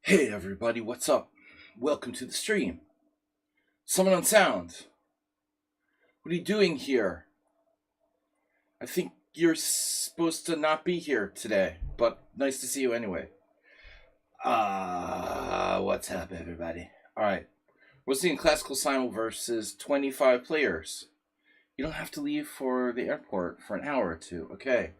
Hey everybody, what's up? Welcome to the stream. Someone on sound. What are you doing here? I think you're supposed to not be here today, but nice to see you anyway. What's up everybody? Alright, we're seeing classical simul versus 25 players. You don't have to leave for the airport for an hour or two, okay?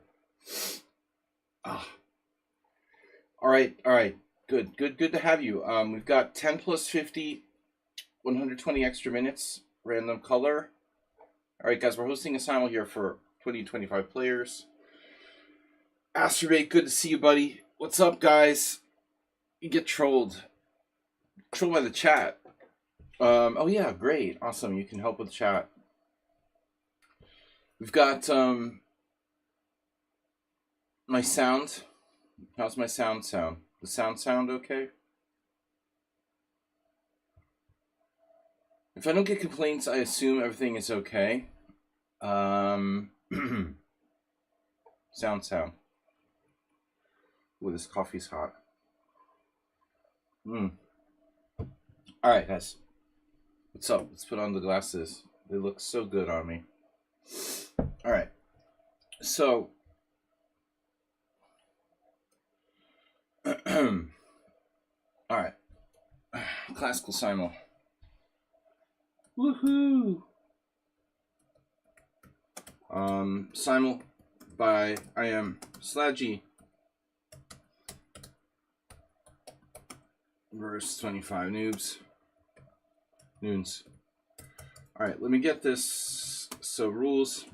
Alright. Good to have you. We've got 10 plus 50, 120 extra minutes, random color. Alright guys, we're hosting a simul here for 25 players. Astrobate, good to see you, buddy. What's up, guys? You get trolled by the chat. Oh yeah, great, awesome. You can help with the chat. We've got my sound. How's my sound? The sound okay? If I don't get complaints, I assume everything is okay. Sound. Ooh, this coffee's hot. Alright, guys. What's up? Let's put on the glasses. They look so good on me. Alright. So... Alright. Classical simul. Woohoo! Simul by IM /G verse 25 noons. Alright, let me get this. So rules.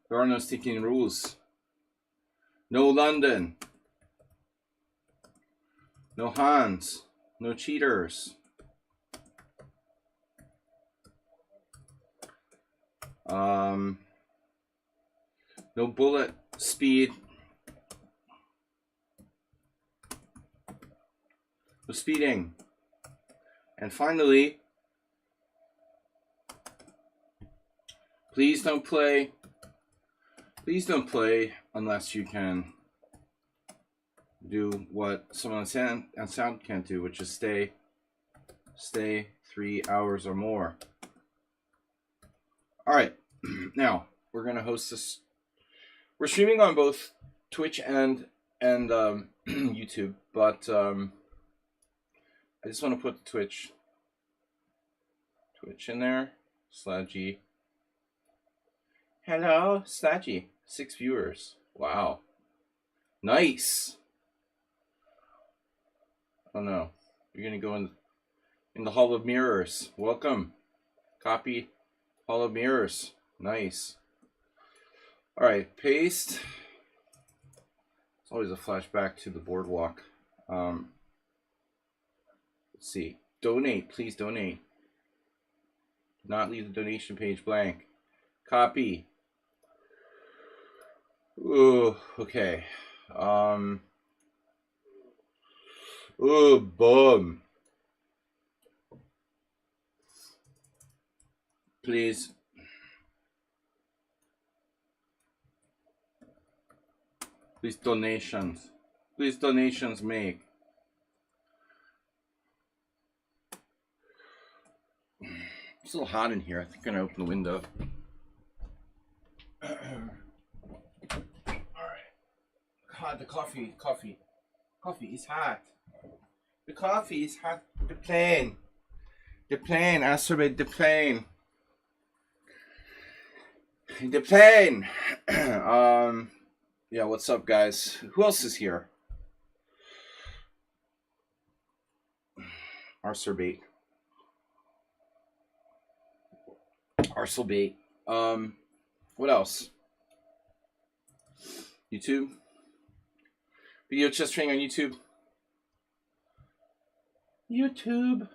There are no sticking rules. No London. No Hans. No cheaters. No bullet speed. No speeding. And finally, please don't play unless you can do what someone on sound can't do, which is stay 3 hours or more. All right, now we're gonna host this. We're streaming on both Twitch and YouTube, but I just want to put the Twitch in there. /G. Hello, /G. 6 viewers. Wow, nice. Oh no, you're gonna go in the Hall of Mirrors. Welcome. Copy. Hall of Mirrors. Nice. All right, paste. It's always a flashback to the boardwalk. Let's see. Donate. Please donate. Do not leave the donation page blank. Copy. Ooh, okay. Ooh, boom. Please donations. Please donations make. It's a little hot in here. I think I'm gonna open the window. Alright. God, the coffee is hot. The coffee is hot. The plane, Astrobate, the plane. Yeah, what's up, guys? Who else is here? Arcelbait. What else? YouTube? Video chess training on YouTube. YouTube?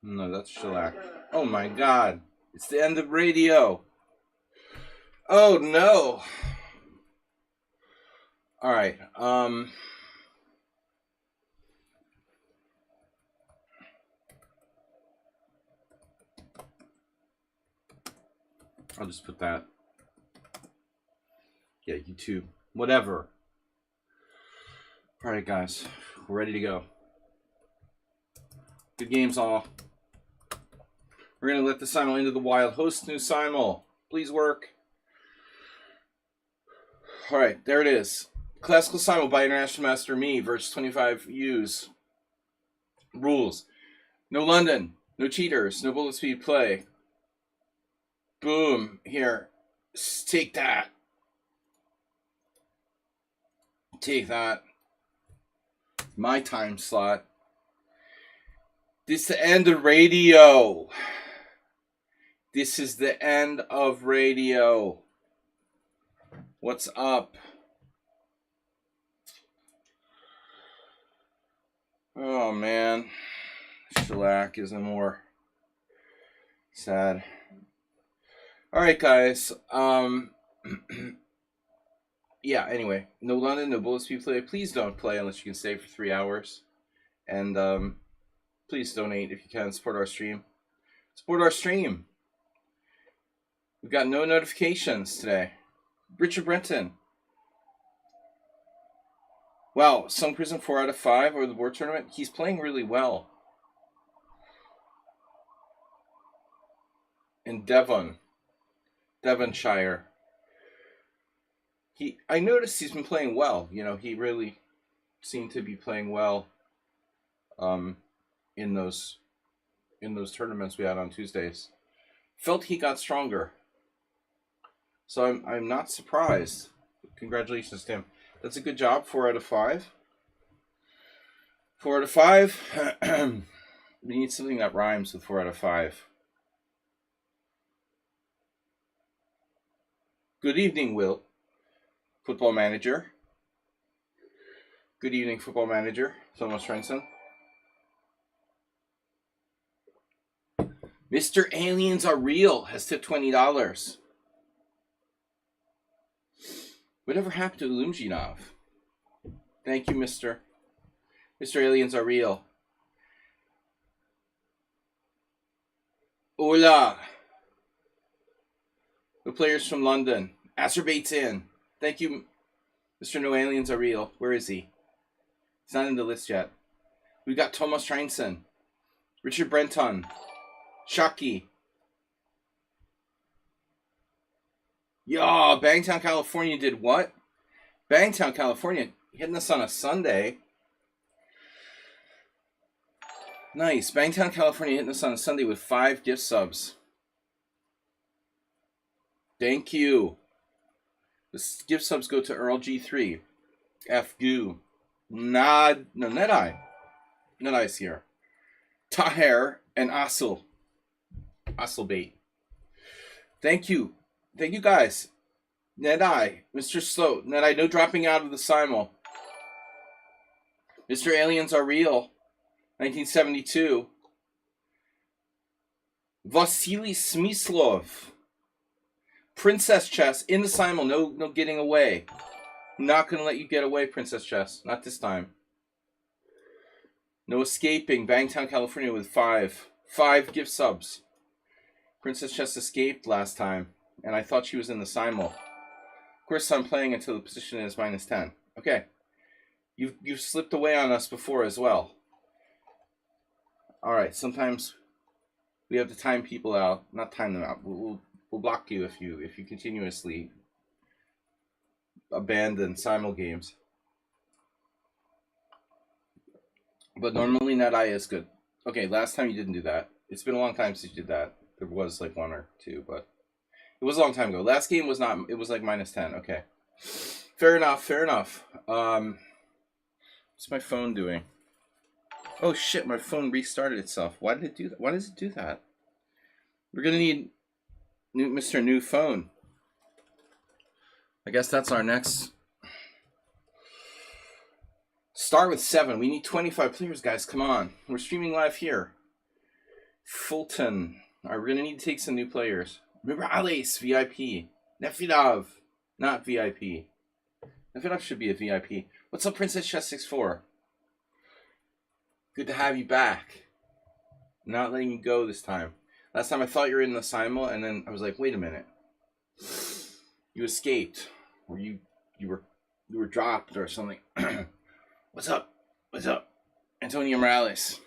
No, that's shellac. Oh my god. It's the end of radio. Oh no. Alright, I'll just put that. Yeah, YouTube. Whatever. All right, guys. We're ready to go. Good games, all. We're going to let the Simul into the wild. Host new Simul. Please work. All right, there it is. Classical Simul by International Master Me versus 25 U's. Rules. No London. No cheaters. No bullet speed play. Boom. Here. Take that. Take that. My time slot. This is the end of radio. This is the end of radio. What's up? Oh, man. Shellac isn't more sad. All right, guys. Yeah, anyway. No London, no bullet speed play. Please don't play unless you can stay for 3 hours. And please donate if you can. Support our stream. Support our stream. We've got no notifications today. Richard Brenton. Wow, Sung Prison 4 out of 5 over the board tournament. He's playing really well. In Devonshire. I noticed he's been playing well. You know, he really seemed to be playing well in those tournaments we had on Tuesdays. Felt he got stronger. So I'm not surprised. Congratulations to him. That's a good job. 4 out of 5. 4 out of 5. We need something that rhymes with 4 out of 5. Good evening, Will. Football Manager. Good evening, Football Manager. Thomas Renson. Mr. Aliens Are Real has tipped $20. Whatever happened to Illuminov? Thank you, Mr. Aliens Are Real. Hola. The players from London. Acerbates in. Thank you, Mr. No Aliens Are Real. Where is he? He's not in the list yet. We've got Thomas Treinson. Richard Brenton. Shockey. Yo, Bangtown, California did what? Bangtown, California hitting us on a Sunday. Nice. Bangtown, California hitting us on a Sunday with 5 gift subs. Thank you. The gift subs go to Earl G3. F Goo. Nedeye. Nedeye's here. Taher and Asul. Asulbait. Thank you. Thank you, guys. Nedeye. Mr. Sloat. Nedeye, no dropping out of the Simul. Mr. Aliens Are Real. 1972. Vasily Smyslov. Princess Chess in the Simul. No getting away. I'm not going to let you get away, Princess Chess. Not this time. No escaping. Bangtown, California with 5. 5 gift subs. Princess Chess escaped last time, and I thought she was in the Simul. Of course, I'm playing until the position is -10. Okay. You've slipped away on us before as well. All right. Sometimes we have to time people out. Not time them out. We'll block you if you continuously abandon Simul games. But normally Nedeye is good. Okay, last time you didn't do that. It's been a long time since you did that. There was like 1 or 2, but it was a long time ago. Last game was not. It was like -10. Okay, fair enough. Fair enough. What's my phone doing? Oh shit! My phone restarted itself. Why did it do that? Why does it do that? We're gonna need Mr. New Phone. I guess that's our next. Start with 7. We need 25 players, guys. Come on. We're streaming live here. Fulton. All right, we're going to need to take some new players. Morales, VIP. Nefidov, not VIP. Nefidov should be a VIP. What's up, Princess Chess 64? Good to have you back. Not letting you go this time. Last time I thought you were in the Simul, and then I was like, wait a minute. You escaped, or you were dropped or something. What's up? What's up, Antonio Morales?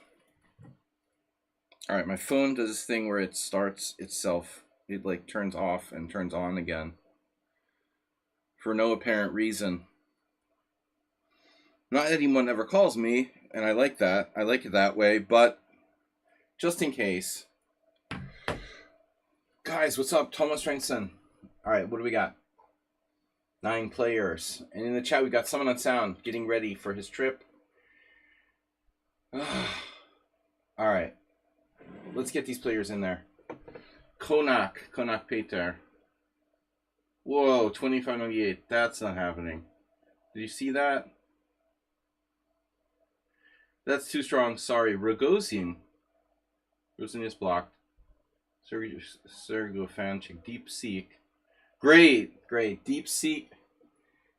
All right, my phone does this thing where it starts itself. It like turns off and turns on again for no apparent reason. Not that anyone ever calls me, and I like that. I like it that way, but just in case. Guys, what's up? Thomas Ranson. All right, what do we got? 9 players. And in the chat, we got someone on sound getting ready for his trip. All right. Let's get these players in there. Konak Peter. Whoa, 2598. That's not happening. Did you see that? That's too strong. Sorry. Rogozin. Rogozin is blocked. Sergio Fanchik. Deep Seek. Great. Deep Seek.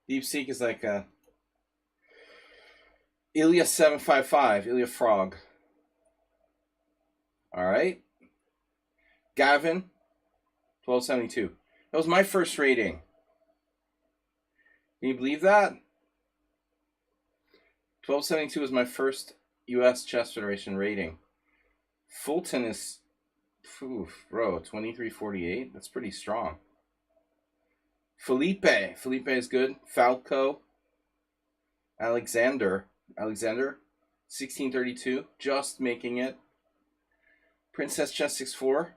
Deep Seek is like a Ilya 755. Ilya Frog. All right. Gavin 1272. That was my first rating. Can you believe that? 1272 was my first U.S. Chess Federation rating. Fulton is, bro, 2348. That's pretty strong. Felipe is good. Falco. Alexander, 1632, just making it. Princess Chess 64.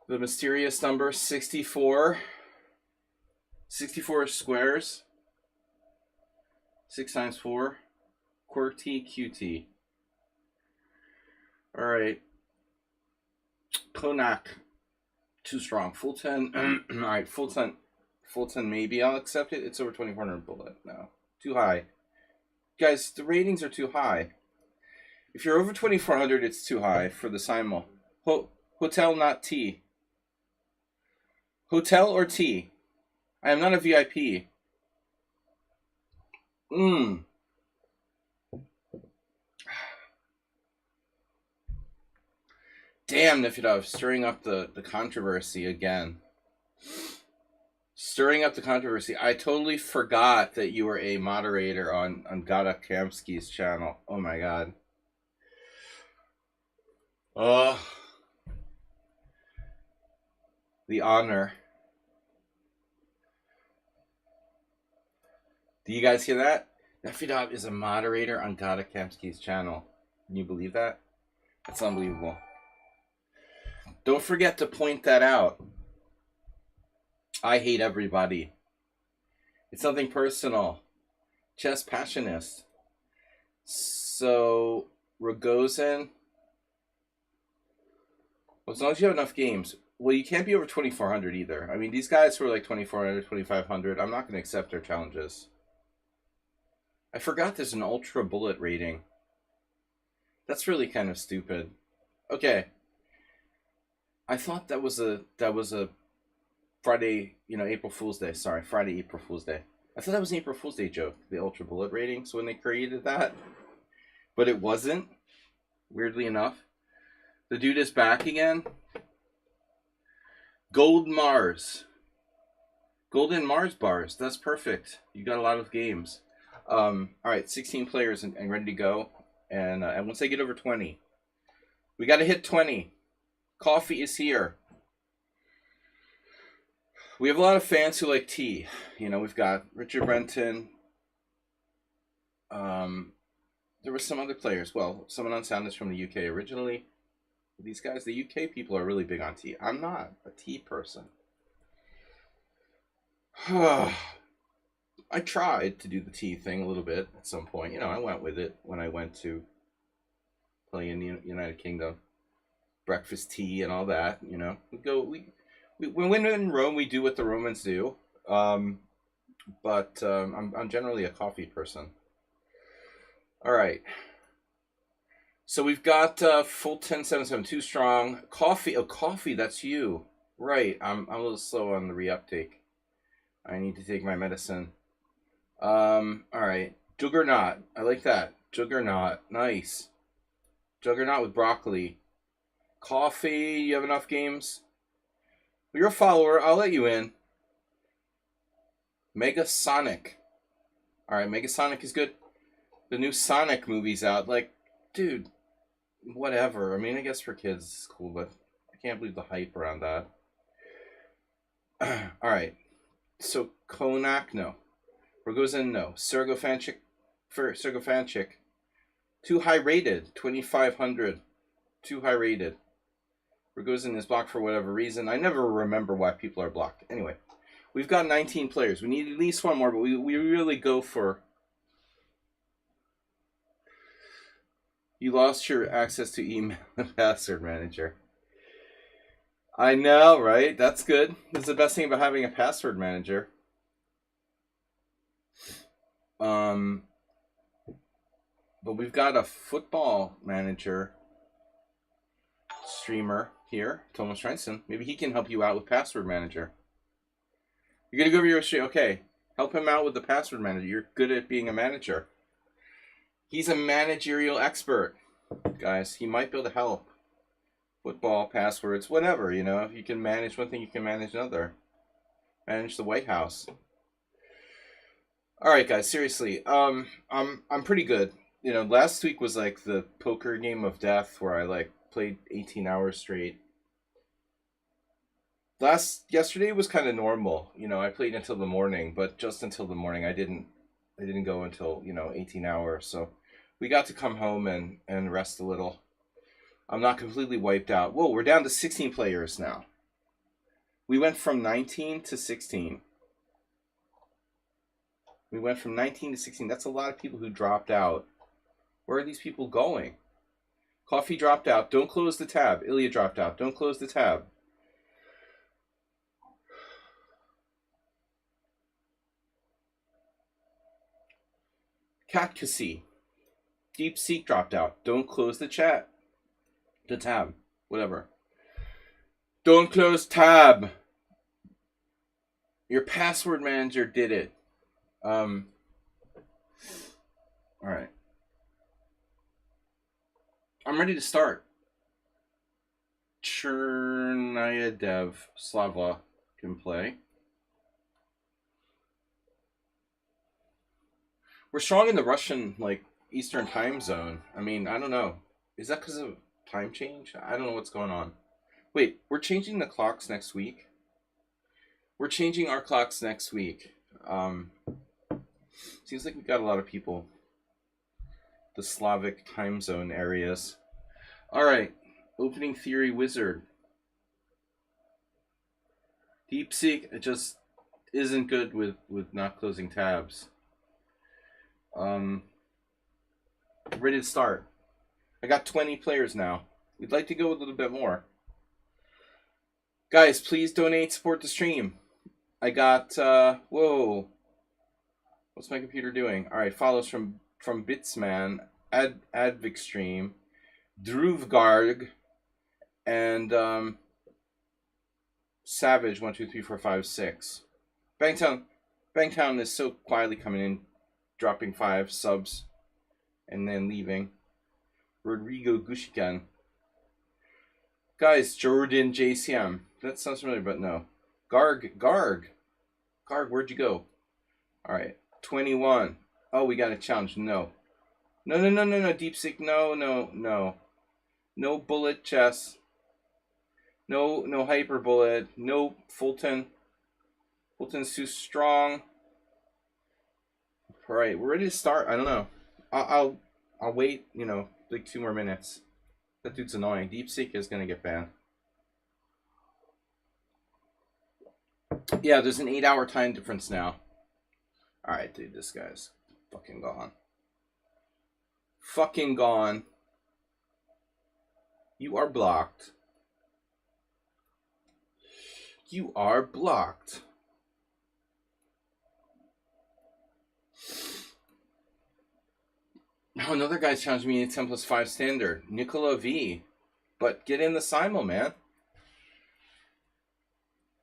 The mysterious number 64. 64 squares. 6 times 4. QWERTY QT. All right. Konak. Too strong. Fulton. All right. Fulton maybe. I'll accept it. It's over 2400 bullet. No. Too high. Guys, the ratings are too high. If you're over 2400, it's too high for the Simul. Hotel, not T. Hotel or T? I am not a VIP. Damn, Nifidov, stirring up the controversy again. Stirring up the controversy. I totally forgot that you were a moderator on Gada Kamsky's channel. Oh my god. The honor. Do you guys hear that? Nefidov is a moderator on Gada Kamsky's channel. Can you believe that? That's unbelievable. Don't forget to point that out. I hate everybody. It's nothing personal. Chess passionist. So, Rogozin. Well, as long as you have enough games. Well, you can't be over 2400 either. I mean, these guys who are like 2400, 2500, I'm not going to accept their challenges. I forgot there's an ultra bullet rating. That's really kind of stupid. Okay. I thought that was a Friday, April Fool's Day. Sorry, Friday, April Fool's Day. I thought that was an April Fool's Day joke, the ultra bullet rating. So when they created that, but it wasn't, weirdly enough. The dude is back again. Golden Mars bars. That's perfect. You got a lot of games. All right, 16 players and ready to go. And once they get over 20, we got to hit 20. Coffee is here. We have a lot of fans who like tea. We've got Richard Brenton. There were some other players. Well, someone on sound is from the UK originally. These guys, the UK people are really big on tea. I'm not a tea person. I tried to do the tea thing a little bit at some point. I went with it when I went to play in the United Kingdom. Breakfast tea and all that, when we're in Rome, we do what the Romans do. But I'm generally a coffee person. All right. So we've got Fulton 772 strong. Coffee. Oh, coffee. That's you. Right. I'm a little slow on the reuptake. I need to take my medicine. All right. Juggernaut. I like that. Juggernaut. Nice. Juggernaut with broccoli. Coffee. You have enough games? You're a follower. I'll let you in. Mega Sonic. Alright, Mega Sonic is good. The new Sonic movie's out. Like, dude, whatever. I mean, I guess for kids it's cool, but I can't believe the hype around that. Alright. So, Konak, no. Rogozin, no. Sergofanchik, too high rated. 2,500. Too high rated. Rogozin is blocked for whatever reason. I never remember why people are blocked. Anyway, we've got 19 players. We need at least one more, but we really go for... You lost your access to email and password manager. I know, right? That's good. That's the best thing about having a password manager. But we've got a football manager streamer here, Thomas Renson. Maybe he can help you out with password manager. You're gonna go over your stream. Okay, help him out with the password manager. You're good at being a manager. He's a managerial expert, guys. He might be able to help. Football, passwords, whatever, you know. If you can manage one thing, you can manage another. Manage the White House. All right, guys, seriously. I'm pretty good. You know, last week was like the poker game of death where I like played 18 hours straight. Yesterday was kind of normal. You know, I played until the morning, but just until the morning. I didn't go until, you know, 18 hours. So we got to come home and rest a little. I'm not completely wiped out. Whoa, we're down to 16 players now. We went from 19 to 16. We went from 19 to 16. That's a lot of people who dropped out. Where are these people going? Coffee dropped out. Don't close the tab. Ilya dropped out. Don't close the tab. Catcassy. Deep Seek dropped out. Don't close the chat. The tab. Whatever. Don't close tab. Your password manager did it. Alright. I'm ready to start. Chernaya Dev Slava can play. We're strong in the Russian, like, Eastern time zone. I mean, I don't know. Is that because of time change? I don't know what's going on. Wait, we're changing the clocks next week? We're changing our clocks next week. Seems like we've got a lot of people. The Slavic time zone areas. Alright. Opening Theory Wizard. DeepSeek, it just isn't good with not closing tabs. Ready to start. I got 20 players now. We'd like to go a little bit more. Guys, please donate, support the stream. I got, whoa. What's my computer doing? Alright, follows from Bitsman, Advicstream, Druvgarg, and Savage 1 2 3 4 5 6. Bangtown is so quietly coming in, dropping 5 subs, and then leaving. Rodrigo Gushikan. Guys, Jordan JCM. That sounds familiar, but no. Garg, where'd you go? Alright, 21. Oh, we got a challenge. No, DeepSeek. No. No bullet chess. No hyper bullet. No Fulton. Fulton's too strong. Alright, we're ready to start. I don't know. I'll wait, you know, like 2 more minutes. That dude's annoying. DeepSeek is gonna get banned. Yeah, there's an 8-hour time difference now. Alright, dude, this guy's fucking gone. Fucking gone. You are blocked. You are blocked. Oh, another guy's challenging me in 10+5 standard. Nicola V. But get in the Simul, man.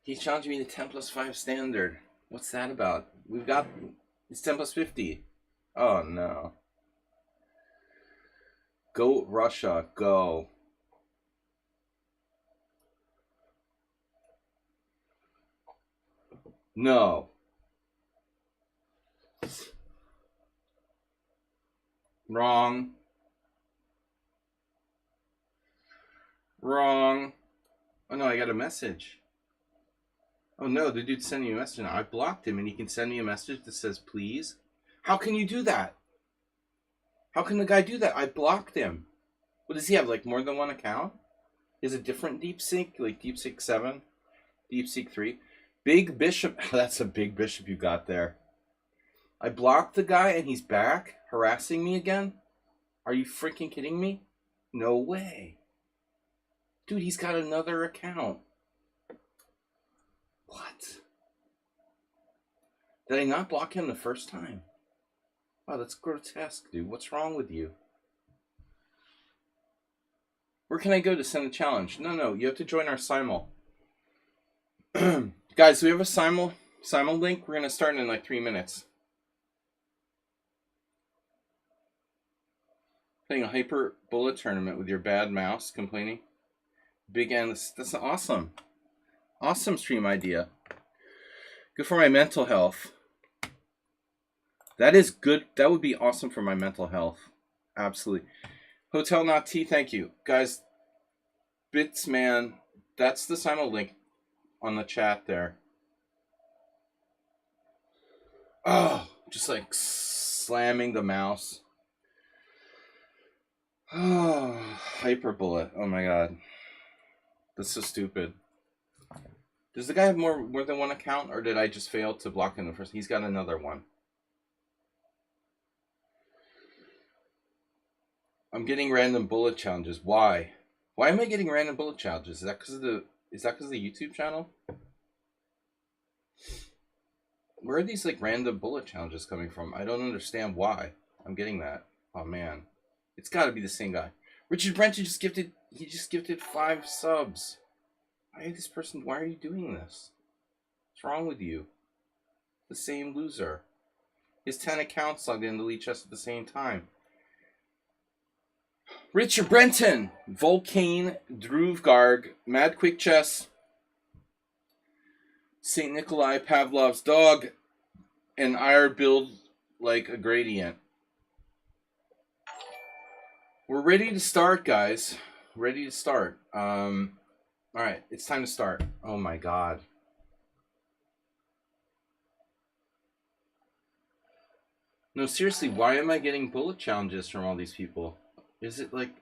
He's challenging me to 10+5 standard. What's that about? We've got... It's 10+50. Oh, no. Go Russia. Go. No. Wrong. Wrong. Oh no, I got a message. Oh no, the dude's sending me a message now. I blocked him and he can send me a message that says please. How can you do that? How can the guy do that? I blocked him. What does he have, like more than one account? Is it different DeepSeek? Like DeepSeek 7? DeepSeek 3? Big Bishop. That's a big bishop you got there. I blocked the guy and he's back harassing me again? Are you freaking kidding me? No way. Dude, he's got another account. What? Did I not block him the first time? Wow, that's grotesque, dude. What's wrong with you? Where can I go to send a challenge? No, you have to join our Simul. Guys, we have a Simul link. We're going to start in like 3 minutes. Playing a hyper bullet tournament with your bad mouse, complaining. Big N, that's awesome. Awesome stream idea. Good for my mental health. That is good. That would be awesome for my mental health. Absolutely. Hotel Not Tea, thank you. Guys, Bits Man, that's the Simul link on the chat there. Oh, just like slamming the mouse. Oh, hyper bullet. Oh my god. That's so stupid. Does the guy have more than one account, or did I just fail to block him the first? He's got another one. I'm getting random bullet challenges. Why? Why am I getting random bullet challenges? Is that because of the YouTube channel? Where are these like random bullet challenges coming from? I don't understand why I'm getting that. Oh man. It's got to be the same guy. Richard Brenton just gifted 5 subs. Why are you doing this? What's wrong with you? The same loser. He has 10 accounts logged in to Elite Chess at the same time. Richard Brenton, Volcane, Druvgarg, Mad Quick Chess, St. Nikolai, Pavlov's Dog, and IR build like a gradient. We're ready to start, guys. Ready to start. All right, it's time to start. Oh my god. No, seriously, why am I getting bullet challenges from all these people? Is it like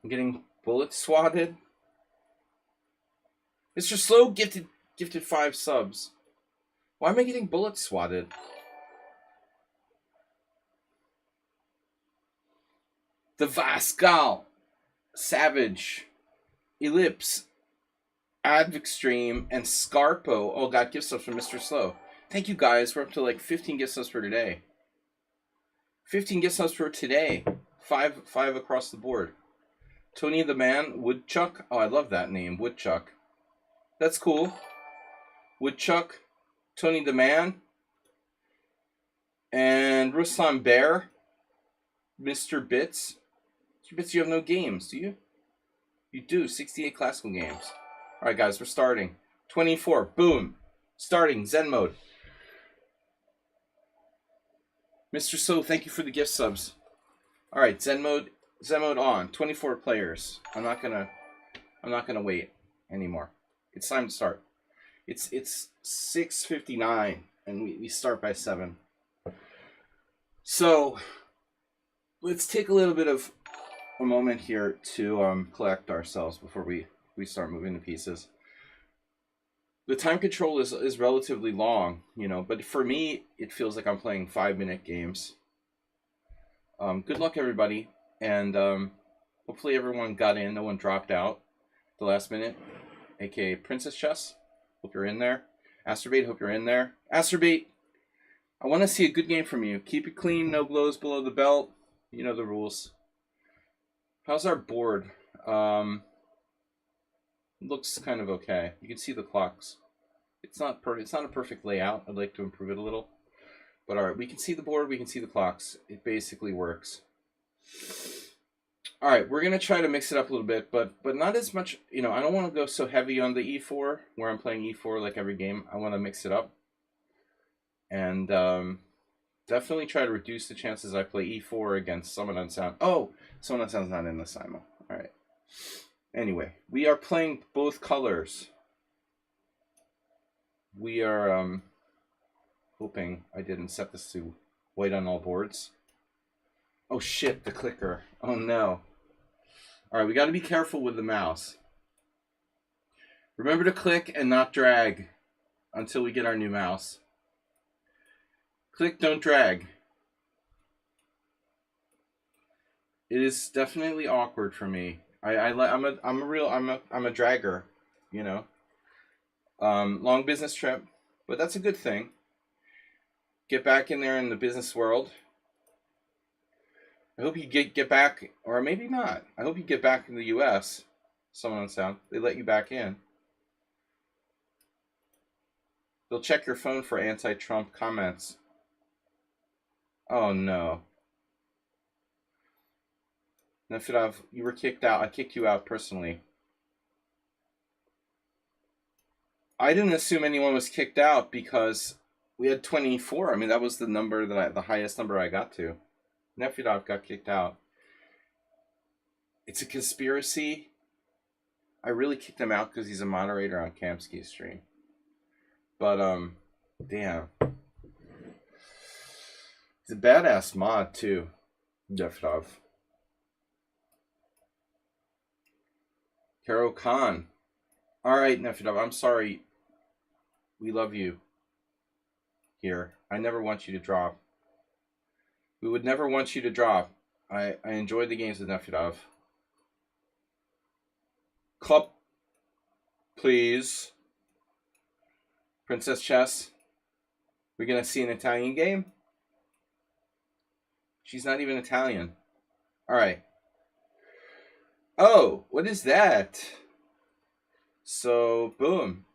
I'm getting bullet swatted? Mr. Slow gifted 5 subs. Why am I getting bullet swatted? The Vascal, Savage, Ellipse, Advextreme, and Scarpo. Oh, got gift subs from Mr. Slow. Thank you, guys. We're up to like 15 gift subs for today. 15 gift subs for today. 5 across the board. Tony the Man, Woodchuck. Oh, I love that name, Woodchuck. That's cool. Woodchuck, Tony the Man, and Ruslan Bear, Mr. Bits. Mr. Bits, you have no games, do you? You do, 68 classical games. All right, guys, we're starting. 24, boom. Starting, Zen mode. Mr. So, thank you for the gift subs. All right, Zen mode on. 24 players. I'm not gonna wait anymore. It's time to start. It's 6:59 and we start by 7. So let's take a little bit of a moment here to collect ourselves before we start moving to pieces. The time control is relatively long, but for me it feels like I'm playing 5-minute games. Good luck, everybody, and hopefully everyone got in. No one dropped out the last minute, aka Princess Chess. Hope you're in there. Astrobate, hope you're in there. Astrobate, I want to see a good game from you. Keep it clean, no blows below the belt. You know the rules. How's our board? Looks kind of okay. You can see the clocks. It's not perfect. It's not a perfect layout. I'd like to improve it a little. But all right, we can see the board. We can see the clocks. It basically works. All right, we're gonna try to mix it up a little bit, but not as much. You know, I don't want to go so heavy on the e4 where I'm playing e4 like every game. I want to mix it up, and definitely try to reduce the chances I play e4 against someone on sound. Oh, someone on sound's not in the Simul. All right. Anyway, we are playing both colors. We are hoping I didn't set this to white on all boards. Oh shit, the clicker. Oh no. All right, we got to be careful with the mouse. Remember to click and not drag until we get our new mouse. Click, don't drag. It is definitely awkward for me. I'm a dragger, you know. Long business trip, but that's a good thing. Get back in there in the business world. I hope you get back, or maybe not. I hope you get back in the U.S. Someone on sound, they let you back in. They'll check your phone for anti-Trump comments. Oh no. Nefedov, you were kicked out. I kicked you out personally. I didn't assume anyone was kicked out because we had 24. I mean, that was the number the highest number I got to. Nefedov got kicked out. It's a conspiracy. I really kicked him out because he's a moderator on Kamsky's stream. But damn. He's a badass mod too. Nefedov. Karo Khan. Alright, Nefedov, I'm sorry. We love you. Here. I never want you to drop. We would never want you to drop. I enjoyed the games with Nefedov. Club, please. Princess Chess. We're gonna see an Italian game? She's not even Italian. Alright. Oh, what is that? So, boom.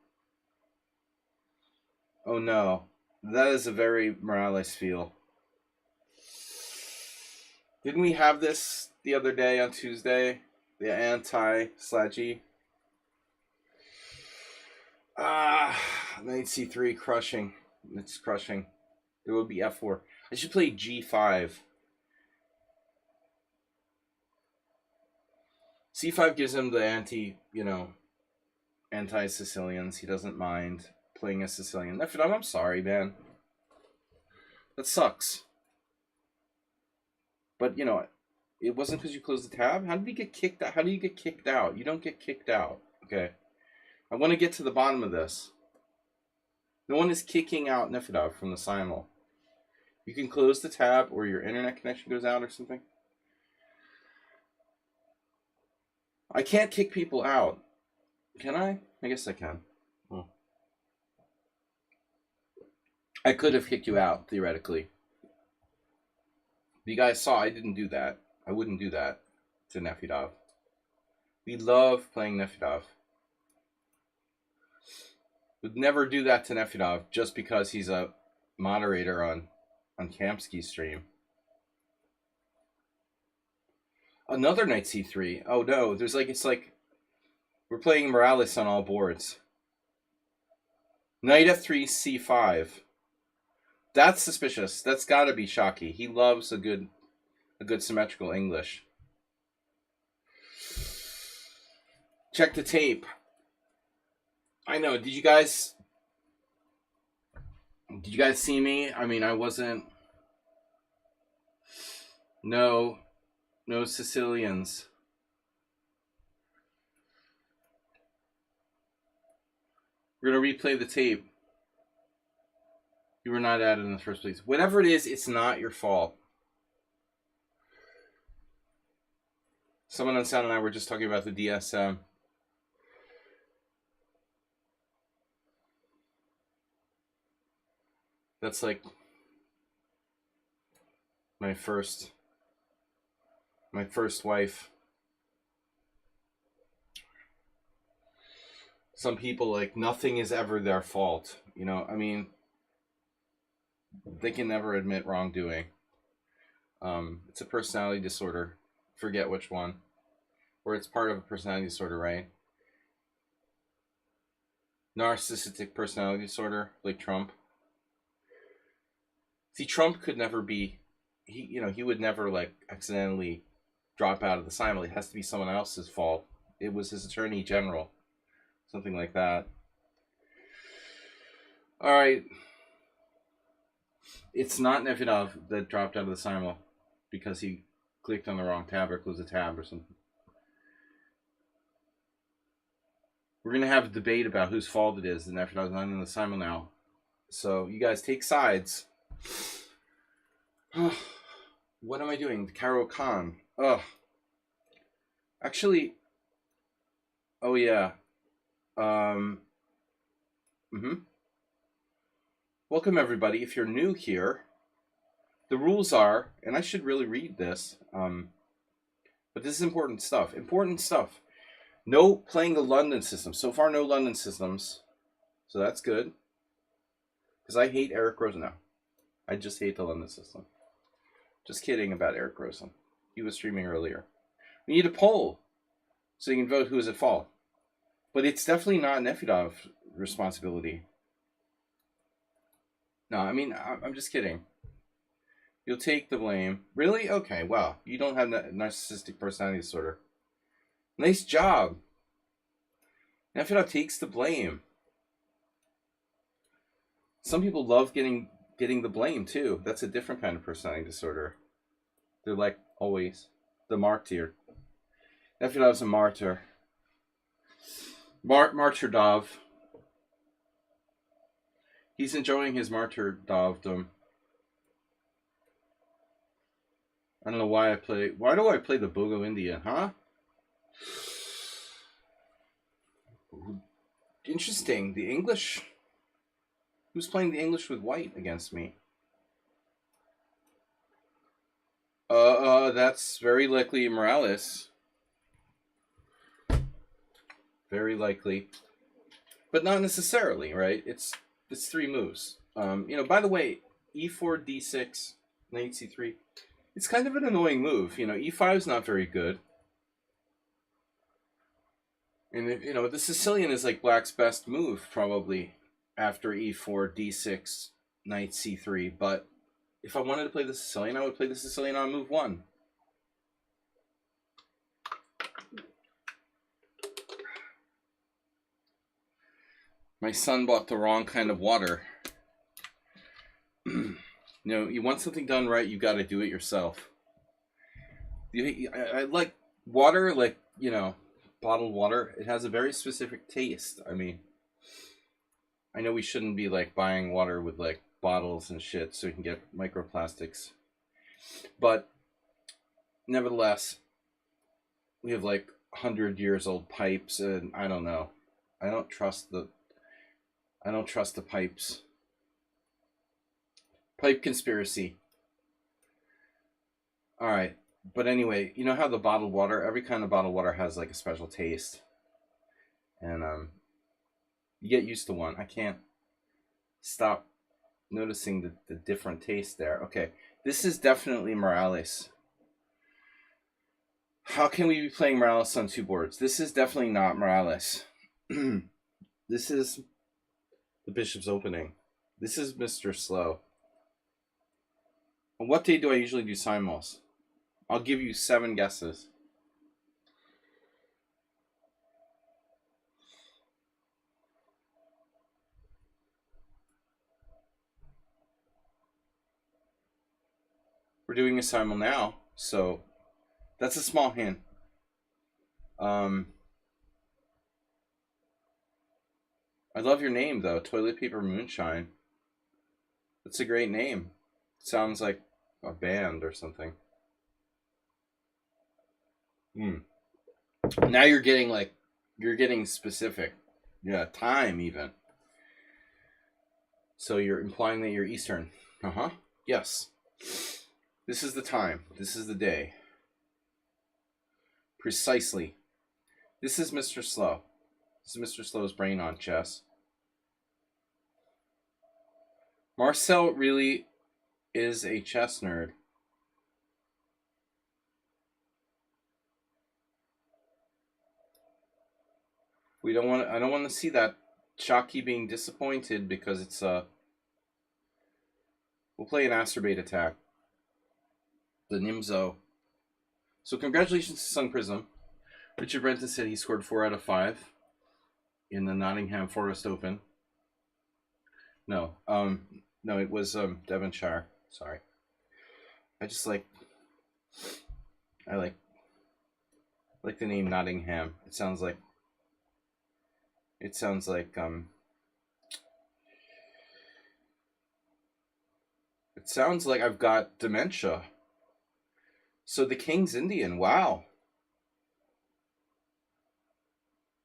Oh no. That is a very Morales feel. Didn't we have this the other day on Tuesday? The anti-Slaggy? Knight c3 crushing. It's crushing. It would be f4. I should play g5. c5 gives him the anti-Sicilians. He doesn't mind playing a Sicilian. I'm sorry, man. That sucks. But, you know, it wasn't because you closed the tab. How did he get kicked out? How do you get kicked out? You don't get kicked out. Okay. I want to get to the bottom of this. No one is kicking out Nefedov from the Simul. You can close the tab or your internet connection goes out or something. I can't kick people out. Can I? I guess I can. Oh. I could have kicked you out, theoretically. You guys saw I didn't do that. I wouldn't do that to Nefedov. We love playing Nefedov. Would never do that to Nefedov just because he's a moderator on Kamsky's stream. Another knight c3. Oh no, it's like we're playing Morales on all boards. Knight f3 c5. That's suspicious. That's got to be Shocky. He loves a good symmetrical English. Check the tape. I know. Did you guys see me? I mean, I wasn't. No Sicilians. We're gonna replay the tape. You were not added in the first place. Whatever it is, it's not your fault. Someone on Sound and I were just talking about the DSM. That's like my first wife. Some people, like, nothing is ever their fault. You know, I mean, they can never admit wrongdoing. It's a personality disorder. Forget which one. Where it's part of a personality disorder, right? Narcissistic personality disorder, like Trump. See, Trump could never be, he would never like accidentally drop out of the Simul. It has to be someone else's fault. It was his attorney general, something like that. All right, it's not Nevidov that dropped out of the Simul because he clicked on the wrong tab or closed a tab or something. We're gonna have a debate about whose fault it is, and Nevidov's not in the Simul now. So you guys take sides. What am I doing? Caro Khan. Actually, oh yeah. Welcome everybody. If you're new here, the rules are, and I should really read this, but this is important stuff. Important stuff. No playing the London system. So far, no London systems. So that's good. Because I hate Eric Rosen now. I just hate the London system. Just kidding about Eric Rosen. He was streaming earlier. We need a poll so you can vote who is at fault. But it's definitely not Nefidov's responsibility. No, I mean, I'm just kidding. You'll take the blame. Really? Okay, wow. You don't have narcissistic personality disorder. Nice job. Nefidov takes the blame. Some people love getting the blame, too. That's a different kind of personality disorder. They're like, always, the martyr. Nefidov's a martyr. Martyrdov. He's enjoying his martyrdom. I don't know why I play... Why do I play the Bogo Indian, huh? Interesting. The English... Who's playing the English with white against me? That's very likely Morales. Very likely. But not necessarily, right? It's 3 moves. By the way, e4, d6, knight c3. It's kind of an annoying move. E5 is not very good. And, the Sicilian is like Black's best move, probably, after e4, d6, knight c3. But if I wanted to play the Sicilian, I would play the Sicilian on move 1. My son bought the wrong kind of water. You want something done right, you got to do it yourself. I like water, like, bottled water. It has a very specific taste. I mean, I know we shouldn't be, like, buying water with, like, bottles and shit so we can get microplastics. But, nevertheless, we have, like, 100 years old pipes, and I don't know. I don't trust the pipes. Pipe conspiracy. Alright. But anyway, you know how the bottled water, every kind of bottled water has like a special taste. And you get used to one. I can't stop noticing the different taste there. Okay. This is definitely Morales. How can we be playing Morales on 2 boards? This is definitely not Morales. This is the Bishop's Opening. This is Mr. Slow. On what day do I usually do Simuls? I'll give you 7 guesses. We're doing a Simul now, so that's a small hint. I love your name, though. Toilet Paper Moonshine. That's a great name. It sounds like a band or something. Now you're getting specific. Yeah, time even. So you're implying that you're Eastern. Yes. This is the time. This is the day. Precisely. This is Mr. Slow. This is Mr. Slow's brain on chess. Marcel really is a chess nerd. We don't want. I don't want to see that Shockey being disappointed because it's We'll play an Astrobate attack. The Nimzo. So congratulations to Sun Prism. Richard Brenton said he scored 4 out of 5 in the Nottingham Forest Open. No, no, it was Devonshire. Sorry. I like the name Nottingham. It sounds like I've got dementia. So the King's Indian. Wow.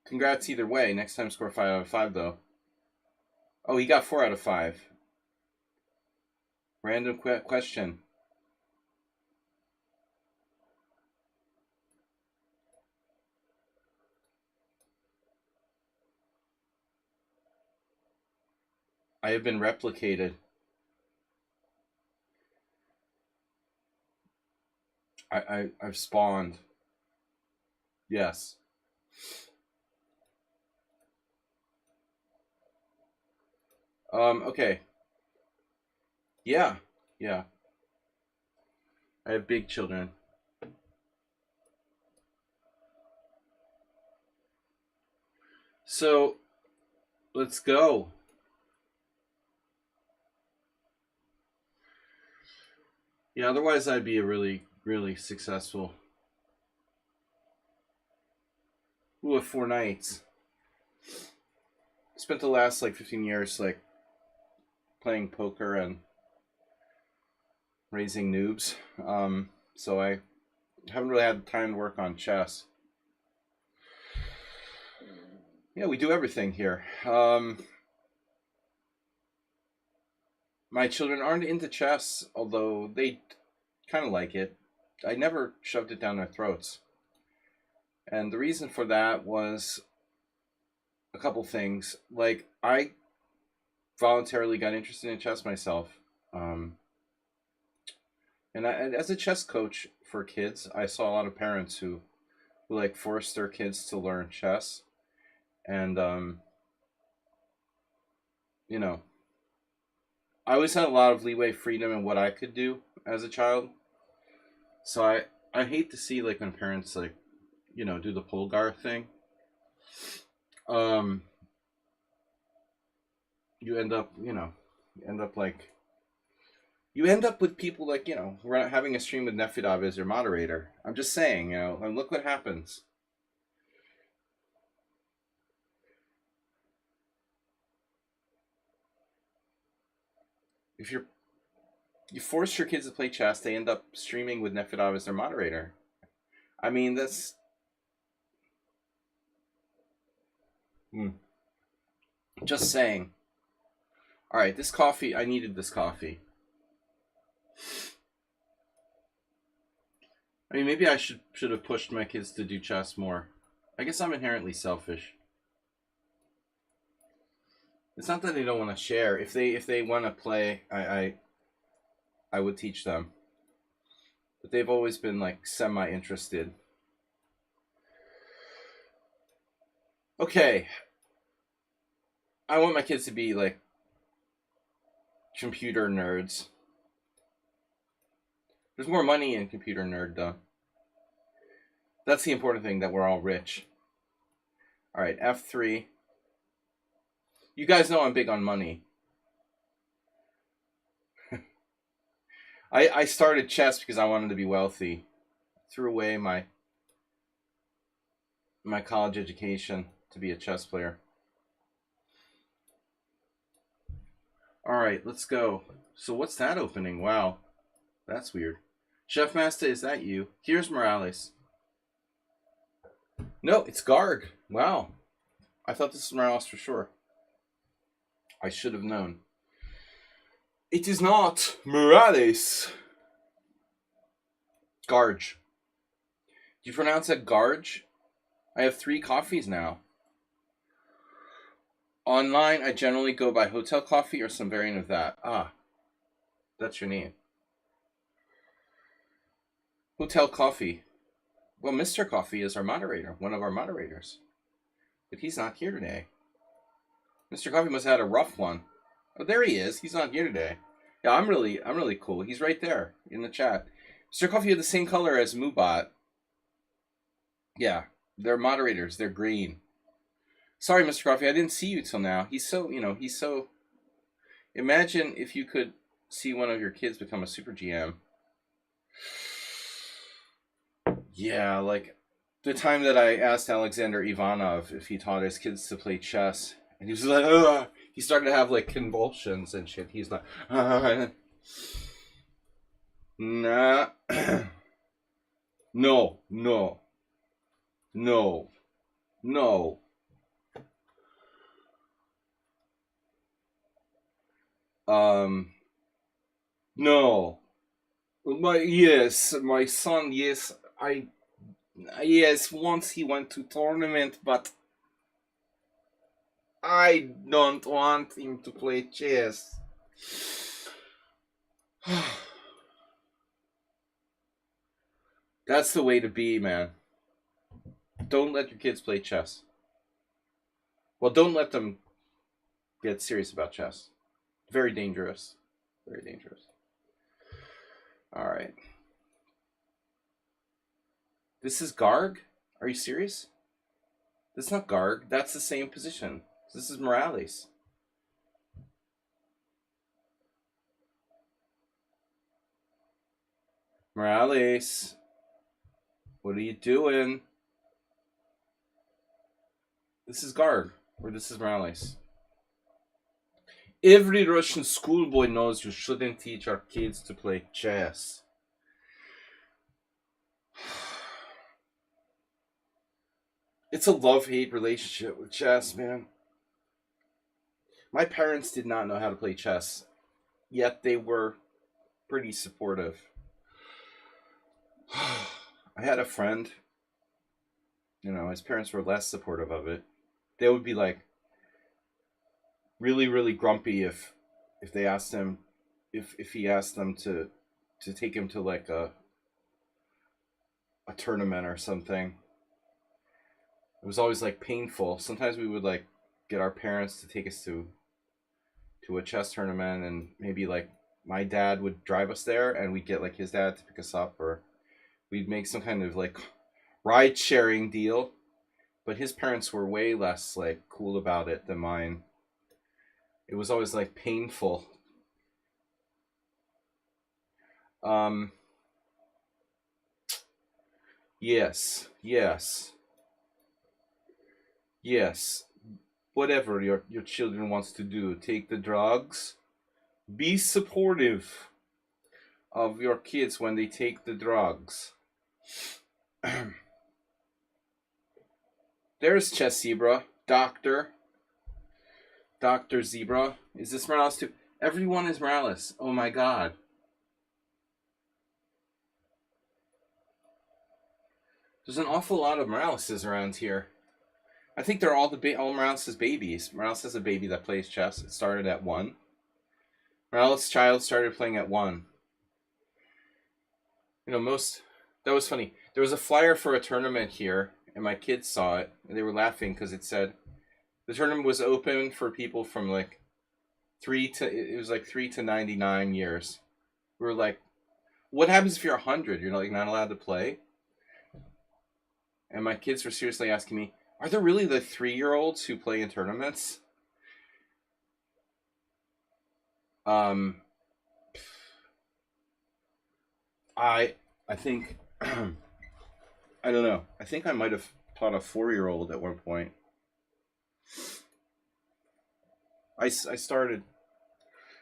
Congrats either way. Next time score 5 out of 5 though. Oh, he got 4 out of 5. Random question. I have been replicated. I've spawned. Yes. Okay. Yeah. Yeah. I have big children. So, let's go. Yeah, otherwise I'd be a really, really successful. Ooh, with 4 nights. Spent the last 15 years playing poker and raising noobs. So I haven't really had time to work on chess. Yeah, we do everything here. My children aren't into chess, although they kind of like it. I never shoved it down their throats. And the reason for that was a couple things. I voluntarily got interested in chess myself. And as a chess coach for kids, I saw a lot of parents who forced their kids to learn chess. And, I always had a lot of leeway, freedom in what I could do as a child. So I hate to see when parents do the Polgar thing. You end up with people having a stream with Nefidov as your moderator. I'm just saying, and look what happens. If you force your kids to play chess, they end up streaming with Nefidov as their moderator. I mean, that's... Just saying. Alright, this coffee, I needed this coffee. I mean, maybe I should have pushed my kids to do chess more. I guess I'm inherently selfish. It's not that they don't want to share. If they want to play, I would teach them. But they've always been semi-interested. Okay. I want my kids to be computer nerds. There's more money in computer nerd though. That's the important thing, that we're all rich. Alright, F3. You guys know I'm big on money. I started chess because I wanted to be wealthy. Threw away my college education to be a chess player. Alright, let's go. So what's that opening? Wow. That's weird. Chef Master, is that you? Here's Morales. No, it's Garg. Wow. I thought this was Morales for sure. I should have known. It is not Morales. Garge. Do you pronounce it Garge? I have 3 coffees now. Online, I generally go by Hotel Coffee or some variant of that. Ah, that's your name. Hotel Coffee. Well, Mr. Coffee is our moderator, one of our moderators. But he's not here today. Mr. Coffee must have had a rough one. Oh, there he is. He's not here today. Yeah, I'm really cool. He's right there in the chat. Mr. Coffee had the same color as Moobot. Yeah, they're moderators. They're green. Sorry, Mr. Coffee, I didn't see you till now. He's so. Imagine if you could see one of your kids become a super GM. Yeah, like the time that I asked Alexander Ivanov if he taught his kids to play chess, and he was like, ugh. He started to have like convulsions and shit. He's like, nah, no, no, no, no. No. My son, yes, yes, once he went to tournament, but I don't want him to play chess. That's the way to be, man. Don't let your kids play chess. Well, don't let them get serious about chess. Very dangerous. Very dangerous. All right. This is Garg? Are you serious? That's not Garg. That's the same position. This is Morales. Morales. What are you doing? This is Garg. Or this is Morales. Every Russian schoolboy knows you shouldn't teach our kids to play chess. It's a love-hate relationship with chess, man. My parents did not know how to play chess, yet they were pretty supportive. I had a friend, his parents were less supportive of it. They would be like really, really grumpy if they asked him if he asked them to take him to like a tournament or something. It was always like painful. Sometimes we would like get our parents to take us to a chess tournament, and maybe like my dad would drive us there, and we'd get like his dad to pick us up, or we'd make some kind of like ride sharing deal. But his parents were way less like cool about it than mine. It was always like painful. Yes. Whatever your children wants to do, take the drugs. Be supportive of your kids when they take the drugs. There's Chess Zebra. Doctor Zebra. Is this Morales too? Everyone is Morales. Oh my god. There's an awful lot of Moraleses around here. I think they're all all Morales' babies. Morales has a baby that plays chess. It started at 1. Morales' child started playing at 1. That was funny. There was a flyer for a tournament here, and my kids saw it, and they were laughing because it said the tournament was open for people from like 3 to 99 years. We were like, what happens if you're 100? You're like not allowed to play? And my kids were seriously asking me, are there really the 3-year-olds who play in tournaments? I think I don't know. I think I might have taught a 4-year-old at one point. I started,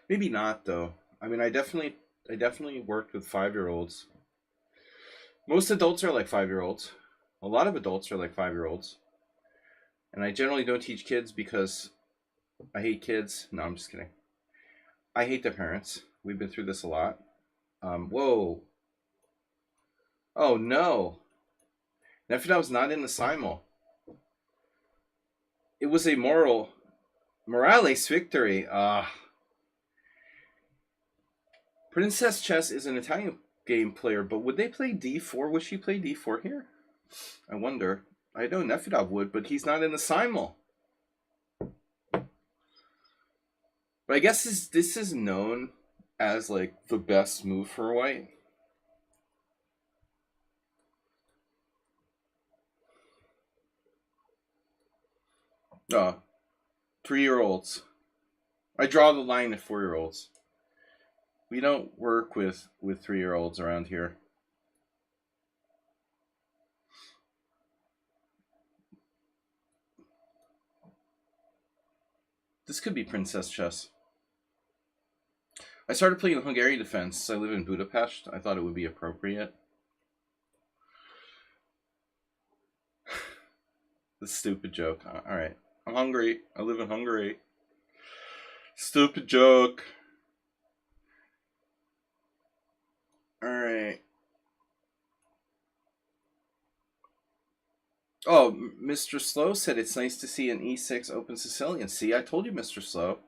maybe not though. I mean, I definitely worked with 5-year-olds. Most adults are like 5-year-olds. A lot of adults are like 5-year-olds. And I generally don't teach kids because I hate kids. No, I'm just kidding. I hate their parents. We've been through this a lot. Whoa. Oh no. Nefida was not in the Simul. It was a Morales victory. Princess Chess is an Italian game player, but would they play d4? Would she play d4 here? I wonder. I know Nefedov would, but he's not in the Simul. But I guess this is known as like the best move for white. Uh, 3-year-olds. I draw the line at 4-year-olds. We don't work with 3-year-olds around here. This could be Princess Chess. I started playing Hungarian defense. I live in Budapest. I thought it would be appropriate. The stupid joke. All right. I'm hungry. I live in Hungary. Stupid joke. All right. Oh, Mr. Slow said it's nice to see an E6 open Sicilian. See, I told you, Mr. Slow.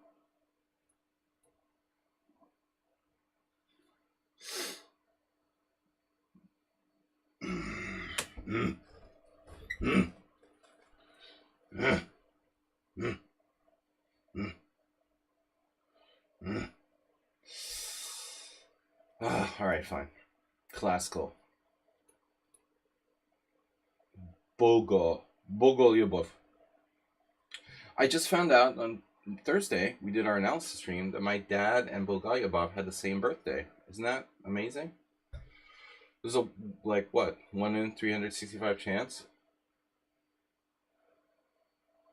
All right, fine. Classical. Bogolyubov. I just found out on Thursday, we did our analysis stream, that my dad and Bogolyubov had the same birthday. Isn't that amazing? There's a, like, what, 1 in 365 chance?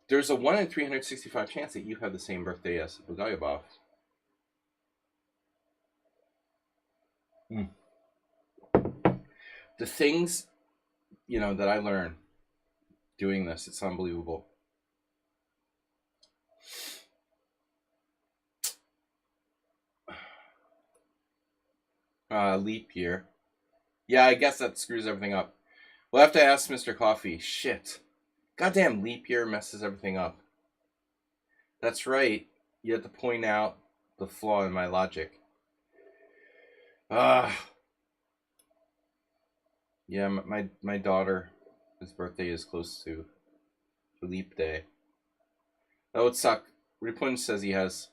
There's a 1 in 365 chance that you have the same birthday as Bogolyubov. The things, that I learn doing this, it's unbelievable. Leap year. Yeah, I guess that screws everything up. We'll have to ask Mr. Coffee. Shit. Goddamn leap year messes everything up. That's right. You have to point out the flaw in my logic. Yeah, my daughter, his birthday is close to leap day. That would suck. Ripunj says he has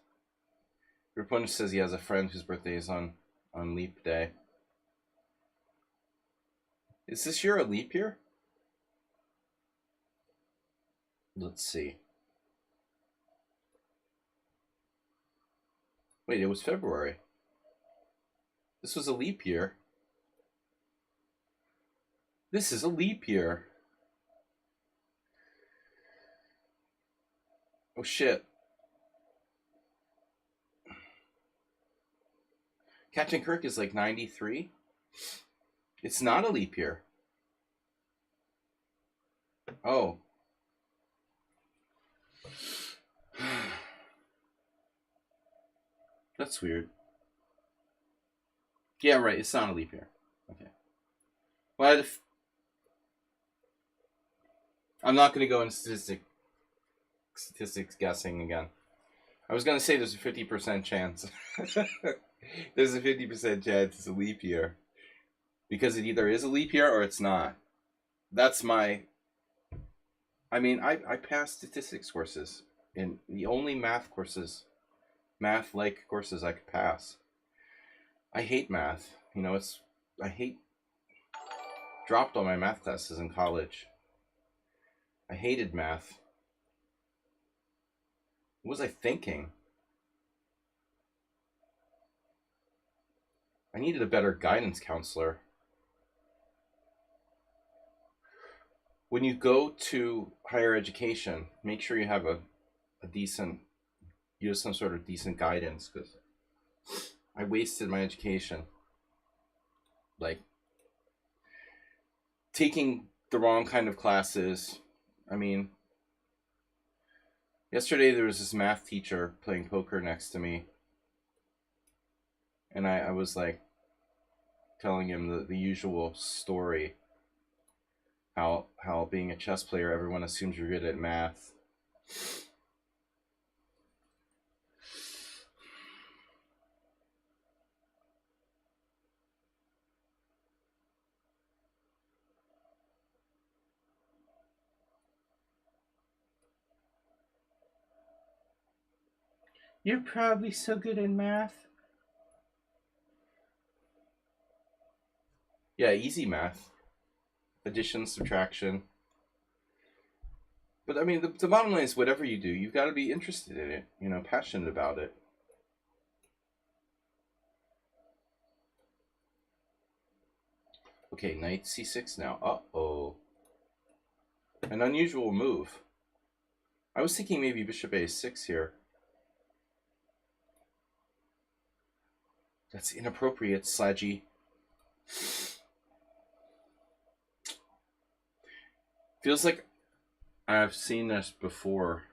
a friend whose birthday is on leap day. Is this year a leap year? Let's see. Wait, it was February. This was a leap year. This is a leap year. Oh shit. Captain Kirk is like 93. It's not a leap year. Oh. That's weird. Yeah, right. It's not a leap year. Okay. Well, I'm not going to go into statistics guessing again. I was going to say there's a 50% chance. There's a 50% chance it's a leap year. Because it either is a leap year or it's not. That's my... I mean, I passed statistics courses. And the only math-like courses I could pass. I hate math. Dropped all my math classes in college. I hated math. What was I thinking? I needed a better guidance counselor. When you go to higher education, make sure you have some sort of decent guidance, because I wasted my education. Like, taking the wrong kind of classes. I mean, yesterday there was this math teacher playing poker next to me. And I was like telling him the usual story. How being a chess player, everyone assumes you're good at math. You're probably so good in math. Yeah, easy math. Addition, subtraction. But I mean, the bottom line is whatever you do, you've got to be interested in it, passionate about it. Okay, knight c6 now. Uh-oh. An unusual move. I was thinking maybe bishop a6 here. That's inappropriate, Sludgy. Feels like I've seen this before.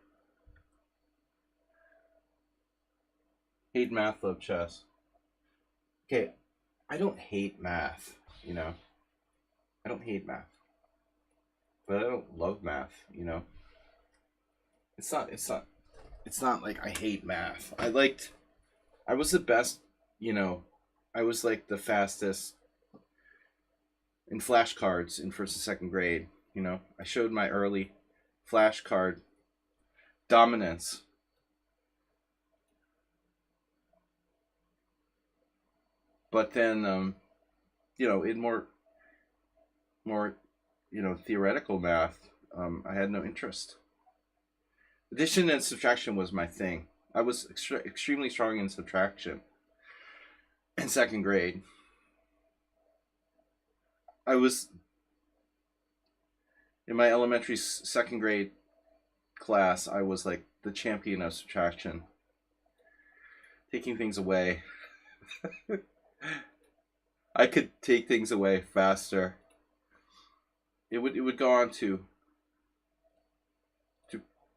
Hate math, love chess. Okay, I don't hate math, I don't hate math. But I don't love math, It's not like I hate math. I was the best, I was like the fastest in flashcards in first and second grade. I showed my early flashcard dominance. But then, in more, theoretical math, I had no interest. Addition and subtraction was my thing. I was extremely strong in subtraction in second grade. I was in my elementary second grade class. I was like the champion of subtraction, taking things away. I could take things away faster. It would go on to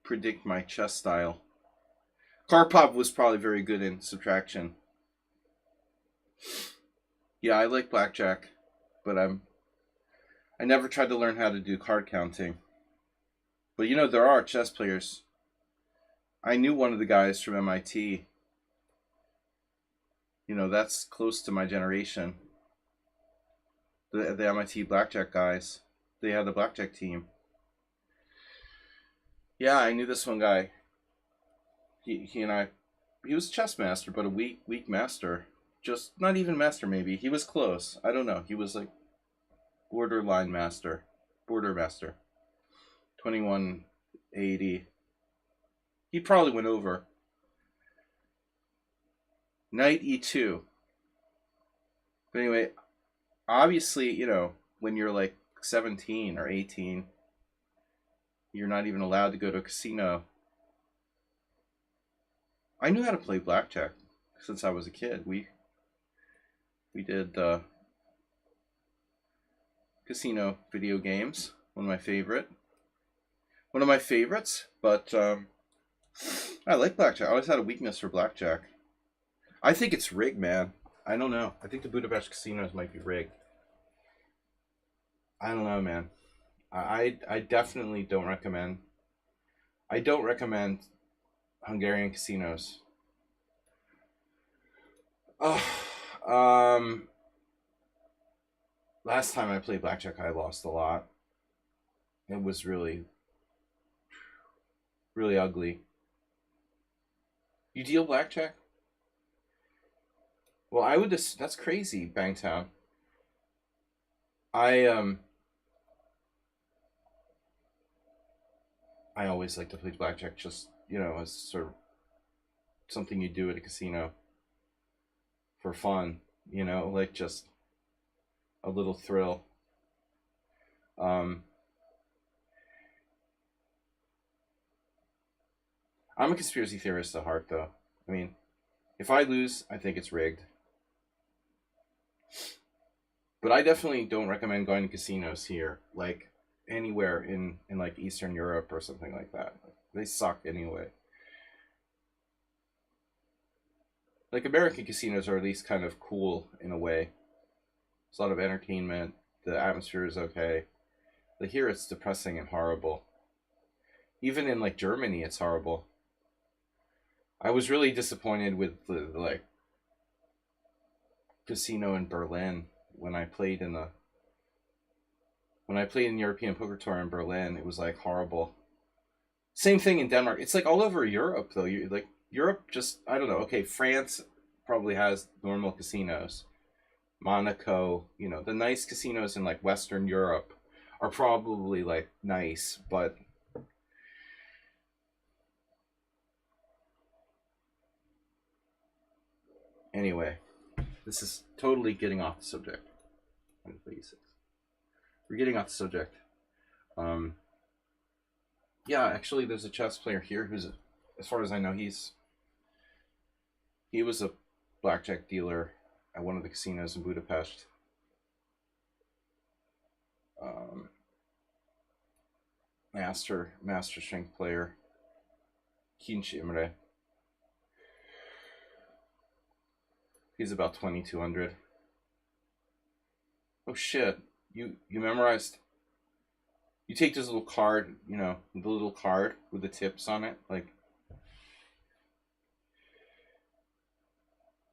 predict my chess style. Karpov was probably very good in subtraction. Yeah, I like blackjack, but I never tried to learn how to do card counting. But there are chess players. I knew one of the guys from MIT. That's close to my generation. The MIT blackjack guys. They had a blackjack team. Yeah, I knew this one guy. He was a chess master, but a weak master. Just not even master, maybe. He was close. I don't know. He was like borderline master. Border master. 2180. He probably went over. Knight e2. But anyway, obviously, when you're like 17 or 18, you're not even allowed to go to a casino. I knew how to play blackjack since I was a kid. We did casino video games. One of my favorites. But I like blackjack. I always had a weakness for blackjack. I think it's rigged, man. I don't know. I think the Budapest casinos might be rigged. I don't know, man. I definitely don't recommend. I don't recommend Hungarian casinos. Oh, last time I played blackjack, I lost a lot. It was really, really ugly. You deal blackjack? Well, I would just. That's crazy, Bangtown. I I always like to play blackjack, just as sort of something you do at a casino for fun. Like just a little thrill. I'm a conspiracy theorist at heart, though. I mean, if I lose, I think it's rigged. But I definitely don't recommend going to casinos here, like anywhere in like Eastern Europe or something like that. They suck anyway. Like American casinos are at least kind of cool in a way. There's a lot of entertainment. The atmosphere is okay. But here it's depressing and horrible. Even in like Germany, it's horrible. I was really disappointed with the like casino in Berlin when I played in European Poker Tour in Berlin. It was like horrible. Same thing in Denmark. It's like all over Europe though. You like Europe just, I don't know. Okay, France probably has normal casinos. Monaco, you know, the nice casinos in like Western Europe are probably like nice, but anyway, this is totally getting off the subject. We're getting off the subject. Um, yeah, actually, there's a chess player here who's, as far as I know, he was a blackjack dealer at one of the casinos in Budapest. Um, master strength player, Kinch Imre. He's about 2,200. Oh shit! You memorized. You take this little card, you know, the little card with the tips on it. Like,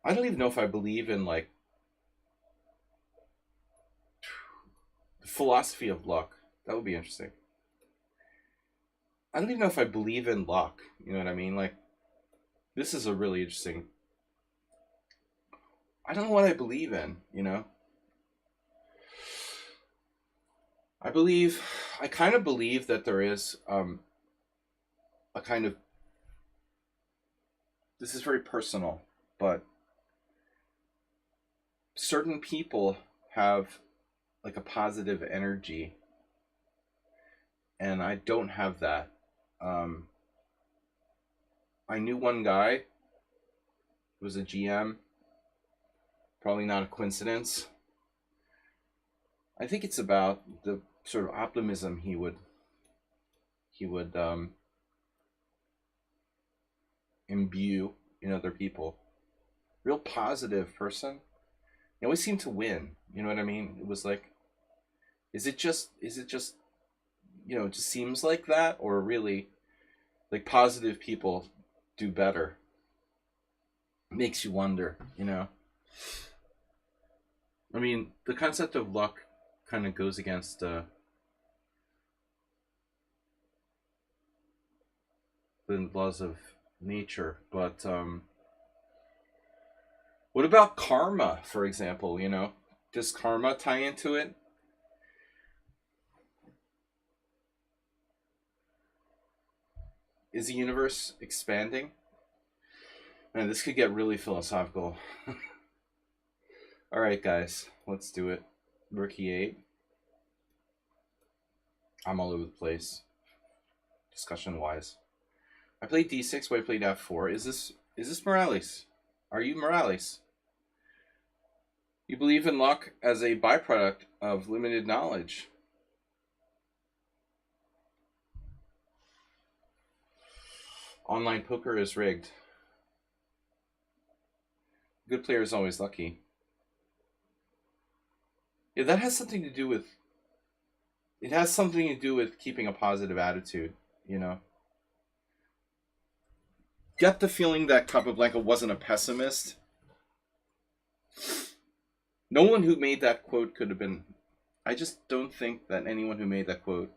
I don't even know if I believe in like the philosophy of luck. That would be interesting. I don't even know if I believe in luck. You know what I mean? Like, this is a really interesting. I don't know what I believe in. You know, I kind of believe that there is a kind of. This is very personal, but certain people have like a positive energy, and I don't have that. Um, I knew one guy who was a GM. Probably not a coincidence. I think it's about the sort of optimism he would imbue in other people. Real positive person. He always seemed to win. You know what I mean? It was like, is it just you know, it just seems like that, or really like positive people do better? Makes you wonder, you know. I mean, the concept of luck kind of goes against the laws of nature, but what about karma, for example? You know, does karma tie into it? Is the universe expanding? Man, this could get really philosophical. All right, guys, let's do it. Rookie 8. I'm all over the place, discussion wise. I played D6, but I played F4. Is this Morales? Are you Morales? You believe in luck as a byproduct of limited knowledge. Online poker is rigged. Good player is always lucky. Yeah, that has something to do with. It has something to do with keeping a positive attitude. You know, get the feeling that Capablanca wasn't a pessimist. No one who made that quote could have been. I just don't think that anyone who made that quote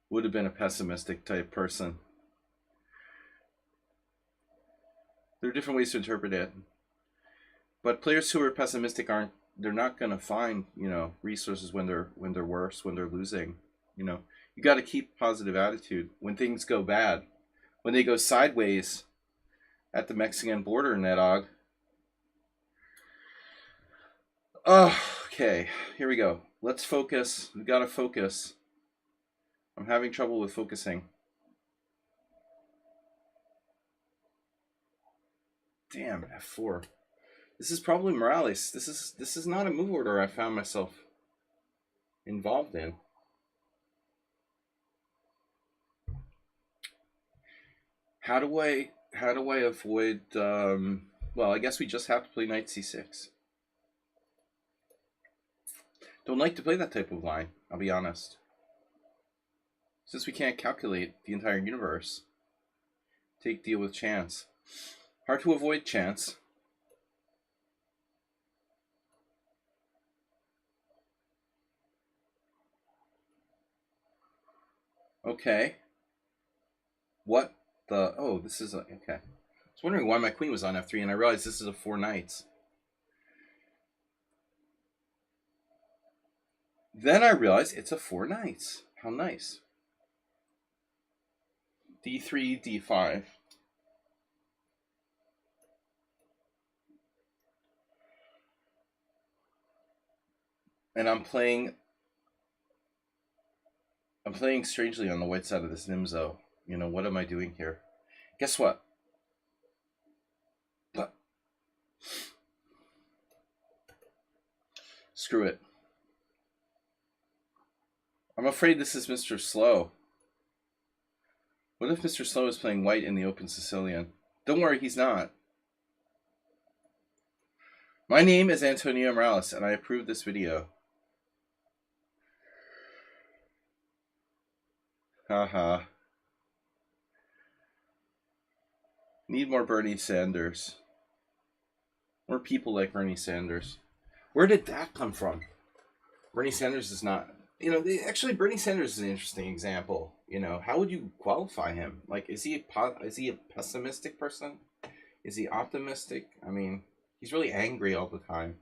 would have been a pessimistic type person. There are different ways to interpret it, but players who are pessimistic aren't. They're not going to find, you know, resources when they're worse, when they're losing. You know, you got to keep positive attitude when things go bad, when they go sideways at the Mexican border, Nedog. Oh, okay, here we go. Let's focus. We got to focus. I'm having trouble with focusing. Damn, F4. This is probably Morales. This is not a move order I found myself involved in. How do I avoid well, I guess we just have to play knight c6. Don't like to play that type of line, I'll be honest. Since we can't calculate the entire universe, deal with chance. Hard to avoid chance. Okay. What the? Oh, this is okay. I was wondering why my queen was on f3, and I realized this is a 4 knights. Then I realized it's a 4 knights. How nice. D3, D5. And I'm playing strangely on the white side of this Nimzo. You know, what am I doing here? Guess what? But screw it. I'm afraid this is Mr. Slow. What if Mr. Slow is playing white in the open Sicilian? Don't worry, he's not. My name is Antonio Morales, and I approve this video. Haha. Need more Bernie Sanders. More people like Bernie Sanders. Where did that come from? Bernie Sanders is not... You know, actually, Bernie Sanders is an interesting example. You know, how would you qualify him? Like, is he a pessimistic person? Is he optimistic? I mean, he's really angry all the time.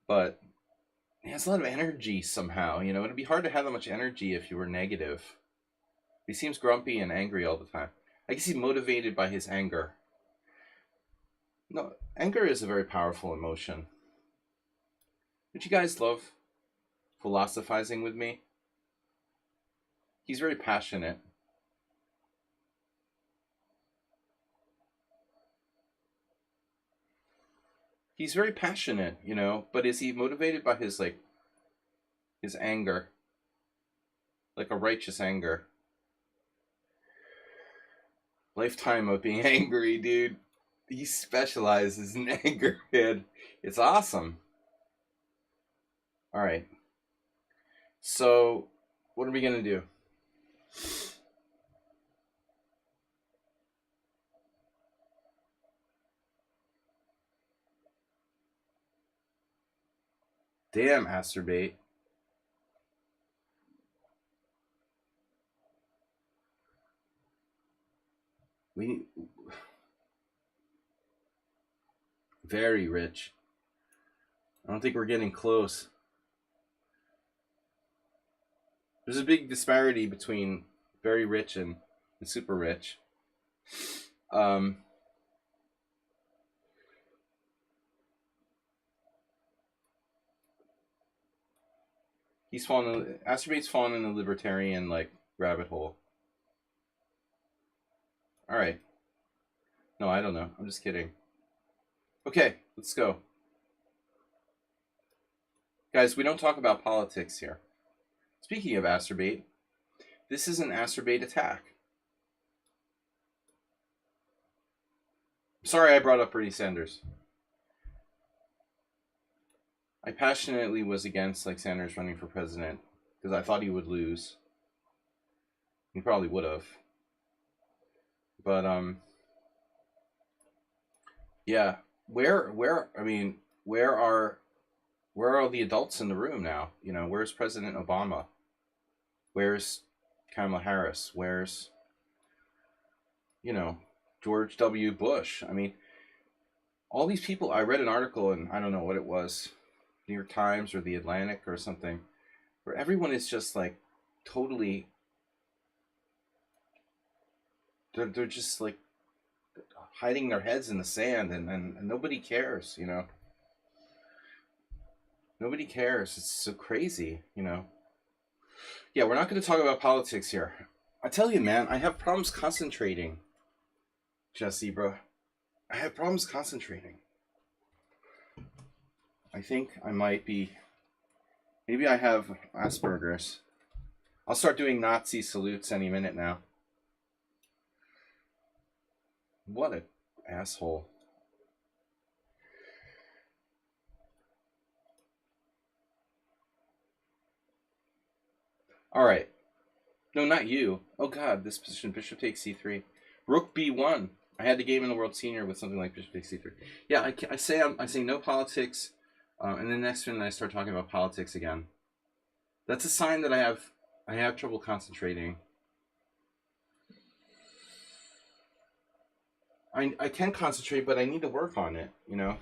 But he has a lot of energy somehow. You know, it'd be hard to have that much energy if you were negative. He seems grumpy and angry all the time. I guess he's motivated by his anger. No, anger is a very powerful emotion. Would you guys love philosophizing with me? He's very passionate. He's very passionate, you know, but is he motivated by his anger? Like a righteous anger. Lifetime of being angry, dude. He specializes in anger, man. It's awesome. All right. So, what are we going to do? Damn, Asterbait. We very rich. I don't think we're getting close. There's a big disparity between very rich and super rich. He's fallen. Asterbait's fallen in the libertarian rabbit hole. All right. No, I don't know. I'm just kidding. Okay, let's go. Guys, we don't talk about politics here. Speaking of Asterbait, this is an Asterbait attack. Sorry I brought up Bernie Sanders. I passionately was against Sanders running for president because I thought he would lose. He probably would have. But yeah, where are the adults in the room now? You know, where's President Obama? Where's Kamala Harris? Where's, you know, George W. Bush? I mean, all these people. I read an article, and I don't know what it was, New York Times or The Atlantic or something, where everyone is just totally. They're just hiding their heads in the sand, and nobody cares, you know. Nobody cares. It's so crazy, you know. Yeah, we're not going to talk about politics here. I tell you, man, I have problems concentrating. Jesse, bro. I have problems concentrating. I think I might be... Maybe I have Asperger's. I'll start doing Nazi salutes any minute now. What an asshole. All right. No, not you. Oh god, this position. Bishop takes c3. Rook b1. I had the game in the World Senior with something like Bishop takes c3. Yeah, I say no politics, and then next minute I start talking about politics again. That's a sign that I have trouble concentrating. I can concentrate, but I need to work on it, you know?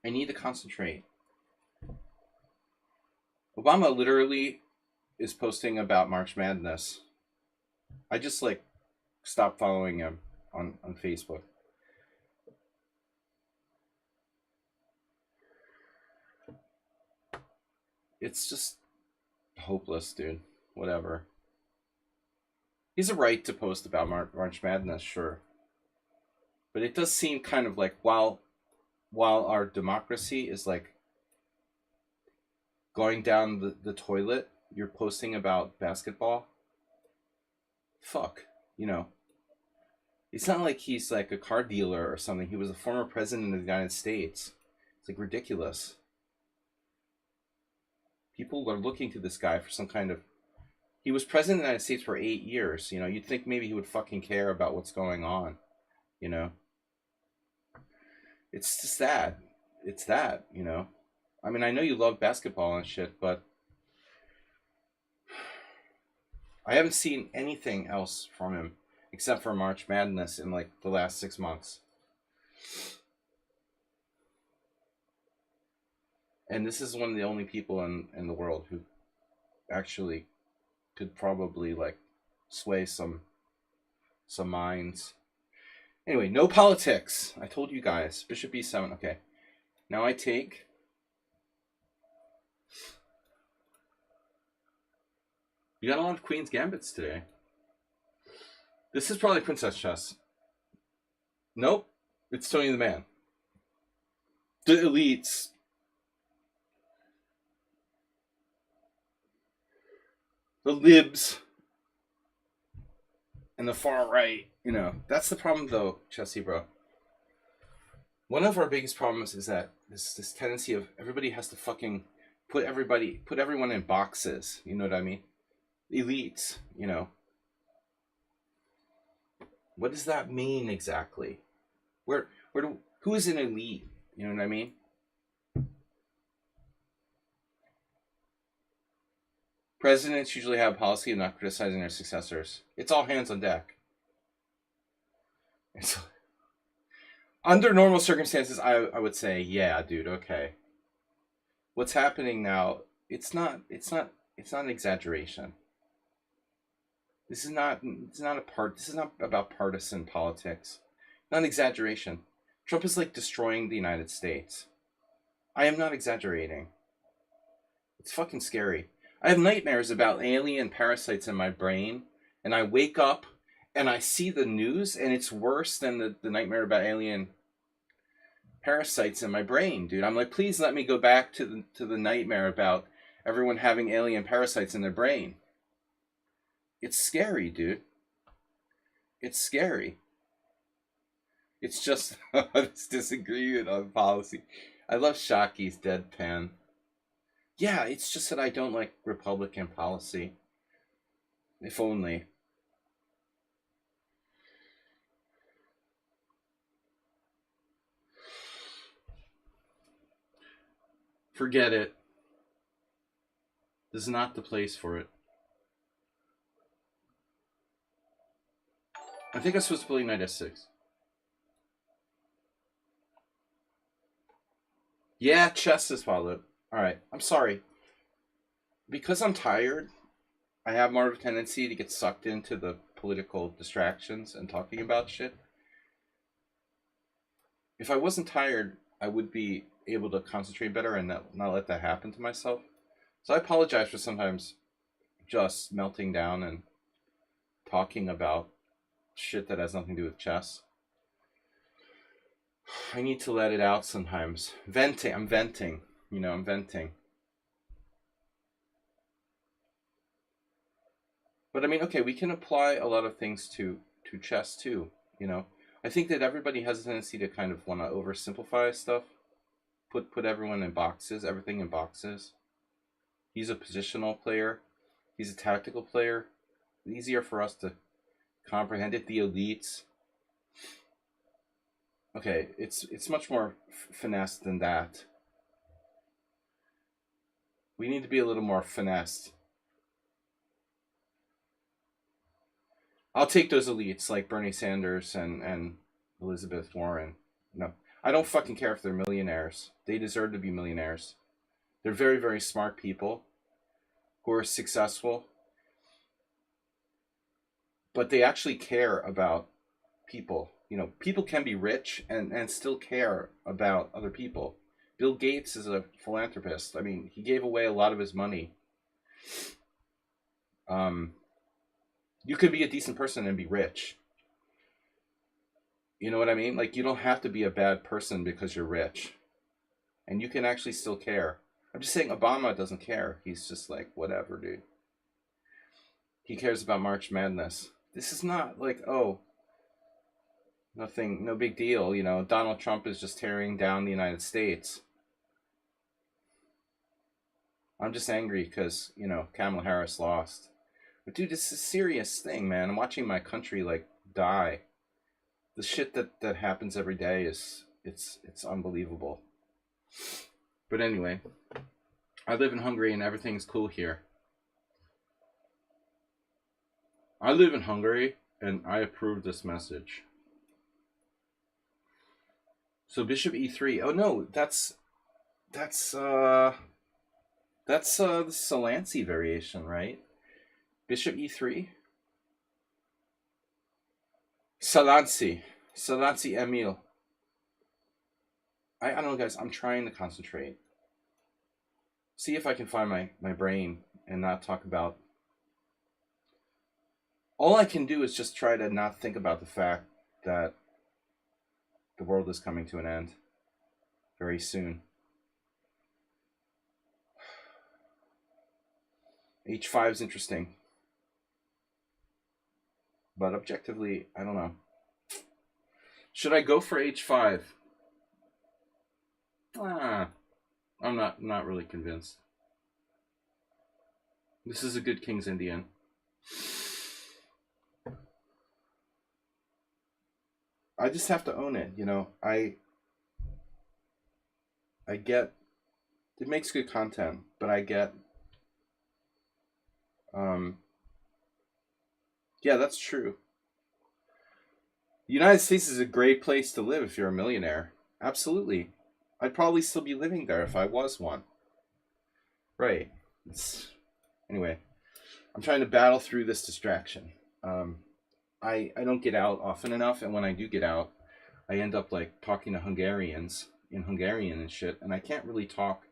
I need to concentrate. Obama literally is posting about March Madness. I just like stopped following him on Facebook. It's just hopeless, dude. Whatever. He's a right to post about March Madness, sure. But it does seem kind of like while our democracy is like going down the toilet, you're posting about basketball. Fuck, you know. It's not like he's like a car dealer or something. He was a former president of the United States. It's like ridiculous. People are looking to this guy for some kind of. He was president of the United States for 8 years. You know, you'd think maybe he would fucking care about what's going on. You know, it's just that. It's that. You know, I mean, I know you love basketball and shit, but I haven't seen anything else from him except for March Madness in like the last 6 months. And this is one of the only people in the world who actually could probably like sway some minds. Anyway, no politics. I told you guys. Bishop B7. Okay. Now I take. You got a lot of Queen's Gambits today. This is probably Princess Chess. Nope. It's Tony the Man. The elites. The libs. And the far right. You know, that's the problem though, Chessy bro. One of our biggest problems is that this tendency of everybody has to fucking put everyone in boxes. You know what I mean? Elites, you know. What does that mean exactly? Who is an elite? You know what I mean? Presidents usually have a policy of not criticizing their successors. It's all hands on deck. It's, under normal circumstances, I would say, yeah, dude, okay. What's happening now? It's not an exaggeration. This is not about partisan politics. Not an exaggeration. Trump is like destroying the United States. I am not exaggerating. It's fucking scary. I have nightmares about alien parasites in my brain, and I wake up and I see the news, and it's worse than the nightmare about alien parasites in my brain, dude. I'm like, please let me go back to the nightmare about everyone having alien parasites in their brain. It's scary, dude. It's scary. It's just this disagreement on policy. I love Shocky's deadpan. Yeah, it's just that I don't like Republican policy. If only. Forget it. This is not the place for it. I think I'm supposed to play knight s6. Yeah, chess is followed. Alright, I'm sorry. Because I'm tired, I have more of a tendency to get sucked into the political distractions and talking about shit. If I wasn't tired, I would be able to concentrate better and not let that happen to myself. So I apologize for sometimes just melting down and talking about shit that has nothing to do with chess. I need to let it out sometimes. Venting. I'm venting. You know, I'm venting. But I mean, okay, we can apply a lot of things to chess too. You know, I think that everybody has a tendency to kind of want to oversimplify stuff. Put everyone in boxes, everything in boxes. He's a positional player. He's a tactical player. It's easier for us to comprehend it. The elites. Okay, it's much more finesse than that. We need to be a little more finessed. I'll take those elites like Bernie Sanders and Elizabeth Warren. No, I don't fucking care if they're millionaires. They deserve to be millionaires. They're very, very smart people who are successful, but they actually care about people. You know, people can be rich and still care about other people. Bill Gates is a philanthropist. I mean, he gave away a lot of his money. You can be a decent person and be rich. You know what I mean? Like, you don't have to be a bad person because you're rich. And you can actually still care. I'm just saying Obama doesn't care. He's just like, whatever, dude. He cares about March Madness. This is not like, oh, nothing, no big deal. You know, Donald Trump is just tearing down the United States. I'm just angry because, you know, Kamala Harris lost. But dude, it's a serious thing, man. I'm watching my country like die. The shit that happens every day is it's unbelievable. But anyway, I live in Hungary and everything's cool here. I live in Hungary and I approve this message. So Bishop E3. Oh no, that's the Solanci variation, right? Bishop E3. Solanci Emil. I don't know, guys. I'm trying to concentrate. See if I can find my brain and not talk about. All I can do is just try to not think about the fact that the world is coming to an end very soon. H5 is interesting. But objectively, I don't know. Should I go for H5? I'm not really convinced. This is a good King's Indian. I just have to own it, you know. I get it makes good content, but I get yeah, that's true. The United States is a great place to live if you're a millionaire. Absolutely. I'd probably still be living there if I was one. Right. Anyway, I'm trying to battle through this distraction. I don't get out often enough, and when I do get out, I end up like talking to Hungarians in Hungarian and shit, and I can't really talk.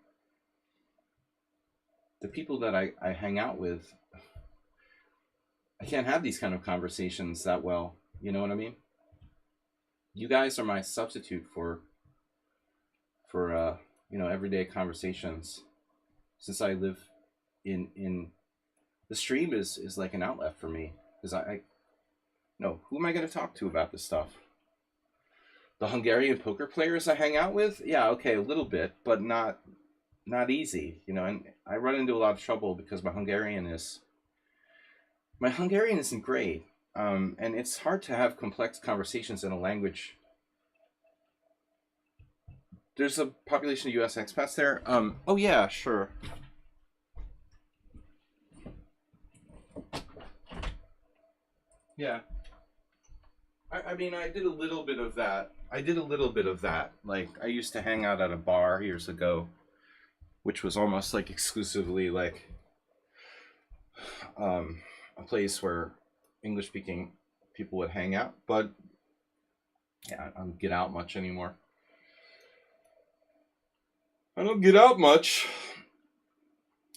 The people that I hang out with, I can't have these kind of conversations that well. You know what I mean? You guys are my substitute for you know, everyday conversations. Since I live in the stream is like an outlet for me, because I no, who am I going to talk to about this stuff? The Hungarian poker players I hang out with? Yeah, okay, a little bit, but not easy, you know. And I run into a lot of trouble because my Hungarian isn't great, and it's hard to have complex conversations in a language. There's a population of U.S. expats there. Oh yeah, sure. Yeah. I mean, I did a little bit of that. Like, I used to hang out at a bar years ago, which was almost like exclusively like a place where English-speaking people would hang out. But yeah, I don't get out much anymore. I don't get out much.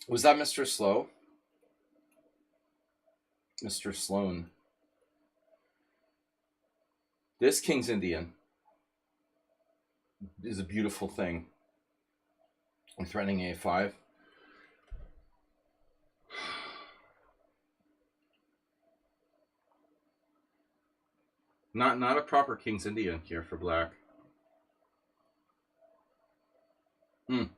Was that Mr. Slow? Mr. Sloan. This King's Indian is a beautiful thing. I'm threatening A5. Not a proper King's Indian here for black. I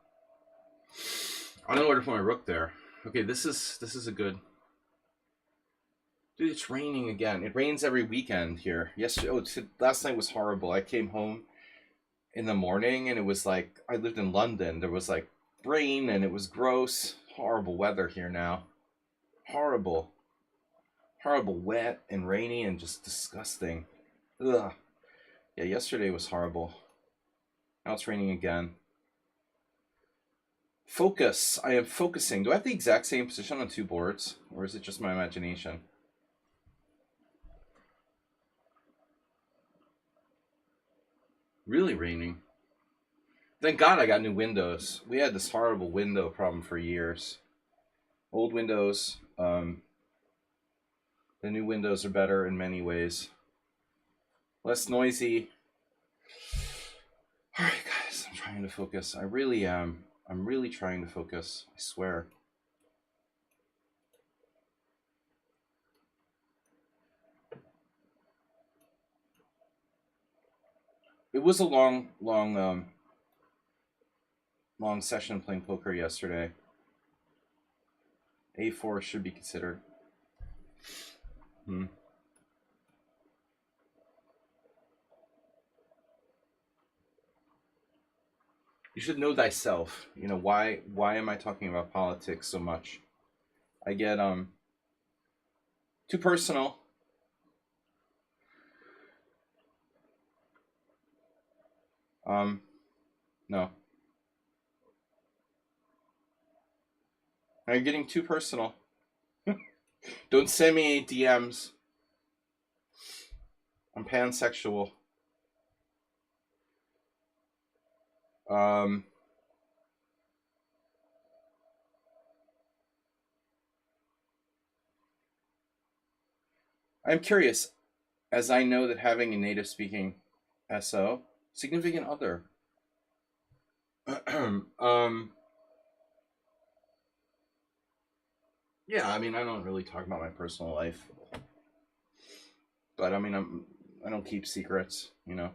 don't know where to put my rook there. Okay, this is a good. Dude, it's raining again. It rains every weekend here. Last night was horrible. I came home in the morning and it was like, I lived in London. There was like rain and it was gross. Horrible weather here now. Horrible horrible, wet and rainy and just disgusting. Ugh. Yeah, yesterday was horrible. Now it's raining again. Focus. I am focusing. Do I have the exact same position on two boards? Or is it just my imagination? Really raining. Thank God I got new windows. We had this horrible window problem for years. Old windows. The new windows are better in many ways. Less noisy. All right, guys. I'm trying to focus. I really am. I'm really trying to focus. I swear. It was a long session playing poker yesterday. A4 should be considered. You should know thyself. You know, why am I talking about politics so much? I get too personal. No. Now you're getting too personal. Don't send me DMs. I'm pansexual. I'm curious, as I know that having a native speaking SO, significant other, yeah, I mean, I don't really talk about my personal life, but I mean, I don't keep secrets, you know.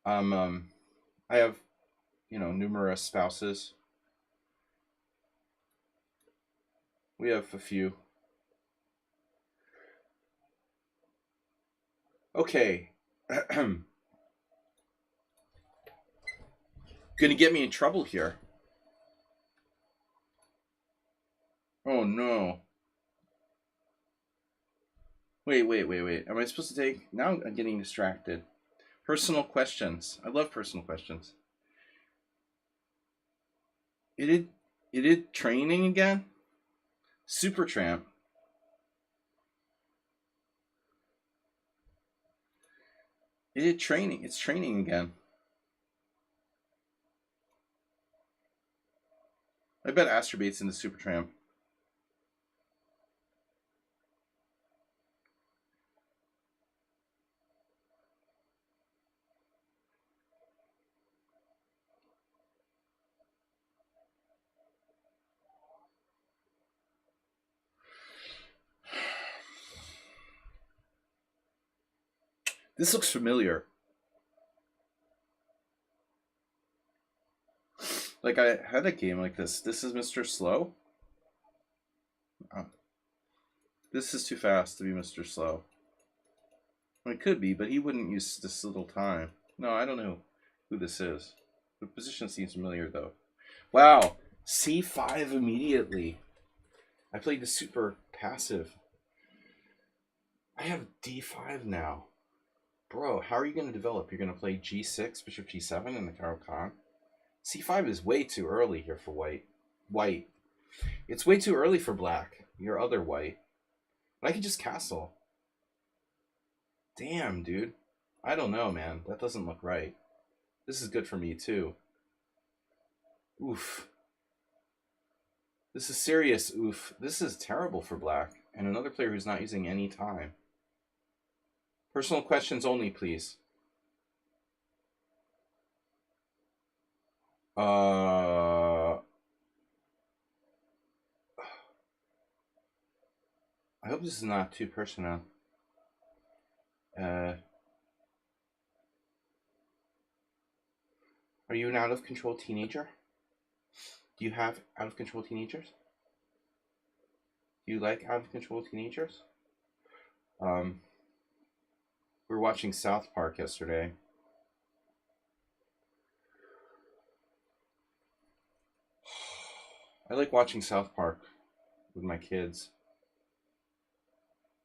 I have, you know, numerous spouses. We have a few. Okay. Gonna get me in trouble here. Oh no. Wait. Am I supposed to take? Now I'm getting distracted. Personal questions. I love personal questions. It did training again? Super Tramp. It did training. It's training again. I bet Astrobait's in the Super Tramp. This looks familiar. Like I had a game like this. This is Mr. Slow. Oh. This is too fast to be Mr. Slow. Well, it could be, but he wouldn't use this little time. No, I don't know who this is. The position seems familiar though. Wow, C5 immediately. I played the super passive. I have D5 now. Bro, how are you going to develop? You're going to play G6, Bishop G7 in the Karo Khan? C5 is way too early here for white. White. It's way too early for black. Your other white. But I could just castle. Damn, dude. I don't know, man. That doesn't look right. This is good for me, too. Oof. This is serious, oof. This is terrible for black. And another player who's not using any time. Personal questions only, please. I hope this is not too personal. Are you an out of control teenager? Do you have out of control teenagers? Do you like out of control teenagers? We were watching South Park yesterday. I like watching South Park with my kids.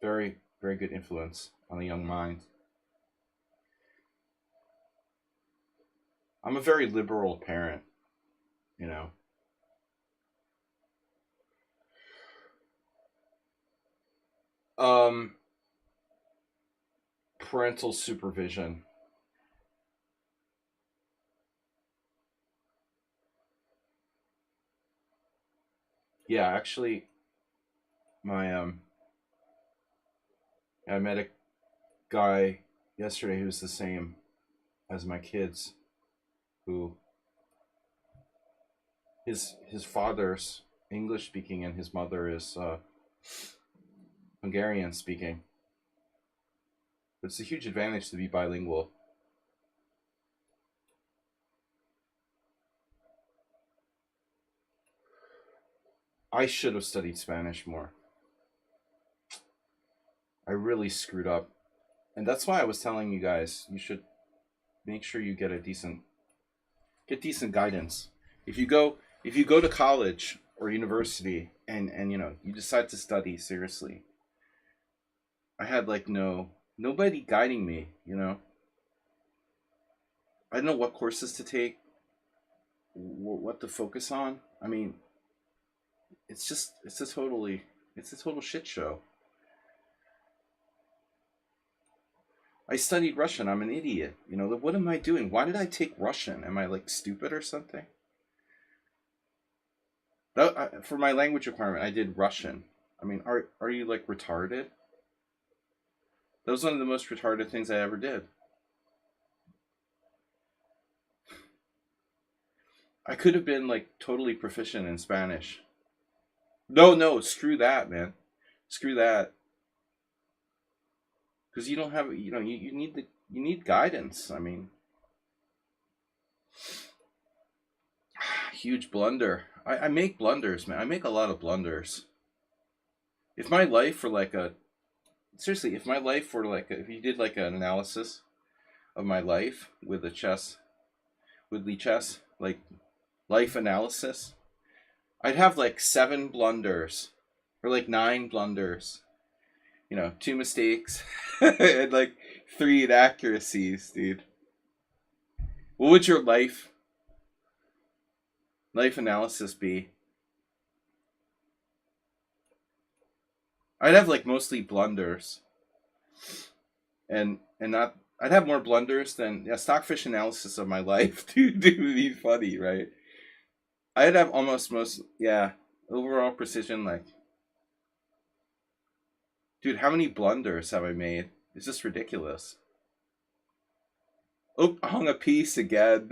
Very, very good influence on a young mind. I'm a very liberal parent, you know. Um, Parental supervision. Yeah, actually, my I met a guy yesterday who's the same as my kids, who his father's English speaking and his mother is Hungarian speaking. It's a huge advantage to be bilingual. I should have studied Spanish more. I really screwed up. And that's why I was telling you guys you should make sure you get decent guidance. If you go to college or university and you decide to study seriously, I had like nobody guiding me, I didn't know what courses to take, what to focus on. I mean, it's a total shit show. I studied Russian. I'm an idiot. What am I doing? Why did I take Russian? Am I like stupid or something? For my language requirement, I did Russian. I mean, are you like retarded? That was one of the most retarded things I ever did. I could have been like totally proficient in Spanish. No, no, screw that, man. Screw that. Because you don't have, you need guidance. I mean, huge blunder. I make blunders, man. I make a lot of blunders. If my life were like a seriously, if my life were like if you did like an analysis of my life with the chess, like life analysis, I'd have like 7 blunders or like 9 blunders. Two mistakes and like 3 inaccuracies, dude. What would your life analysis be? I'd have like mostly blunders, and not. I'd have more blunders than stockfish analysis of my life. Dude, would be funny, right? I'd have almost most overall precision. Like, dude, how many blunders have I made? It's just ridiculous. Oh, I hung a piece again.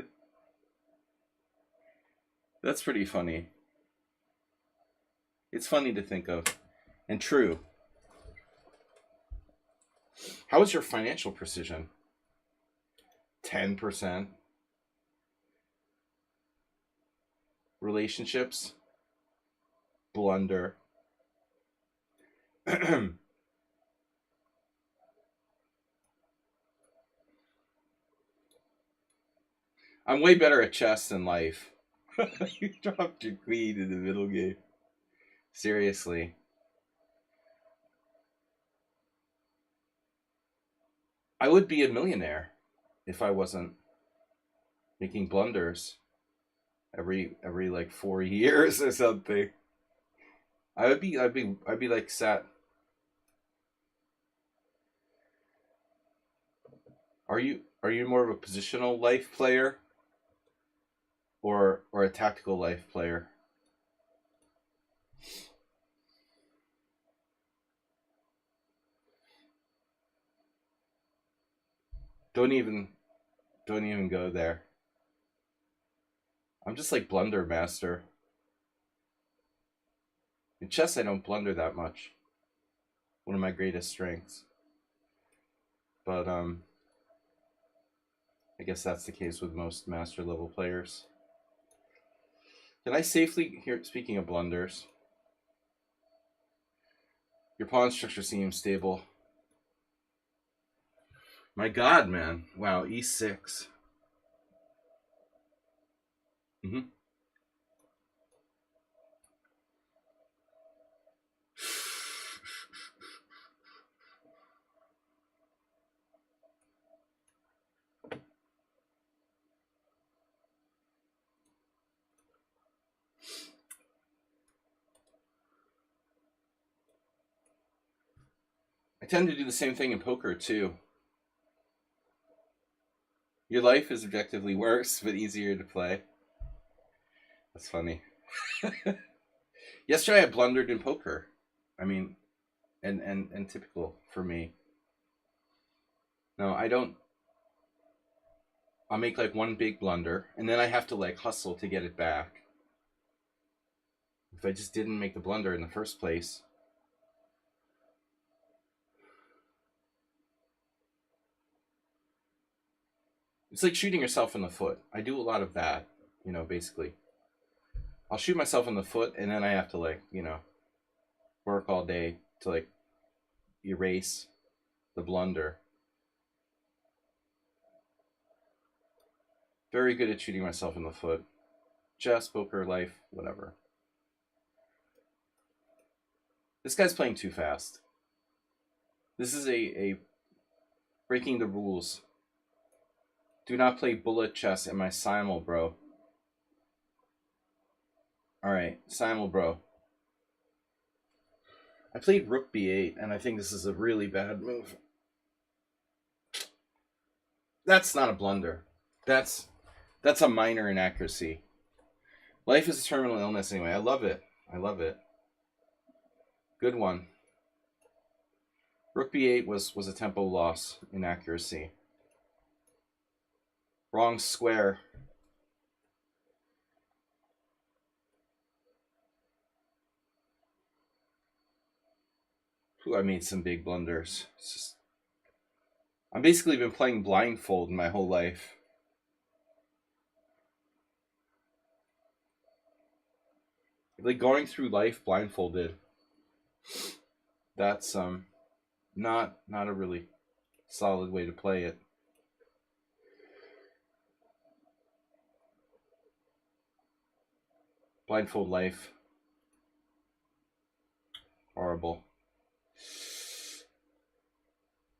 That's pretty funny. It's funny to think of, and true. How is your financial precision? 10%. Relationships, blunder. I'm way better at chess than life. You dropped your queen in the middle game. Seriously. I would be a millionaire if I wasn't making blunders every like 4 years or something. I'd be like sat. Are you more of a positional life player or a tactical life player? Don't even don't even go there. I'm just like blunder master. In chess I don't blunder that much. One of my greatest strengths. But I guess that's the case with most master level players. Can I safely here speaking of blunders? Your pawn structure seems stable. My god, man. Wow, e6. Mm-hmm. I tend to do the same thing in poker too. Your life is objectively worse, but easier to play. That's funny. Yesterday I blundered in poker. I mean, and typical for me. No, I don't. I'll make like one big blunder, and then I have to like hustle to get it back. If I just didn't make the blunder in the first place. It's like shooting yourself in the foot. I do a lot of that, basically. I'll shoot myself in the foot, and then I have to like, work all day to like erase the blunder. Very good at shooting myself in the foot. Chess, poker, life, whatever. This guy's playing too fast. This is a breaking the rules. Do not play bullet chess in my Simul, bro. Alright, Simul, bro. I played rook b8, and I think this is a really bad move. That's not a blunder. That's a minor inaccuracy. Life is a terminal illness anyway. I love it. I love it. Good one. Rook b8 was a tempo loss, inaccuracy. Wrong square. Ooh, I made some big blunders. I've basically been playing blindfold my whole life. Like going through life blindfolded. That's not a really solid way to play it. Blindfold life. Horrible.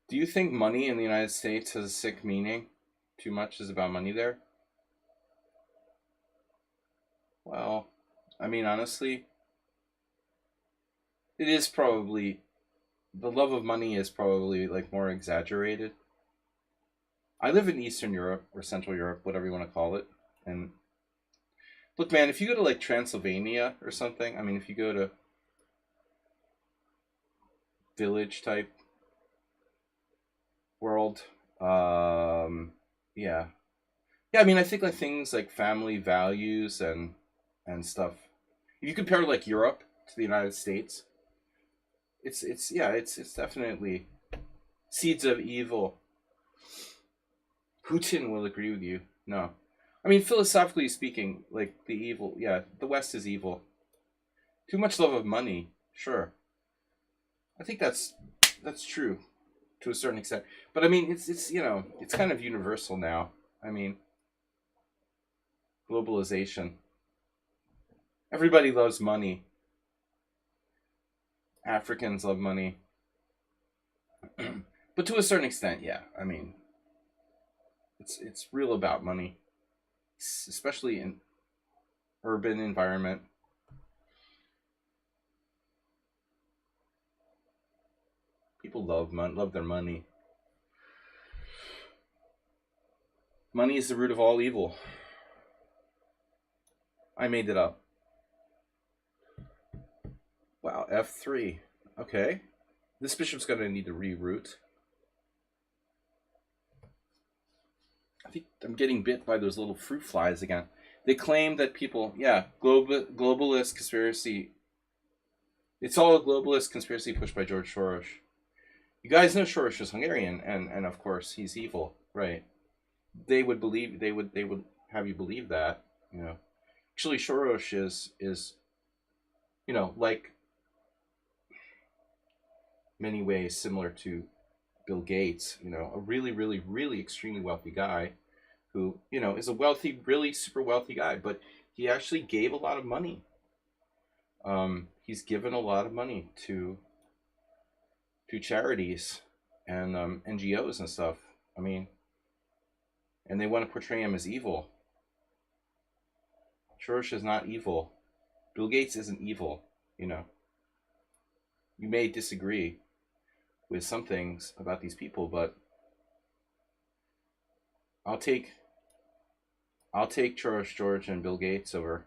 Do you think money in the United States has a sick meaning? Too much is about money there? Well, I mean, honestly, it is probably, the love of money is probably like more exaggerated. I live in Eastern Europe or Central Europe, whatever you want to call it. And look, man, if you go to like Transylvania or something, I mean, if you go to village type world, yeah. Yeah, I mean, I think like things like family values and stuff. If you compare like Europe to the United States, it's definitely seeds of evil. Putin will agree with you. No. I mean, philosophically speaking, like the evil, yeah, the West is evil. Too much love of money, sure. I think that's true to a certain extent. But I mean, it's it's kind of universal now. I mean, globalization. Everybody loves money. Africans love money. But to a certain extent, yeah. I mean, it's real about money, especially in urban environment. People love their money. Money is the root of all evil. I made it up. Wow, f3. Okay. This bishop's going to need to reroute. I think I'm getting bit by those little fruit flies again. They claim that people, yeah, globalist conspiracy. It's all a globalist conspiracy pushed by George Soros. You guys know Soros is Hungarian, and of course he's evil, right? They would have you believe that, Actually, Soros is like many ways similar to Bill Gates, a really, really, really extremely wealthy guy who, is a wealthy, really super wealthy guy, but he actually gave a lot of money. He's given a lot of money to charities and NGOs and stuff. I mean, and they want to portray him as evil. Soros is not evil. Bill Gates isn't evil, You may disagree. with some things about these people, but I'll take George George and Bill Gates over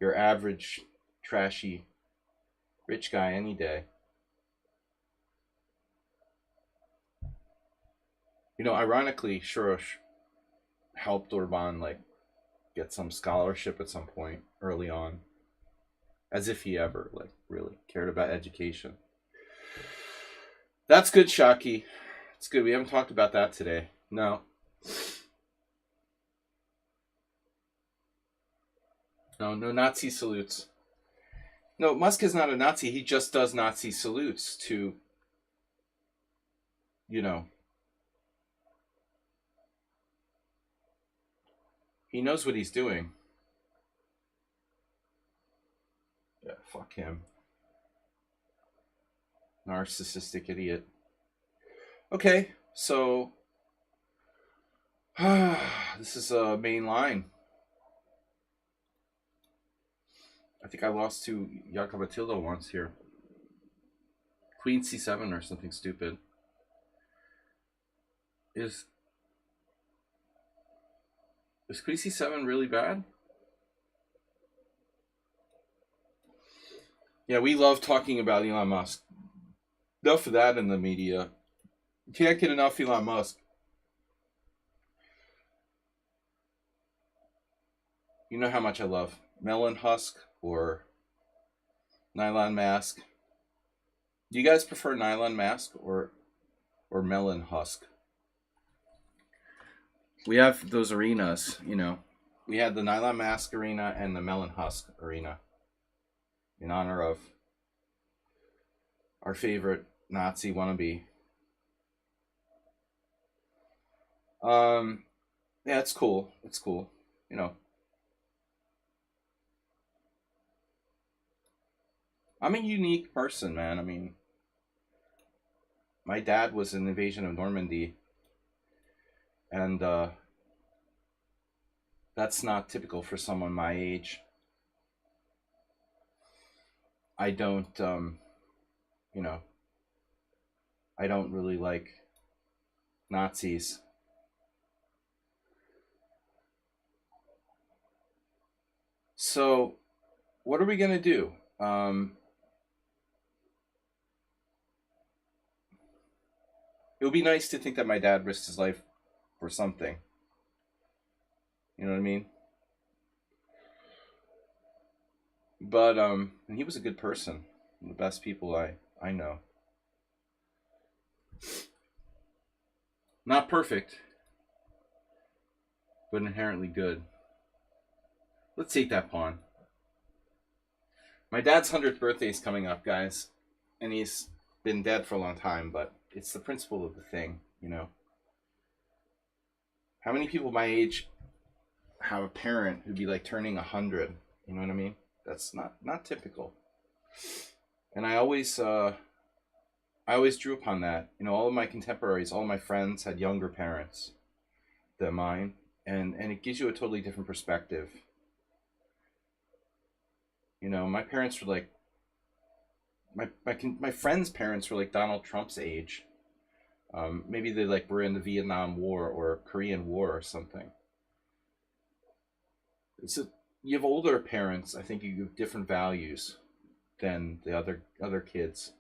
your average trashy rich guy any day. Ironically, Soros helped Orban like get some scholarship at some point early on, as if he ever like really cared about education. That's good, Shaki. It's good. We haven't talked about that today. No. No Nazi salutes. No, Musk is not a Nazi. He just does Nazi salutes to, he knows what he's doing. Yeah, fuck him. Narcissistic idiot. Okay, so this is a main line. I think I lost to Jakob Attila once here. Queen c7 or something stupid. Is Queen c7 really bad? Yeah, we love talking about Elon Musk. Enough of that in the media. You can't get enough Elon Musk. You know how much I love melon husk or nylon mask. Do you guys prefer nylon mask or melon husk? We have those arenas, We had the nylon mask arena and the melon husk arena in honor of our favorite Nazi wannabe. Yeah, it's cool. It's cool. I'm a unique person, man. I mean, my dad was in the invasion of Normandy, and that's not typical for someone my age. I don't, I don't really like Nazis. So, what are we gonna do? It would be nice to think that my dad risked his life for something. You know what I mean? But and he was a good person. One of the best people I know. Not perfect, but inherently good. Let's take that pawn. My dad's 100th birthday is coming up, guys. And he's been dead for a long time, but it's the principle of the thing, How many people my age have a parent who'd be like turning 100? You know what I mean? That's not typical. And I always drew upon that. All of my contemporaries, all of my friends had younger parents than mine, and it gives you a totally different perspective. My parents were like my friends' parents were like Donald Trump's age. Maybe they like were in the Vietnam War or Korean War or something. So you have older parents. I think you have different values than the other kids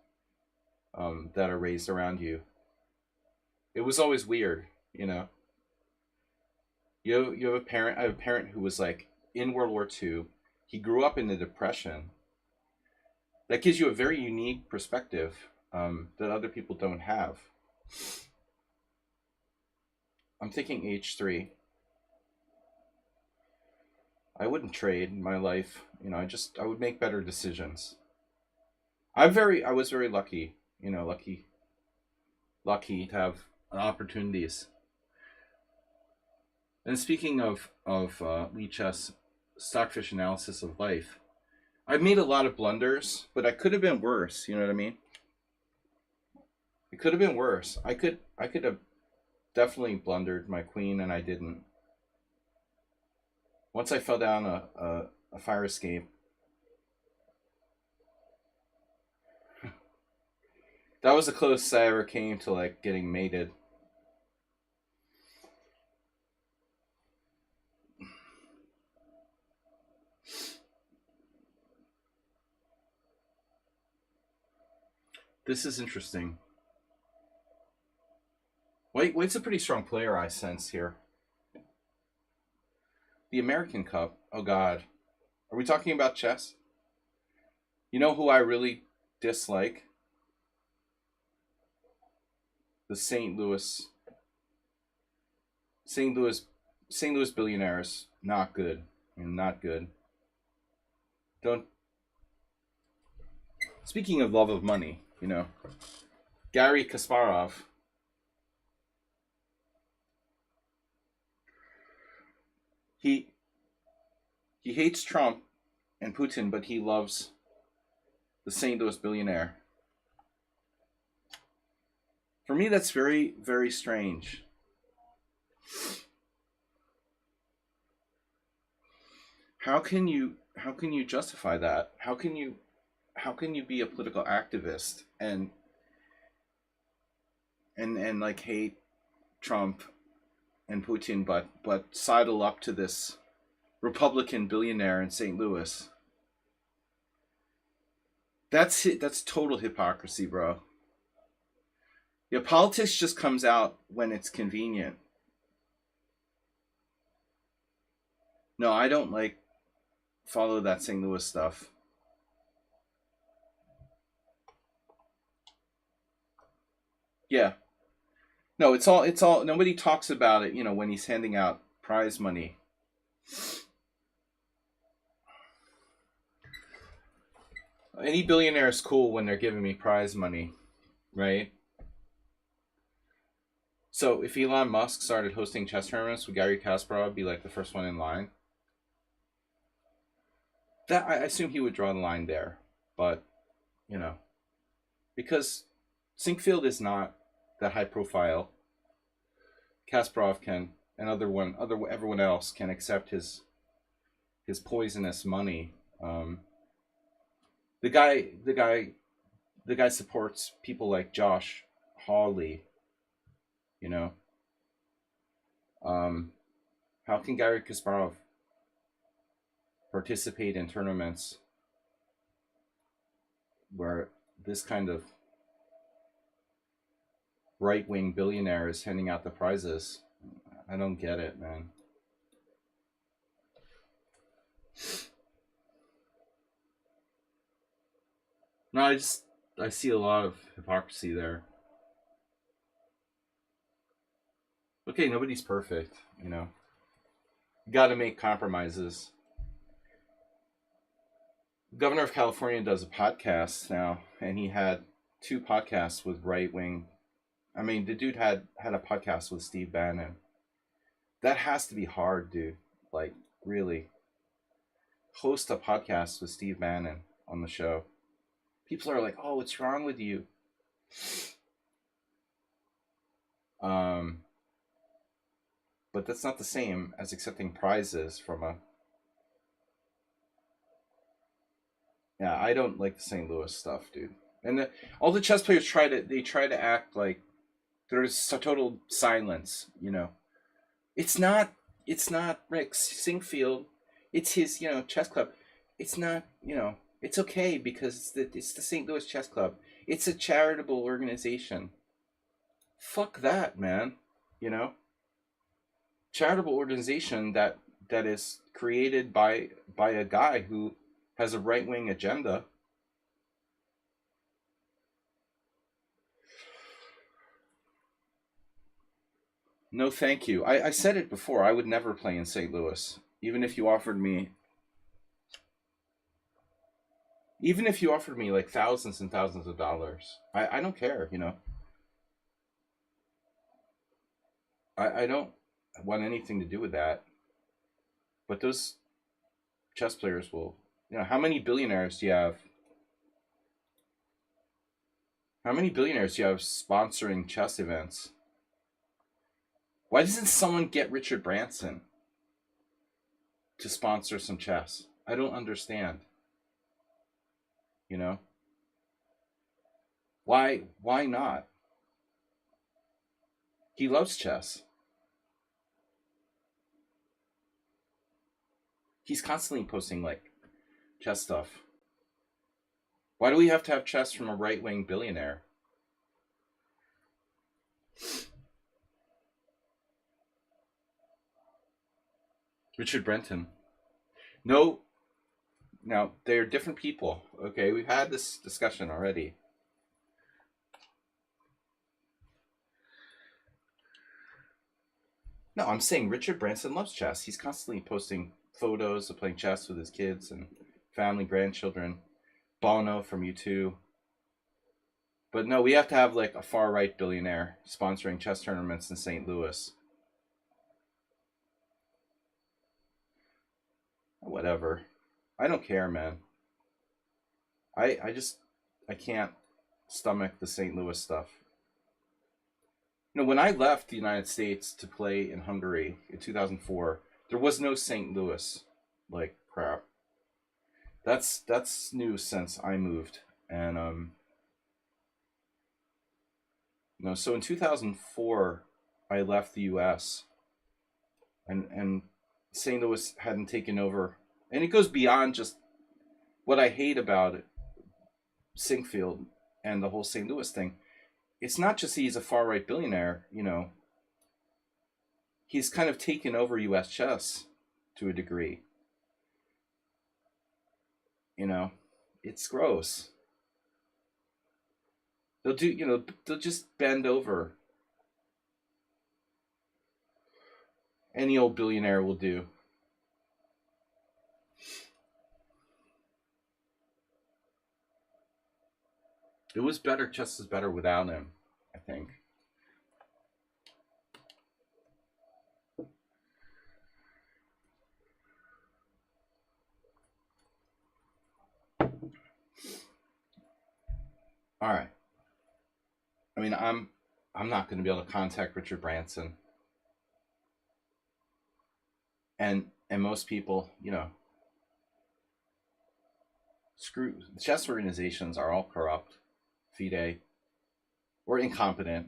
that are raised around you. It was always weird, You have a parent. I have a parent who was like in World War II. He grew up in the Depression. That gives you a very unique perspective that other people don't have. I'm thinking H3. I wouldn't trade my life. I would make better decisions. I was very lucky, lucky to have opportunities. And speaking of Lee Chess stockfish analysis of life, I've made a lot of blunders, but I could have been worse. You know what I mean? It could have been worse. I could have definitely blundered my queen, and I didn't. Once I fell down a fire escape, That was the closest I ever came to like getting mated. This is interesting. White's a pretty strong player, I sense here. The American Cup. Oh God, are we talking about chess? You know who I really dislike? The St. Louis, St. Louis billionaires. Not good. Not good. Don't. Speaking of love of money, Gary Kasparov. He he hates Trump and Putin, but he loves the St. Louis billionaire. For me, that's very, very strange. How can you justify that? How can you be a political activist and like hate Trump and Putin, but sidle up to this Republican billionaire in St. Louis? That's total hypocrisy, bro. Yeah, politics just comes out when it's convenient. No, I don't like follow that St. Louis stuff. Yeah. No, it's all nobody talks about it, when he's handing out prize money. Any billionaire is cool when they're giving me prize money, right? So if Elon Musk started hosting chess tournaments, would Gary Kasparov be like the first one in line? That I assume he would draw the line there, but you know, because Sinkfield is not that high profile. Kasparov can, and everyone else can accept his poisonous money. The guy, the guy, the guy supports people like Josh Hawley. You know, um, how can Gary Kasparov participate in tournaments where this kind of right wing billionaire is handing out the prizes? I don't get it, man. No, I see a lot of hypocrisy there. Okay, nobody's perfect, You got to make compromises. The governor of California does a podcast now, and he had two podcasts with right wing. I mean, the dude had a podcast with Steve Bannon. That has to be hard, dude. Like, really, host a podcast with Steve Bannon on the show. People are like, "Oh, what's wrong with you?" Um, but that's not the same as accepting prizes from a. Yeah, I don't like the St. Louis stuff, dude. And all the chess players try to act like there's a total silence. It's not. It's not Rick Sinkfield. It's his, chess club. It's not. It's okay because it's the St. Louis Chess Club. It's a charitable organization. Fuck that, man. You know, charitable organization that is created by a guy who has a right wing agenda. No, thank you. I said it before. I would never play in St. Louis, even if you offered me like thousands and thousands of dollars. I don't care. I don't want anything to do with that. But those chess players will. How many billionaires do you have? How many billionaires do you have sponsoring chess events? Why doesn't someone get Richard Branson to sponsor some chess? I don't understand. You know? Why not? He loves chess. He's constantly posting like chess stuff. Why do we have to have chess from a right-wing billionaire? Richard Brenton. No, now they're different people. Okay, we've had this discussion already. No, I'm saying Richard Branson loves chess. He's constantly posting photos of playing chess with his kids and family, grandchildren. Bono from U2. But no, we have to have like a far right billionaire sponsoring chess tournaments in St. Louis. Whatever. I don't care, man. I can't stomach the St. Louis stuff. You know, when I left the United States to play in Hungary in 2004, there was no St. Louis like crap. That's new since I moved. And so in 2004 I left the US and St. Louis hadn't taken over. And it goes beyond just what I hate about it, Sinkfield and the whole St. Louis thing. It's not just he's a far right billionaire, he's kind of taken over US chess to a degree. It's gross. They'll just bend over. Any old billionaire will do. It was better, chess is better without him, I think. All right. I mean, I'm not going to be able to contact Richard Branson. And most people, screw chess organizations are all corrupt, FIDE, or incompetent.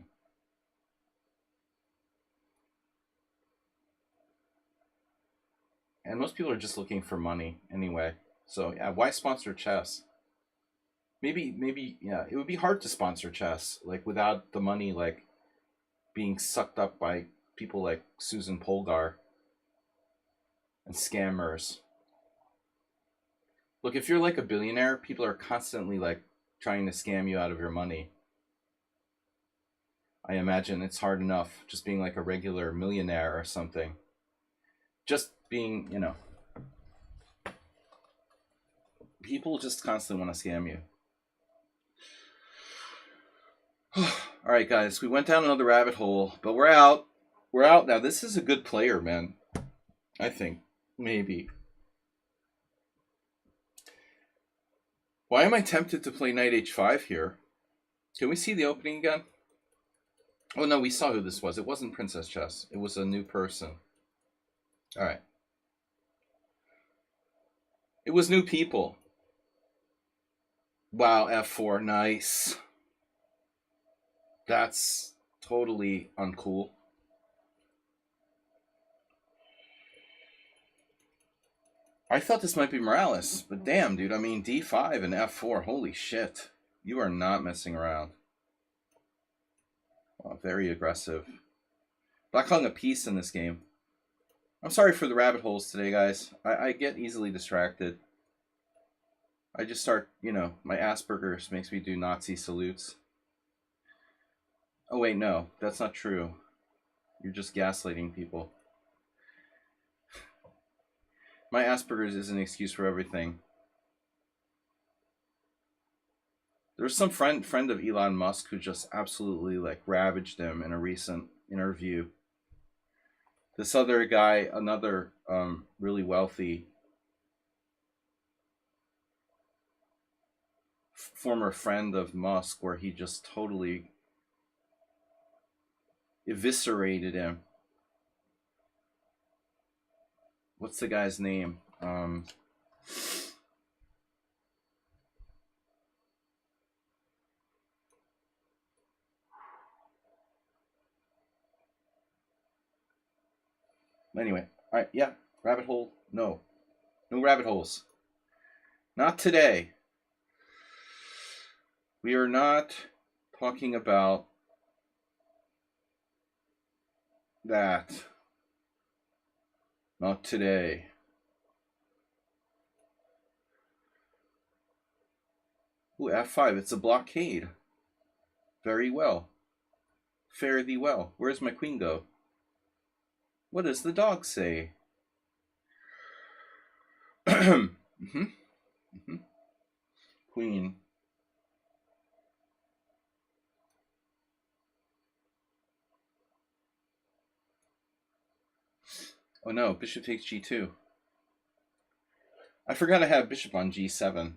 And most people are just looking for money anyway. So yeah, why sponsor chess? Maybe yeah, it would be hard to sponsor chess like without the money like being sucked up by people like Susan Polgar and scammers. Look, if you're like a billionaire, people are constantly like trying to scam you out of your money. I imagine it's hard enough just being like a regular millionaire or something. Just being, people just constantly want to scam you. All right, guys, we went down another rabbit hole, but we're out. We're out now. This is a good player, man. I think. Maybe. Why am I tempted to play knight h5 here? Can we see the opening again? Oh, no, we saw who this was. It wasn't Princess Chess. It was a new person. All right. It was new people. Wow, f4. Nice. That's totally uncool. I thought this might be Morales, but damn, dude. I mean, d5 and f4. Holy shit. You are not messing around. Oh, very aggressive. Black hung a piece in this game. I'm sorry for the rabbit holes today, guys. I get easily distracted. I just start, my Asperger's makes me do Nazi salutes. Oh, wait, no. That's not true. You're just gaslighting people. My Asperger's is an excuse for everything. There was some friend of Elon Musk who just absolutely like ravaged him in a recent interview. This other guy, another really wealthy former friend of Musk, where he just totally eviscerated him. What's the guy's name? Anyway, all right, yeah, rabbit hole. No, no rabbit holes. Not today. We are not talking about that. Not today. Ooh, F5. It's a blockade. Very well. Fare thee well. Where's my queen go? What does the dog say? mm-hmm. Mm-hmm. Queen. Oh no, bishop takes g2. I forgot I have bishop on g7.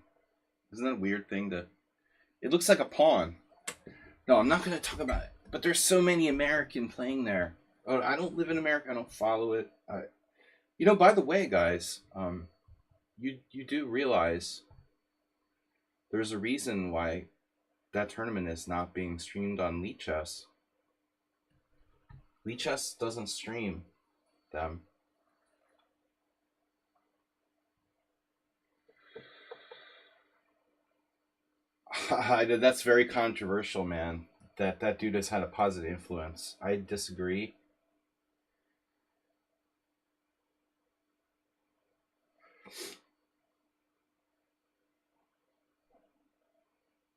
Isn't that a weird thing to... It looks like a pawn. No, I'm not going to talk about it. But there's so many American playing there. Oh, I don't live in America. I don't follow it. You know, by the way, guys, you do realize there's a reason why that tournament is not being streamed on Lichess. Lichess doesn't stream them. That's very controversial, man. That dude has had a positive influence. I disagree.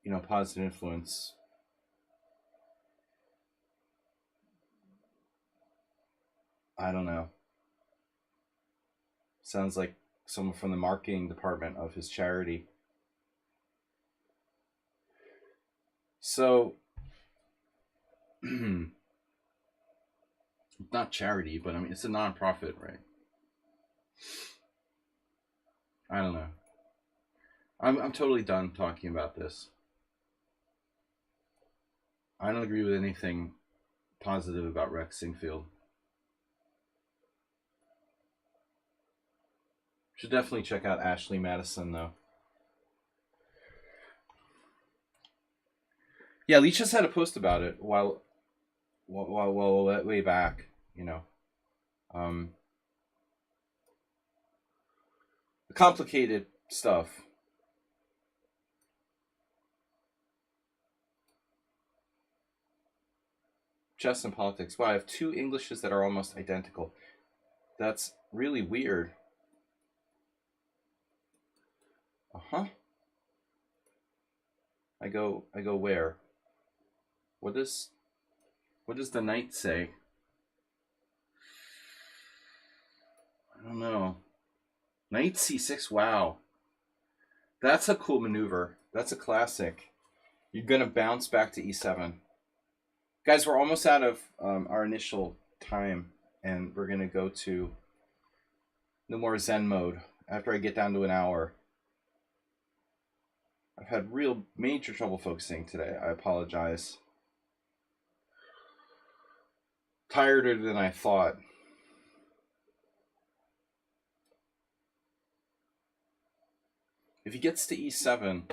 You know, positive influence. I don't know. Sounds like someone from the marketing department of his charity. So, not charity, but I mean, it's a nonprofit, right? I don't know. I'm totally done talking about this. I don't agree with anything positive about Rex Singfield. Should definitely check out Ashley Madison, though. Yeah, Leach just had a post about it while way back, you know. Complicated stuff. Chess and politics. Wow, I have two Englishes that are almost identical. That's really weird. Uh-huh. I go where? What does the knight say? I don't know. Knight c6, wow. That's a cool maneuver. That's a classic. You're going to bounce back to e7. Guys, we're almost out of our initial time, and we're going to go to no more Zen mode after I get down to an hour. I've had real major trouble focusing today. I apologize. Tireder than I thought. If he gets to e7,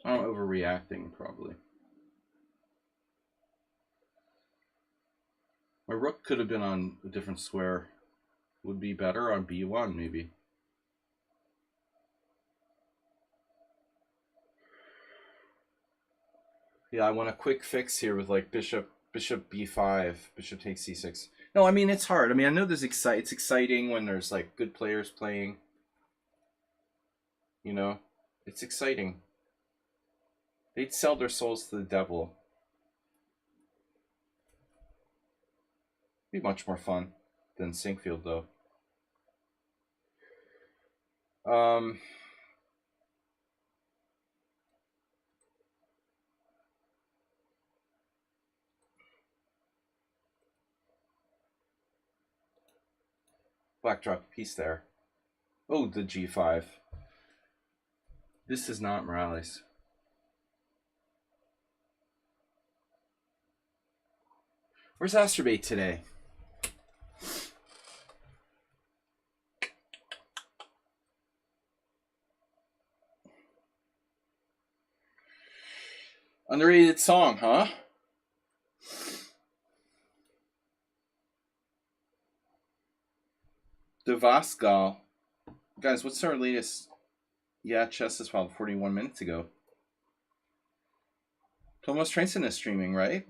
I'm overreacting probably. My rook could have been on a different square. Would be better on b1 maybe. Yeah, I want a quick fix here with like bishop b5, bishop takes c6. No, I mean it's hard. I mean I know it's exciting when there's like good players playing. You know, it's exciting. They'd sell their souls to the devil. Be much more fun than Singfield though. Black dropped a piece there. Oh, the g5. This is not Morales. Where's Asterbait today? Underrated song, huh? Devasgal. Guys, what's our latest? Yeah, chess is filed 41 minutes ago. Thomas Trainson is streaming, right?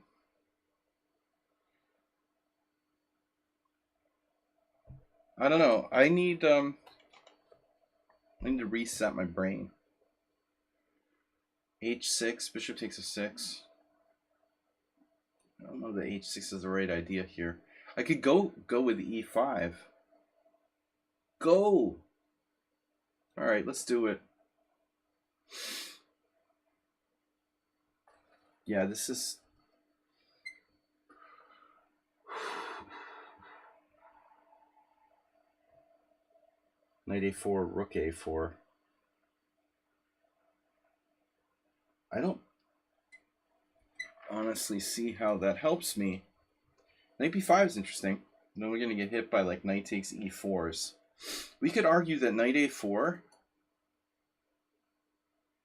I don't know. I need to reset my brain. H6, bishop takes a 6. I don't know that H6 is the right idea here. I could go with E5. Go! Alright, let's do it. Yeah, this is... Knight A4, Rook A4. I don't honestly see how that helps me. Knight B5 is interesting. Then we're going to get hit by like knight takes E4s. We could argue that knight A4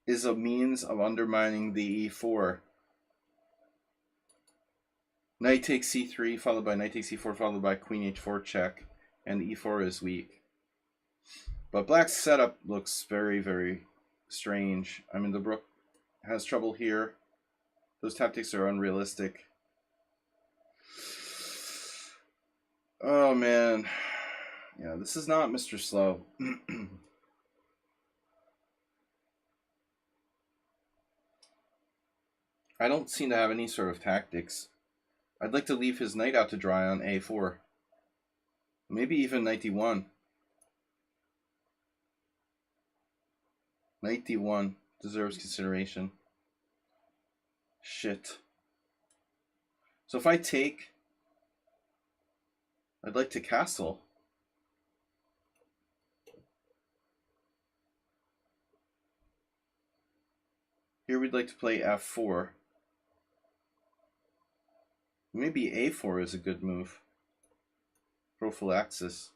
is a means of undermining the E4. Knight takes C3, followed by knight takes E4, followed by queen H4 check, and the E4 is weak. But black's setup looks very, very strange. I mean, the rook has trouble here. Those tactics are unrealistic. Oh, man. Yeah, this is not Mr. Slow. I don't seem to have any sort of tactics. I'd like to leave his knight out to dry on A4. Maybe even knight D1. Knight D1 deserves consideration. Shit. So if I take, I'd like to castle. Here we'd like to play F4. Maybe A4 is a good move. Prophylaxis.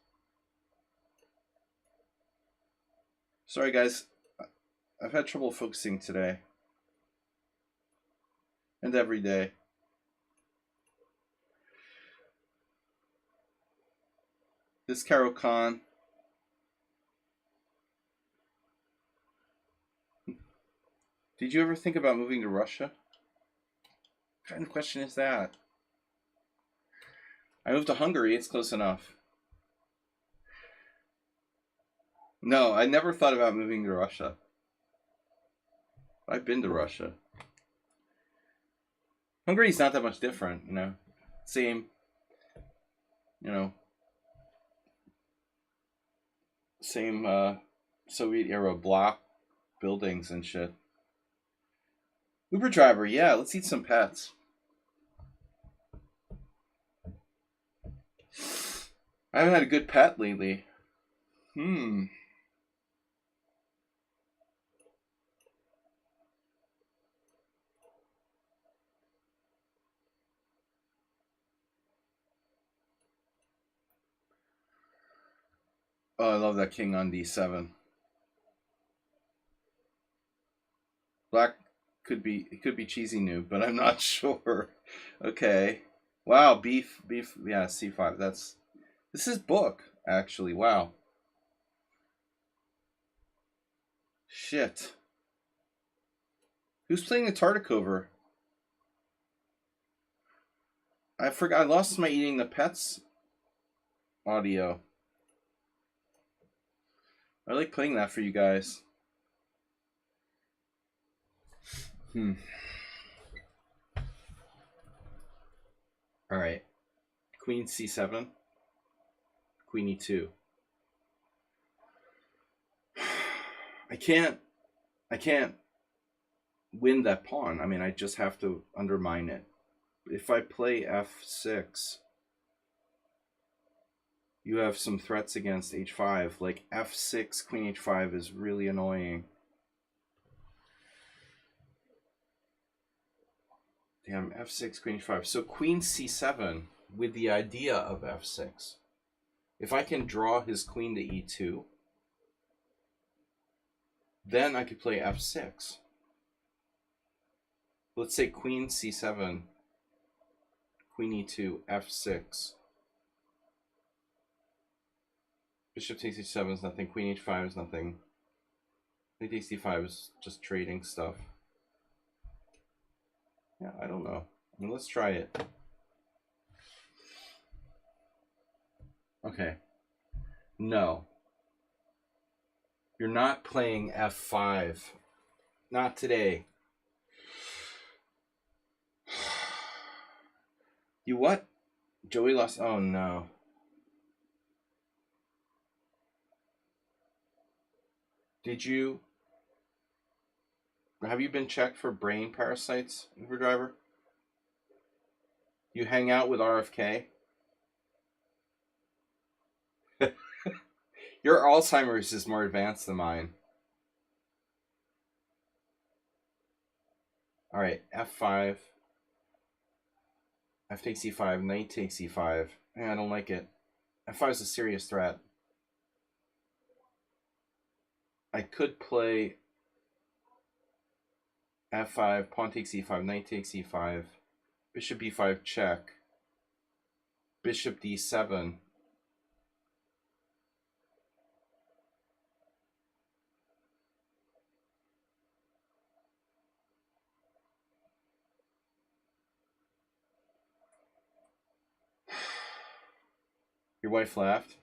Sorry guys, I've had trouble focusing today. And every day. This Caro-Kann. Did you ever think about moving to Russia? What kind of question is that? I moved to Hungary, it's close enough. No, I never thought about moving to Russia. I've been to Russia. Hungary's not that much different, you know. Same, you know, same Soviet era block buildings and shit. Uber driver, yeah, let's eat some pets. I haven't had a good pet lately. Oh, I love that king on D7. Black could be cheesy new, but I'm not sure. Okay. Wow, beef, yeah, C5. This is book, actually. Wow. Shit. Who's playing the Tartakover? I forgot. I lost my eating the pets audio. I like playing that for you guys. All right. Queen C7. Queen E2. I can't win that pawn. I mean, I just have to undermine it. If I play F6, you have some threats against H5. Like F6, Queen H5 is really annoying. Damn, F6, Queen H5. So Queen C7 with the idea of F6. If I can draw his queen to E2, then I could play F6. Let's say Queen C7, Queen E2, F6. Bishop takes h7 is nothing. Queen h5 is nothing. Knight takes d5 is just trading stuff. Yeah, I don't know. I mean, let's try it. Okay. No. You're not playing f5. Not today. You what? Joey lost. Oh no. Did you? Have you been checked for brain parasites, Uber driver? You hang out with RFK? Your Alzheimer's is more advanced than mine. Alright, f5. F takes e5, knight takes e5. I don't like it. f5 is a serious threat. I could play f5, pawn takes e5, knight takes e5, bishop e5 check, bishop d7. Your wife laughed.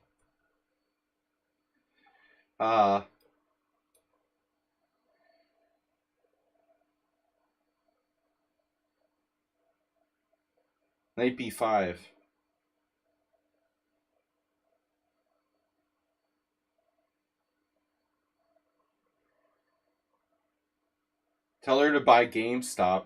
Knight b5. Tell her to buy GameStop.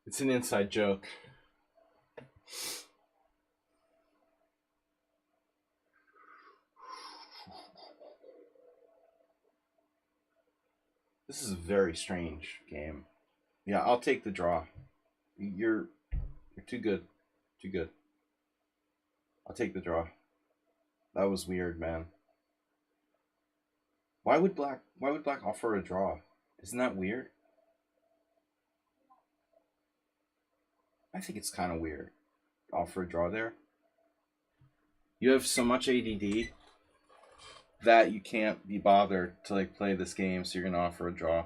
It's an inside joke. This is a very strange game. Yeah, I'll take the draw. You're too good. Too good. I'll take the draw. That was weird, man. Why would black offer a draw? Isn't that weird? I think it's kind of weird. Offer a draw there. You have so much ADD that you can't be bothered to like play this game, so you're gonna offer a draw.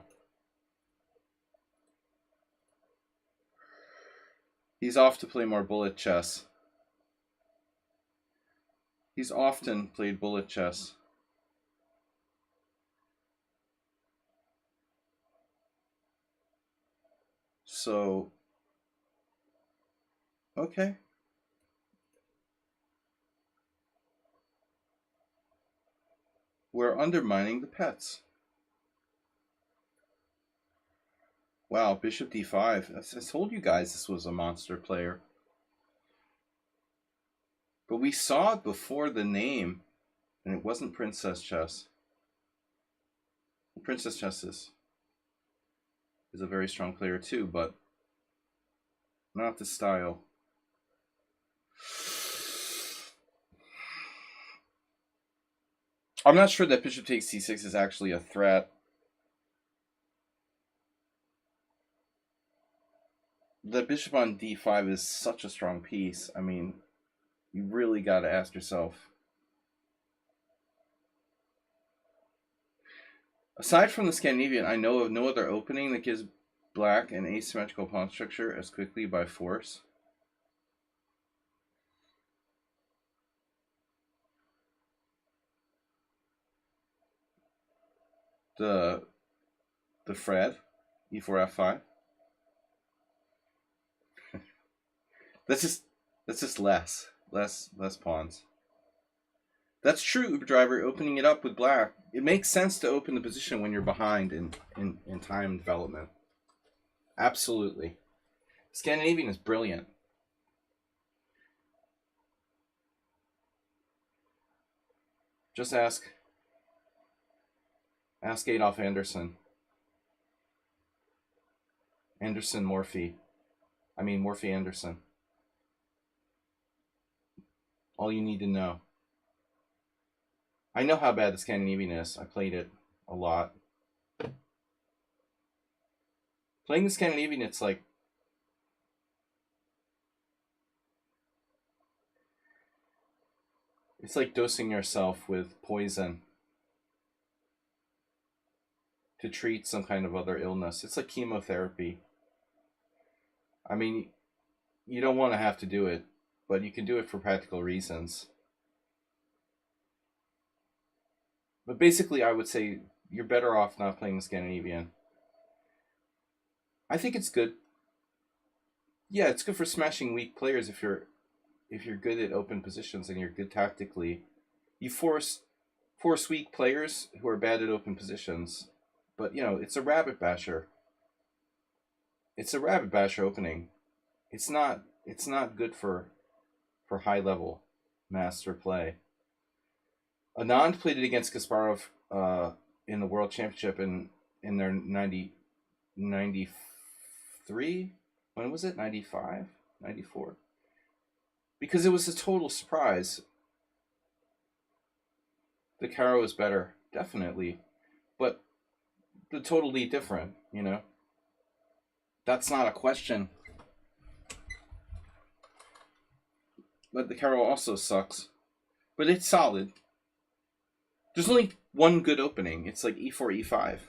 He's off to play more bullet chess. He's often played bullet chess. So, okay. We're undermining the pets. Wow, bishop d5. I told you guys this was a monster player. But we saw it before the name, and it wasn't Princess Chess. Princess Chess is a very strong player too, but not the style. I'm not sure that bishop takes c6 is actually a threat. The bishop on d5 is such a strong piece. I mean, you really got to ask yourself. Aside from the Scandinavian, I know of no other opening that gives black an asymmetrical pawn structure as quickly by force. The Fred, e4 f5. That's just less pawns. That's true, Uber Driver. Opening it up with black, it makes sense to open the position when you're behind in time development. Absolutely. Scandinavian is brilliant. Just ask Adolf Anderson. Anderson Morphy. I mean Morphy Anderson. All you need to know. I know how bad the Scandinavian is. I played it a lot. Playing the Scandinavian, it's like dosing yourself with poison to treat some kind of other illness. It's like chemotherapy. I mean, you don't want to have to do it, but you can do it for practical reasons. But basically, I would say you're better off not playing the Scandinavian. I think it's good. Yeah, it's good for smashing weak players if you're good at open positions and you're good tactically. You force weak players who are bad at open positions. But it's a rabbit basher. It's a rabbit basher opening. It's not good for high level master play. Anand played it against Kasparov in the World Championship in their 93. When was it? 95? 94? Because it was a total surprise. The Caro is better, definitely. But they're totally different, That's not a question. But the Caro also sucks. But it's solid. There's only one good opening. It's like e4, e5.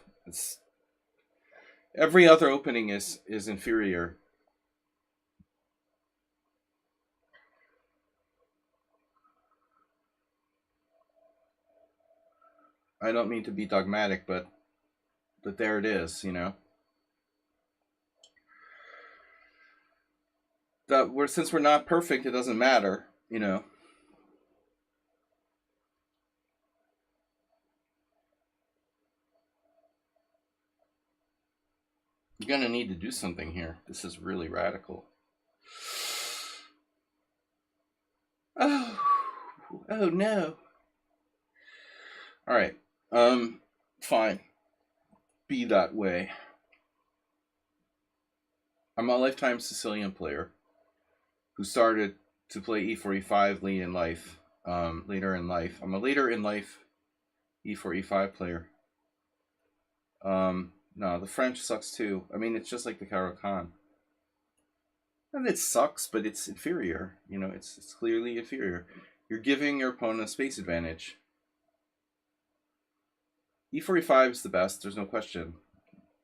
Every other opening is inferior. I don't mean to be dogmatic, but there it is, Since we're not perfect, it doesn't matter, You're gonna need to do something here. This is really radical. Oh no. All right. Fine. Be that way. I'm a lifetime Sicilian player who started to play e4, e5 later in life. I'm a later in life e4, e5 player. No, the French sucks too. I mean, it's just like the Caro-Kann. And it sucks, but it's inferior. It's clearly inferior. You're giving your opponent a space advantage. e4, e5 is the best. There's no question.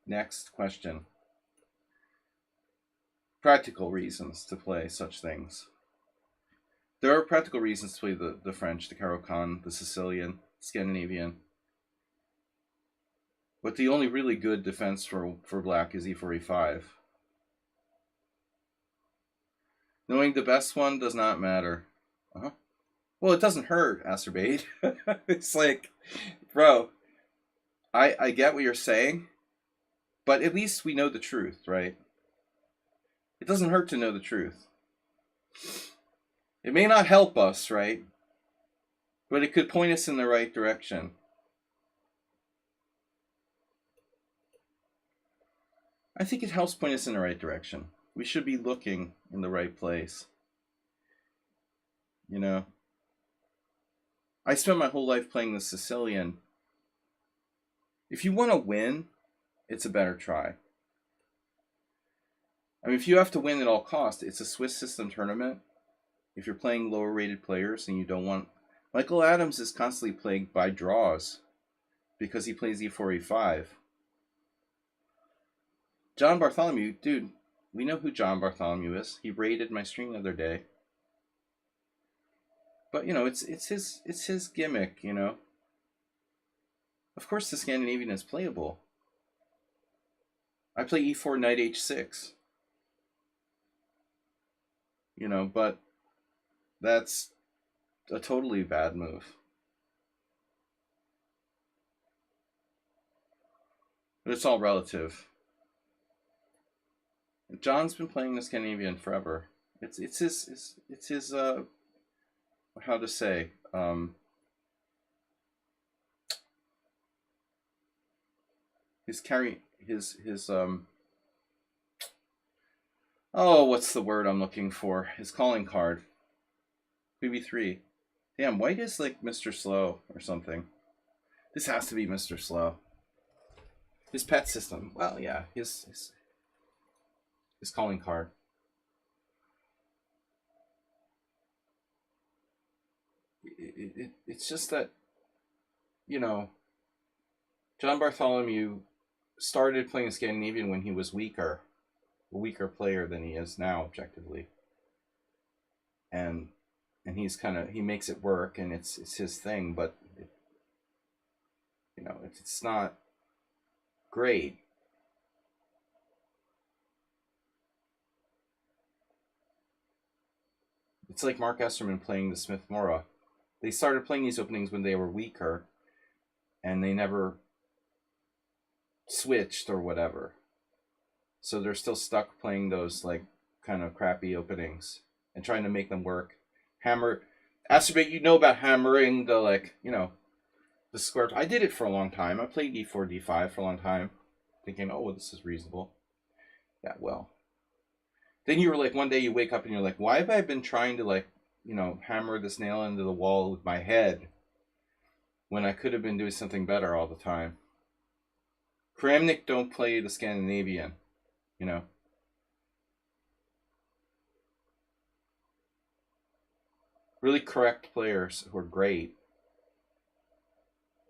Next question. Practical reasons to play such things. There are practical reasons to play the French, the Caro-Kann, the Sicilian, Scandinavian. But the only really good defense for black is e4, e5. Knowing the best one does not matter. Uh-huh. Well, it doesn't hurt, Acerbate. It's like, bro, I get what you're saying, but at least we know the truth, right? It doesn't hurt to know the truth. It may not help us, right? But it could point us in the right direction. I think it helps point us in the right direction. We should be looking in the right place. I spent my whole life playing the Sicilian. If you want to win, it's a better try. I mean, if you have to win at all costs, it's a Swiss system tournament. If you're playing lower rated players and you don't want... Michael Adams is constantly plagued by draws because he plays e4, e5. John Bartholomew, dude, we know who John Bartholomew is. He raided my stream the other day. But it's his gimmick, Of course, the Scandinavian is playable. I play e4, knight h6. But that's a totally bad move. But it's all relative. John's been playing the Scandinavian forever. It's his how to say, his carry his oh, what's the word I'm looking for? His calling card. PB3. Damn, White is like Mr. Slow or something. This has to be Mr. Slow. His pet system. Well, yeah, his calling card. It's just that, you know, John Bartholomew started playing Scandinavian when he was a weaker player than he is now, objectively. And he's he makes it work, and it's his thing, but it's not great. It's like Mark Esterman playing the Smith Mora. They started playing these openings when they were weaker, and they never switched or whatever. So they're still stuck playing those like kind of crappy openings and trying to make them work. Acerbate, you know about hammering the the square. I did it for a long time. I played d4, d5 for a long time, thinking, oh, well, this is reasonable. Yeah, well. Then you were like, one day you wake up and you're like, why have I been trying to hammer this nail into the wall with my head when I could have been doing something better all the time? Kramnik don't play the Scandinavian, Really correct players who are great.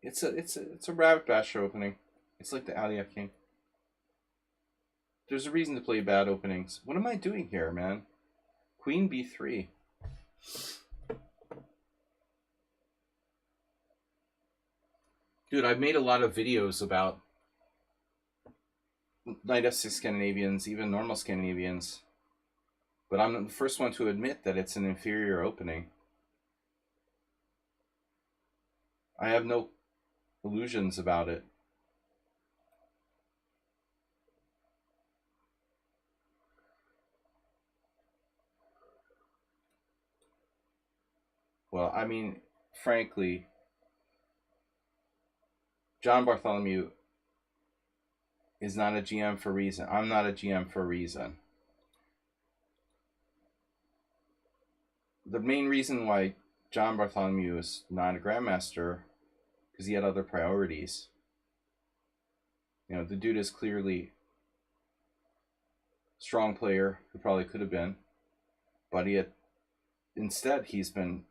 It's a rabbit basher opening. It's like the Aliyev King. There's a reason to play bad openings. What am I doing here, man? Queen b3. Dude, I've made a lot of videos about Knight f6 Scandinavians, even normal Scandinavians. But I'm the first one to admit that it's an inferior opening. I have no illusions about it. Well, I mean, frankly, John Bartholomew is not a GM for a reason. I'm not a GM for a reason. The main reason why John Bartholomew is not a grandmaster because he had other priorities. The dude is clearly a strong player who probably could have been, but instead he's been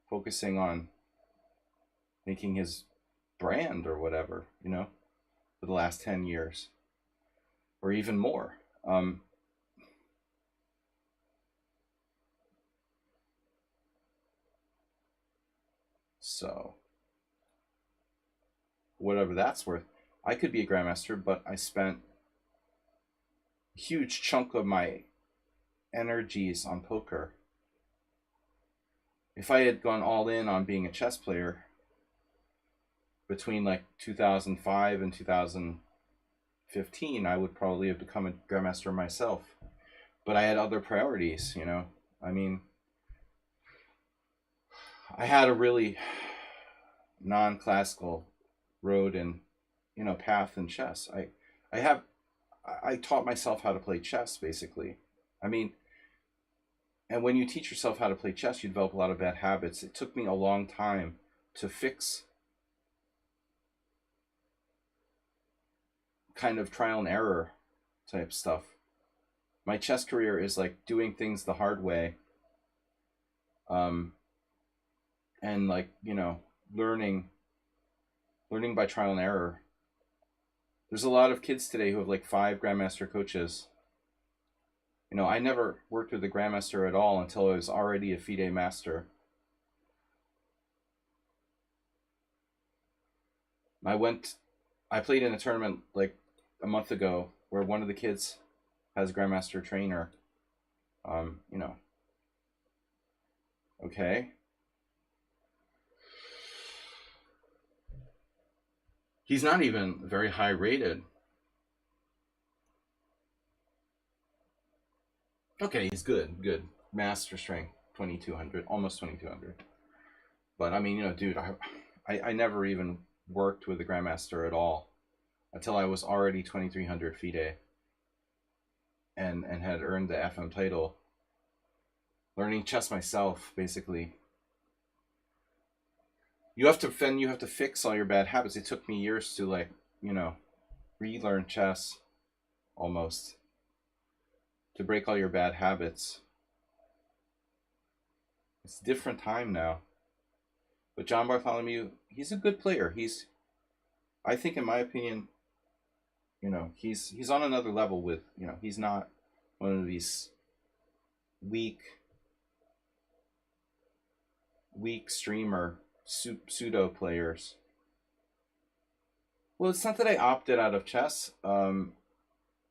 focusing on making his brand or whatever, for the last 10 years or even more. So whatever that's worth, I could be a grandmaster, but I spent a huge chunk of my energies on poker. If I had gone all in on being a chess player between like 2005 and 2015, I would probably have become a grandmaster myself. But I had other priorities, I mean, I had a really non-classical road and path in chess. I taught myself how to play chess, basically. I mean, and when you teach yourself how to play chess, you develop a lot of bad habits. It took me a long time to fix kind of trial and error type stuff. My chess career is like doing things the hard way. And like, learning by trial and error. There's a lot of kids today who have like 5 grandmaster coaches. I never worked with a grandmaster at all until I was already a FIDE master. I played in a tournament like a month ago where one of the kids has a grandmaster trainer. Okay. He's not even very high rated. Okay, he's good. Master strength, 2200, almost 2200. But I mean, dude, I never even worked with a grandmaster at all until I was already 2300 FIDE and had earned the FM title. Learning chess myself, basically. You have to fix all your bad habits. It took me years to, like, relearn chess, almost, to break all your bad habits. It's a different time now. But John Bartholomew, he's a good player. I think, in my opinion, he's on another level with, he's not one of these weak streamer pseudo players. Well, it's not that I opted out of chess. I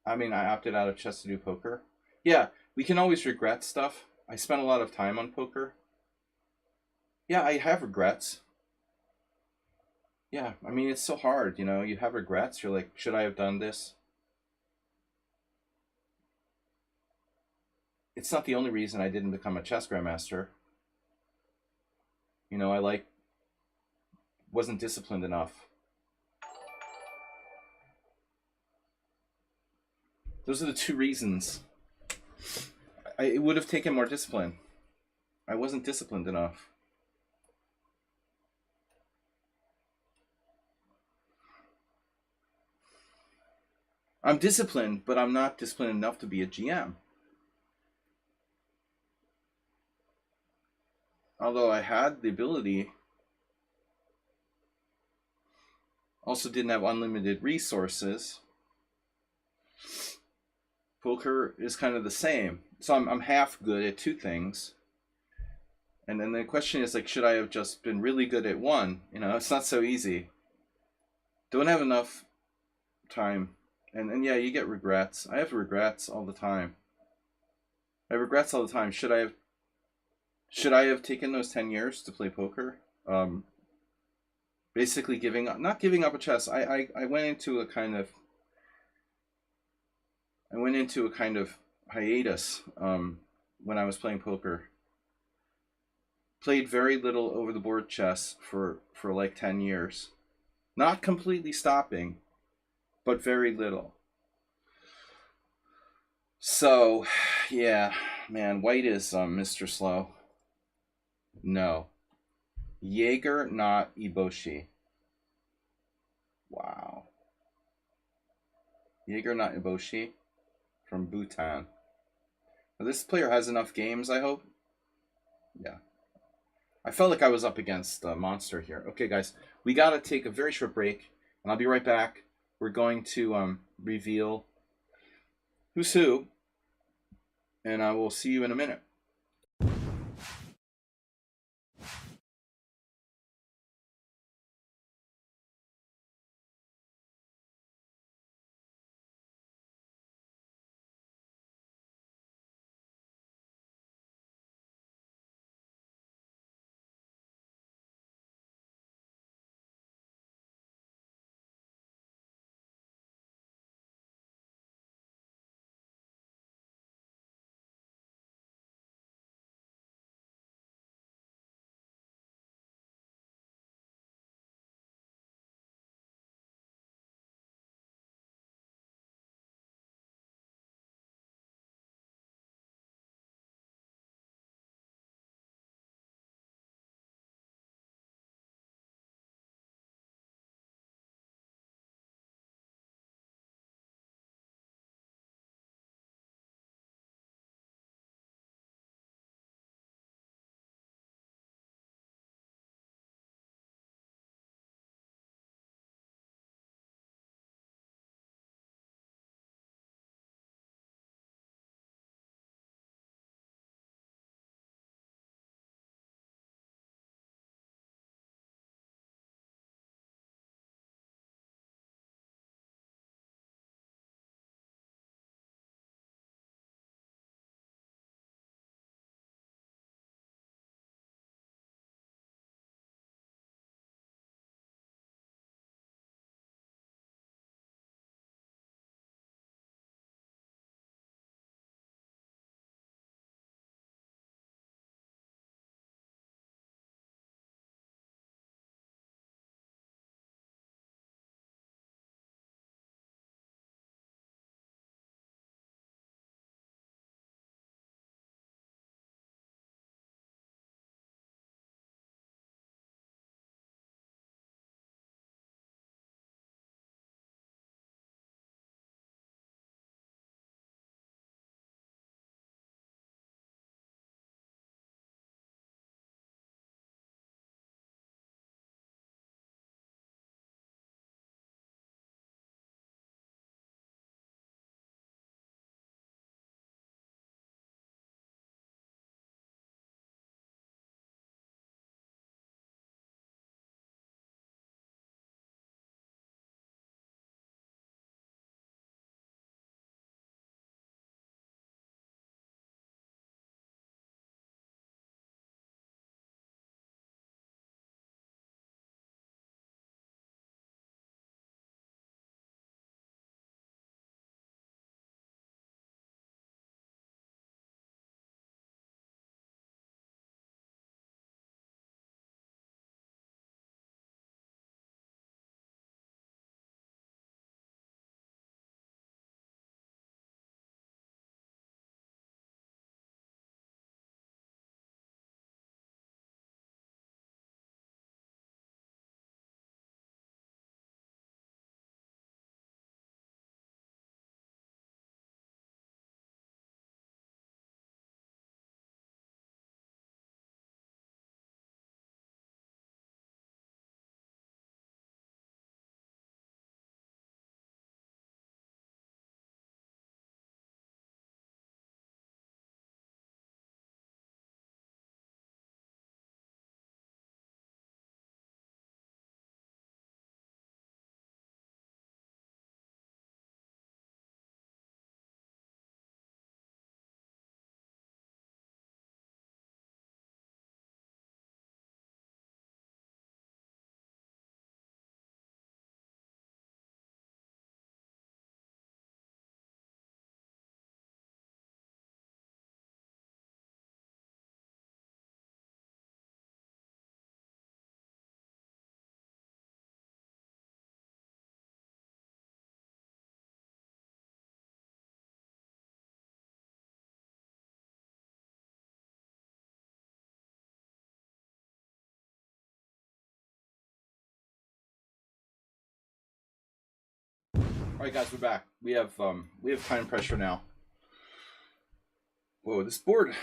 opted out of chess to do poker. Yeah, we can always regret stuff. I spent a lot of time on poker. Yeah, I have regrets. Yeah, it's so hard, you have regrets. You're like, should I have done this? It's not the only reason I didn't become a chess grandmaster. I wasn't disciplined enough. Those are the two reasons. It would have taken more discipline. I wasn't disciplined enough. I'm disciplined, but I'm not disciplined enough to be a GM. Although I had the ability, also didn't have unlimited resources. Poker is kind of the same. So I'm half good at two things. And then the question is, like, should I have just been really good at one? It's not so easy. Don't have enough time. And yeah, you get regrets. I have regrets all the time. I have regrets all the time. Should I have taken those 10 years to play poker? Basically not giving up a chess. I went into a kind of hiatus when I was playing poker. Played very little over the board chess for like 10 years. Not completely stopping, but very little. So, yeah, man, white is Mr. Slow. No. Jaeger, not Iboshi. Wow. Jaeger, not Iboshi from Bhutan. Now, this player has enough games, I hope. Yeah. I felt like I was up against a monster here. Okay, guys, we got to take a very short break, and I'll be right back. We're going to reveal who's who, and I will see you in a minute. All right, guys, we're back. We have time pressure now. Whoa, this board.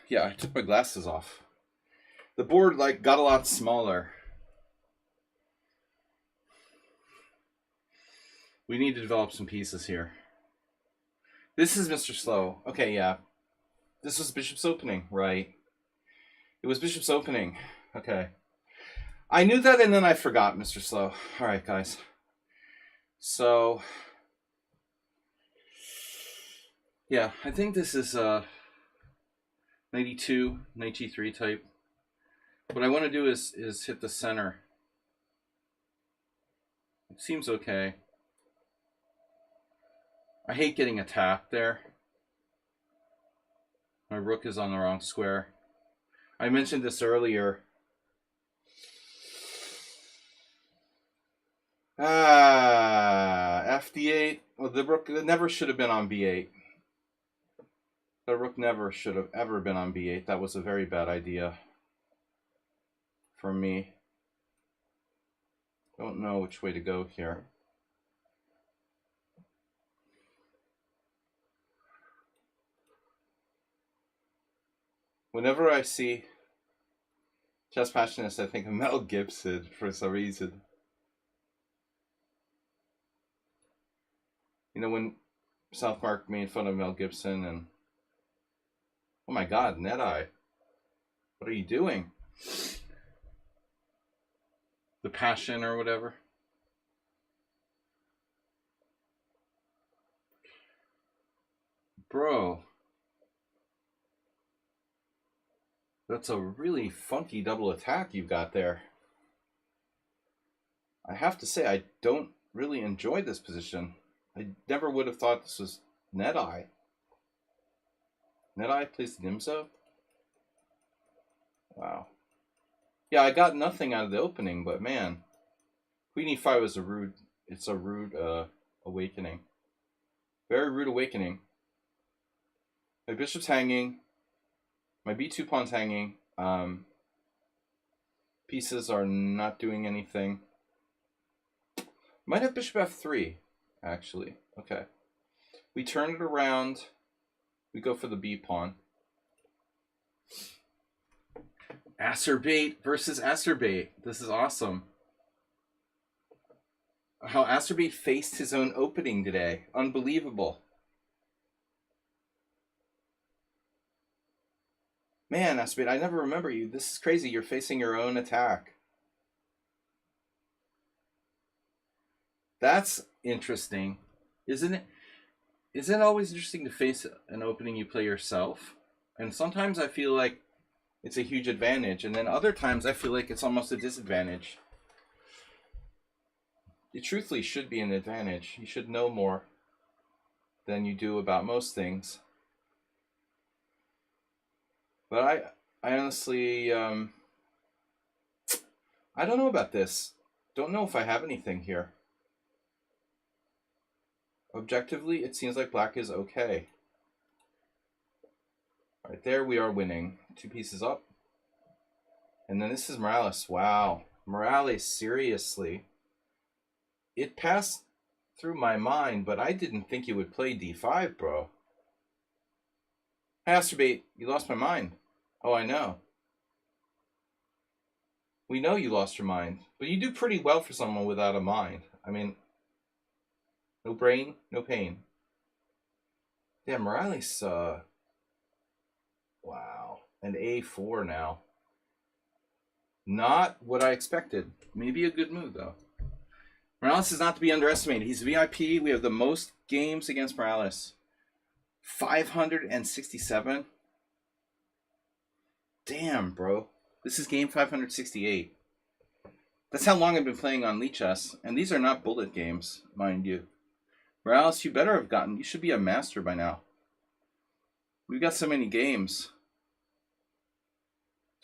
Yeah, I took my glasses off. The board like got a lot smaller. We need to develop some pieces here. This is Mr. Slow. Okay, yeah. This was Bishop's opening, right? It was Bishop's opening. Okay. I knew that and then I forgot, Mr. Slow. All right, guys. So, yeah, I think this is 92, 93 type. What I want to do is hit the center. It seems okay. I hate getting attacked there. My rook is on the wrong square. I mentioned this earlier. FD8. Well, the rook never should have been on B8. The rook never should have ever been on B8. That was a very bad idea for me. Don't know which way to go here. Whenever I see Chess Passionists, I think of Mel Gibson for some reason. You know, when South Park made fun of Mel Gibson and... Oh my god, NetEye. What are you doing? The Passion or whatever. Bro. That's a really funky double attack you've got there. I have to say, I don't really enjoy this position. I never would have thought this was NetEye. NetEye plays the Nimzo? Wow. Yeah, I got nothing out of the opening, but man. Queen e5 is a rude awakening. Very rude awakening. My bishop's hanging. My b2 pawn's hanging. Pieces are not doing anything. Might have bishop f3, actually. Okay. We turn it around. We go for the b pawn. Acerbate versus Acerbate. This is awesome. How Acerbate faced his own opening today. Unbelievable. Man, Acerbate, I never remember you. This is crazy. You're facing your own attack. That's interesting, isn't it? Isn't it always interesting to face an opening you play yourself? And sometimes I feel like it's a huge advantage, and then other times I feel like it's almost a disadvantage. It truthfully should be an advantage. You should know more than you do about most things. But I honestly, I don't know about this. Don't know if I have anything here. Objectively, it seems like black is okay. All right, there we are winning. 2 pieces up. And then this is Morales. Wow. Morales, seriously. It passed through my mind, but I didn't think you would play d5, bro. Acerbate, you lost my mind. Oh, I know. We know you lost your mind, but you do pretty well for someone without a mind. I mean, no brain, no pain. Yeah, Morales, wow. And a4 now. Not what I expected. Maybe a good move, though. Morales is not to be underestimated. He's VIP. We have the most games against Morales. 567. Damn, bro. This is game 568. That's how long I've been playing on Lichess. And these are not bullet games, mind you. Morales, you better have gotten... You should be a master by now. We've got so many games.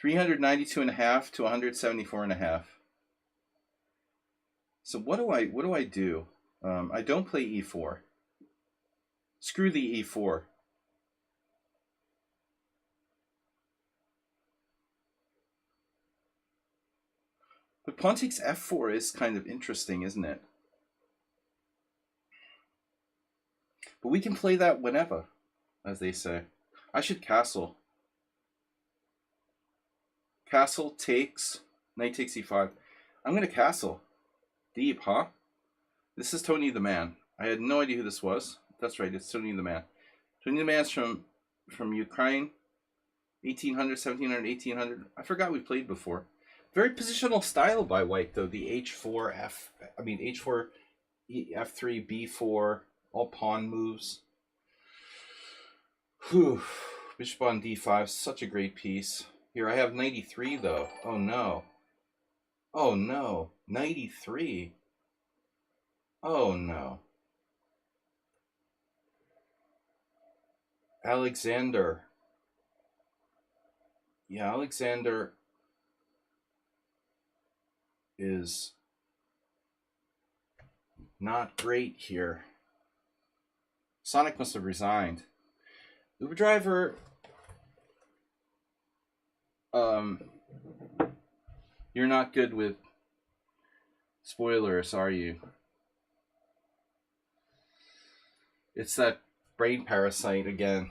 392.5 to 174.5. So what do I do? I don't play e4. Screw the e4. But pawn takes f4 is kind of interesting, isn't it? But we can play that whenever, as they say. I should castle. Castle takes. Knight takes e5. I'm going to castle. Deep, huh? This is Tony the Man. I had no idea who this was. That's right, it's Tony the Man. Tony the Man's from Ukraine. 1800, 1700, 1800. I forgot we played before. Very positional style by white, though. The H4, H4, F3, B4, all pawn moves. Whew. Bishop on D5, such a great piece. Here, I have 93, though. Oh, no. Oh, no. 93. Oh, no. Alexander. Yeah, Alexander is not great here. Sonic must have resigned. Uber driver, you're not good with spoilers, are you? It's that brain parasite again.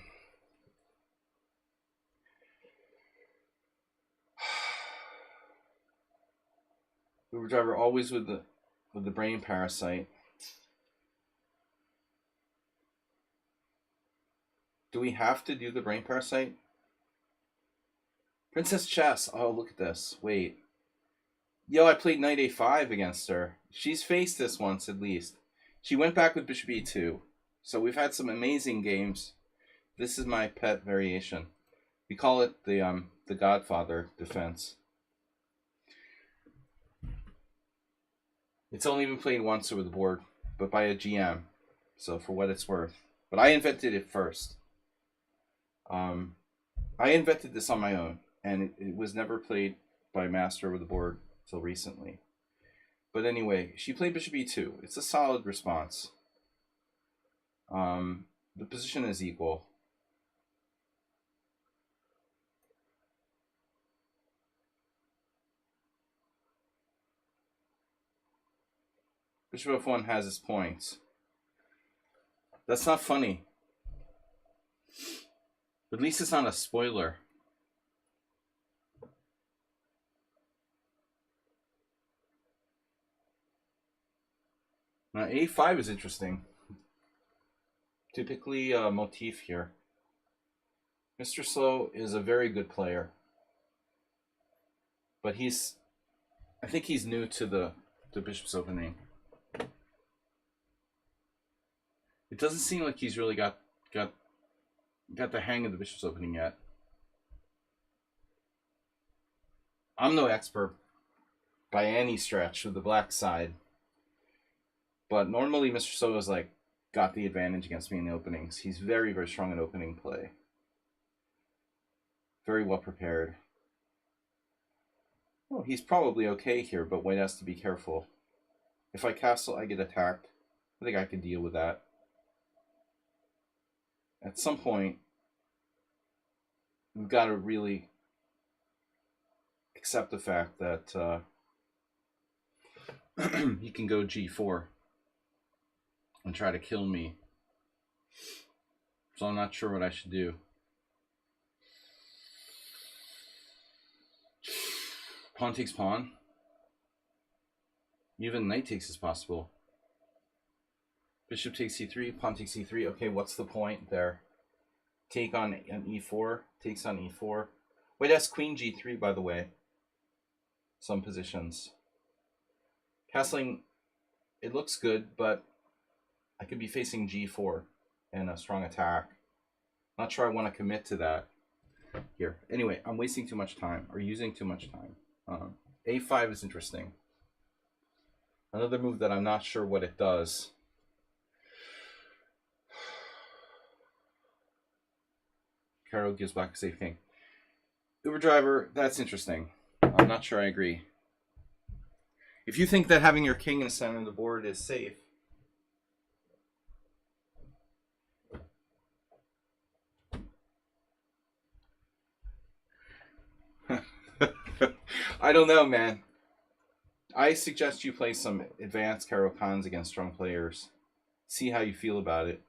Uber driver always with the brain parasite. Do we have to do the brain parasite? Princess Chess. Oh, look at this. Wait. Yo, I played Knight A5 against her. She's faced this once at least. She went back with Bishop E2. So we've had some amazing games. This is my pet variation. We call it the Godfather defense. It's only been played once over the board, but by a GM. So for what it's worth. But I invented it first. I invented this on my own, and it was never played by a master over the board until recently. But anyway, she played Bishop E2. It's a solid response. The position is equal. Bishop F1 has its points. That's not funny. At least it's not a spoiler. Now A5 is interesting. Typically a motif here. Mr. Slow is a very good player. But I think he's new to the bishop's opening. It doesn't seem like he's really got the hang of the bishop's opening yet. I'm no expert by any stretch of the black side. But normally Mr. Soto's got the advantage against me in the openings. He's very, very strong in opening play. Very well prepared. Well, he's probably okay here, but white has to be careful. If I castle, I get attacked. I think I can deal with that. At some point, we've got to really accept the fact that he can go G4 and try to kill me. So I'm not sure what I should do. Pawn takes pawn. Even knight takes is possible. Bishop takes c3, pawn takes c3. Okay, what's the point there? Take on an e4, takes on e4. Wait, that's queen g3, by the way. Some positions. Castling, it looks good, but I could be facing g4 and a strong attack. Not sure I want to commit to that here. Anyway, I'm wasting too much time, or using too much time. A5 is interesting. Another move that I'm not sure what it does. Caro gives black a safe king. Uber driver, that's interesting. I'm not sure I agree. If you think that having your king in the center of the board is safe, I don't know, man. I suggest you play some advanced Caro Khans against strong players. See how you feel about it.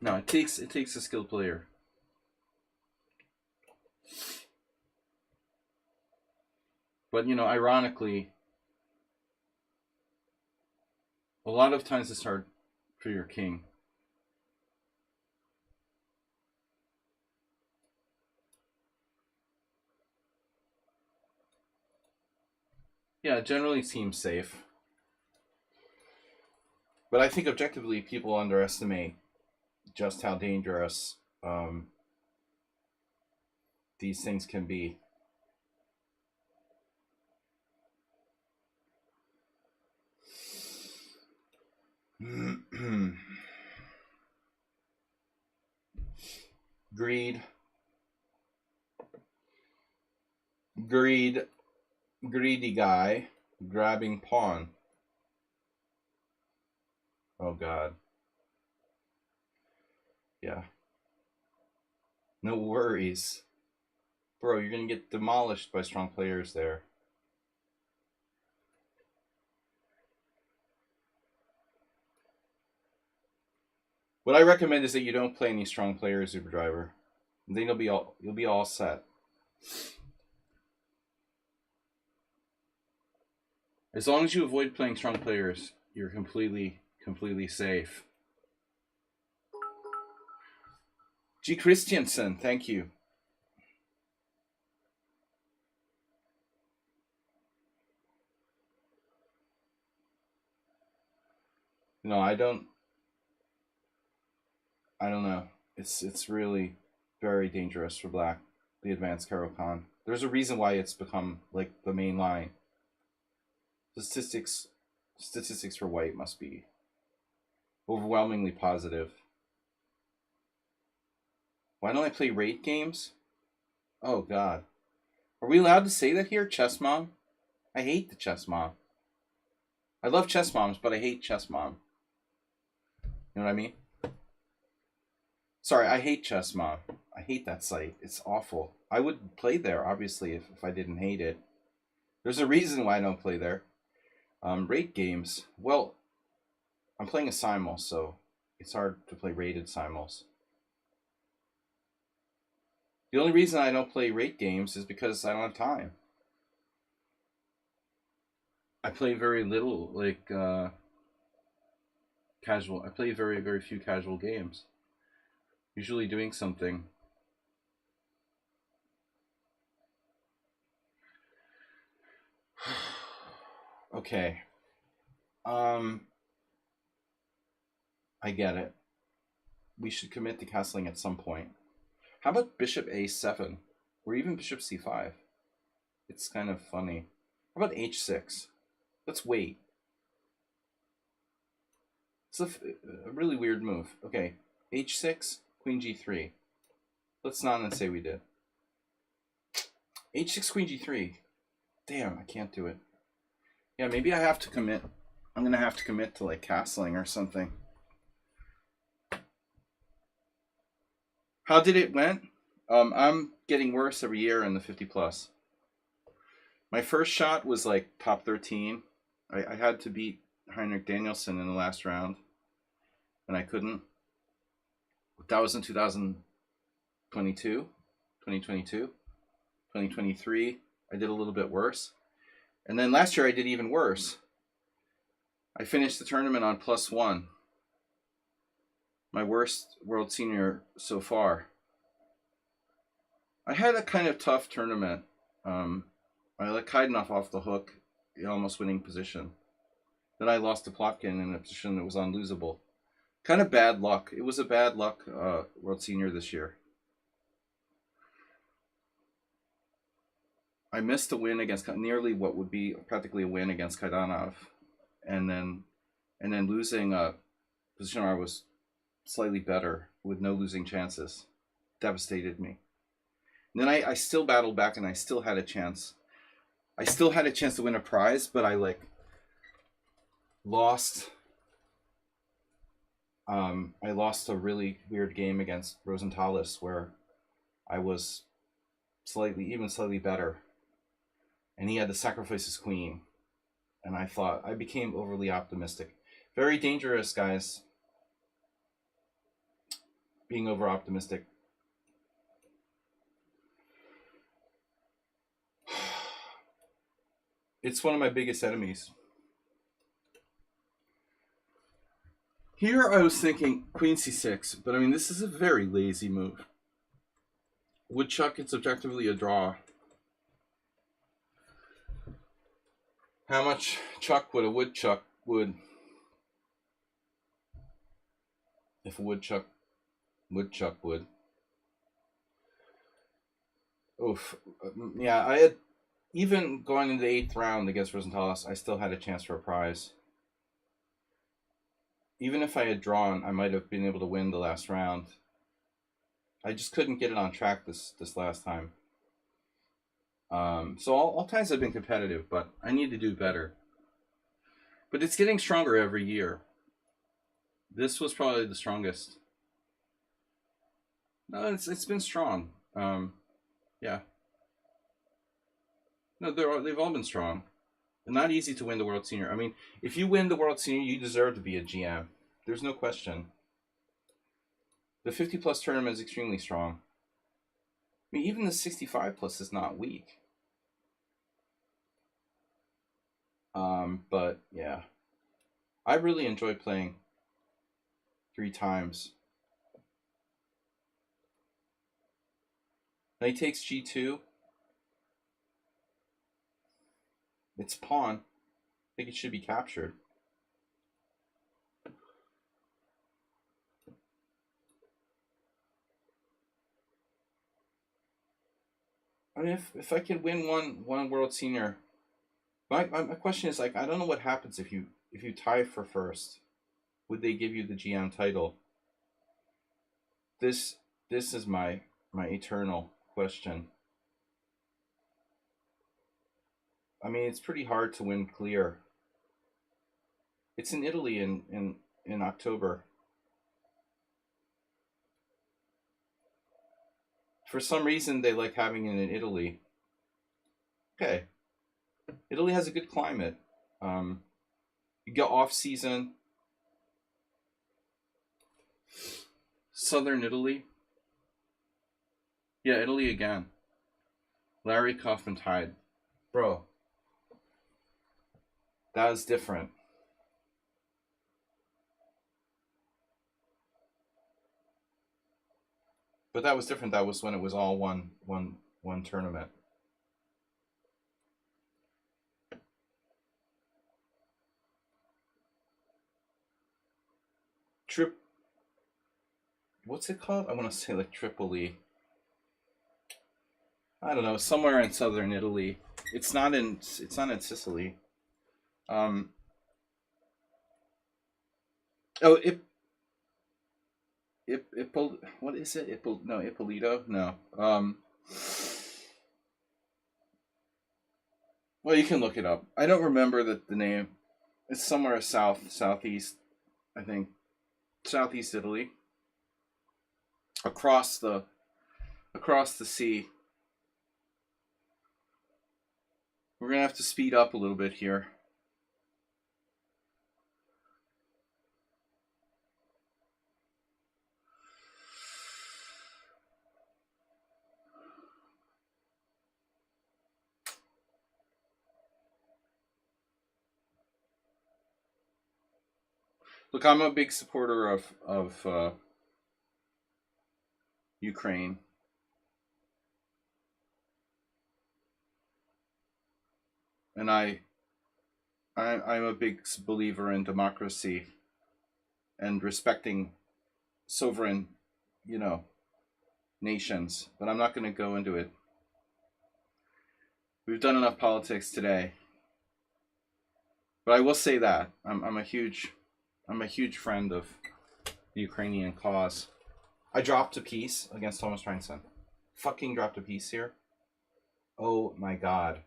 No, it takes a skilled player. But you know, ironically, a lot of times it's hard for your king. Yeah, it generally seems safe. But I think objectively, people underestimate just how dangerous these things can be. Greed, greed, greedy guy grabbing pawn. Oh God, yeah. No worries, bro. You're gonna get demolished by strong players there. What I recommend is that you don't play any strong players, Uber driver. Then you'll be all set. As long as you avoid playing strong players, you're completely safe. G. Christiansen, thank you. No, I don't know. It's really very dangerous for black. The advanced Caro-Kann. There's a reason why it's become like the main line. The statistics for white must be overwhelmingly positive. Why don't I play rate games? Oh God, are we allowed to say that here, Chess Mom? I hate the Chess Mom. I love Chess Moms, but I hate Chess Mom. You know what I mean? Sorry, I hate Chess Mom. I hate that site. It's awful. I would play there, obviously, if I didn't hate it. There's a reason why I don't play there. Rate games. Well, I'm playing a simul, so it's hard to play rated simuls. The only reason I don't play rate games is because I don't have time. I play very little, like casual. I play very few casual games. Usually doing something. Okay. Um, I get it. We should commit to castling at some point. How about Bishop A7? Or even Bishop C5? It's kind of funny. How about H6? Let's wait. It's a really weird move. Okay, H6, Queen G3. Let's not say we did. H6, Queen G3. Damn, I can't do it. Yeah, maybe I have to commit. I'm gonna have to commit to like castling or something. How did it went? I'm getting worse every year in the 50 plus. My first shot was like top 13. I had to beat Heinrich Danielson in the last round, and I couldn't. That was in 2022, 2022, 2023. I did a little bit worse. And then last year I did even worse. I finished the tournament on +1. My worst world senior so far. I had a kind of tough tournament. I let Kaidenov off the hook, almost winning position. Then I lost to Plotkin in a position that was unlosable. Kind of bad luck. It was a bad luck world senior this year. I missed a win against nearly what would be practically a win against Kaidanov, and then losing a position where I was slightly better with no losing chances devastated me. And then I still battled back, and I still had a chance. I still had a chance to win a prize, but I like lost. I lost a really weird game against Rosenthalis where I was slightly better, and he had to sacrifice his queen, and I became overly optimistic. Very dangerous, guys. being over optimistic. It's one of my biggest enemies. Here I was thinking queen c6, but I mean, this is a very lazy move. Woodchuck, it's objectively a draw. How much chuck would a woodchuck would if a woodchuck would? Oof. Yeah, I had, even going into the 8th round against Rosenthalis, I still had a chance for a prize. Even if I had drawn, I might have been able to win the last round. I just couldn't get it on track this last time. So all times have been competitive, but I need to do better. But it's getting stronger every year. This was probably the strongest. No, it's been strong. Yeah. No, they've all been strong. Not easy to win the World Senior. I mean, if you win the World Senior, you deserve to be a GM. There's no question. The 50+ tournament is extremely strong. I mean, even the 65+ is not weak. But yeah, I really enjoy playing 3 times. Knight takes g2. It's pawn. I think it should be captured. I mean, if I could win one World Senior, my question is, like, I don't know what happens if you tie for first. Would they give you the GM title? This is my eternal question. I mean, it's pretty hard to win clear. It's in Italy in October. For some reason, they like having it in Italy. Okay. Italy has a good climate. You go off season. Southern Italy. Yeah, Italy again. Larry Kaufman tied. Bro. That was different. But that was different. That was when it was all one tournament. What's it called? I want to say like Tripoli. I don't know, somewhere in southern Italy. It's not in Sicily. Oh, what is it? Ippolito? No. Well, you can look it up. I don't remember the name. It's somewhere southeast, I think. Southeast Italy. Across the sea. We're gonna have to speed up a little bit here. Look, I'm a big supporter of Ukraine. And I'm a big believer in democracy and respecting sovereign, nations. But I'm not going to go into it. We've done enough politics today. But I will say that I'm a huge friend of the Ukrainian cause. I dropped a piece against Thomas Reinson. Fucking dropped a piece here. Oh my god.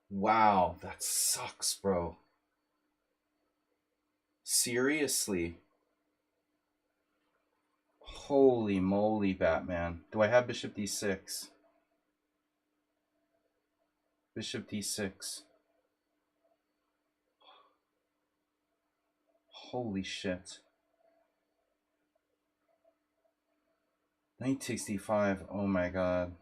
Wow, that sucks, bro. Seriously. Holy moly, Batman. Do I have Bishop D6? Bishop D6. Holy shit. 865. Oh my god.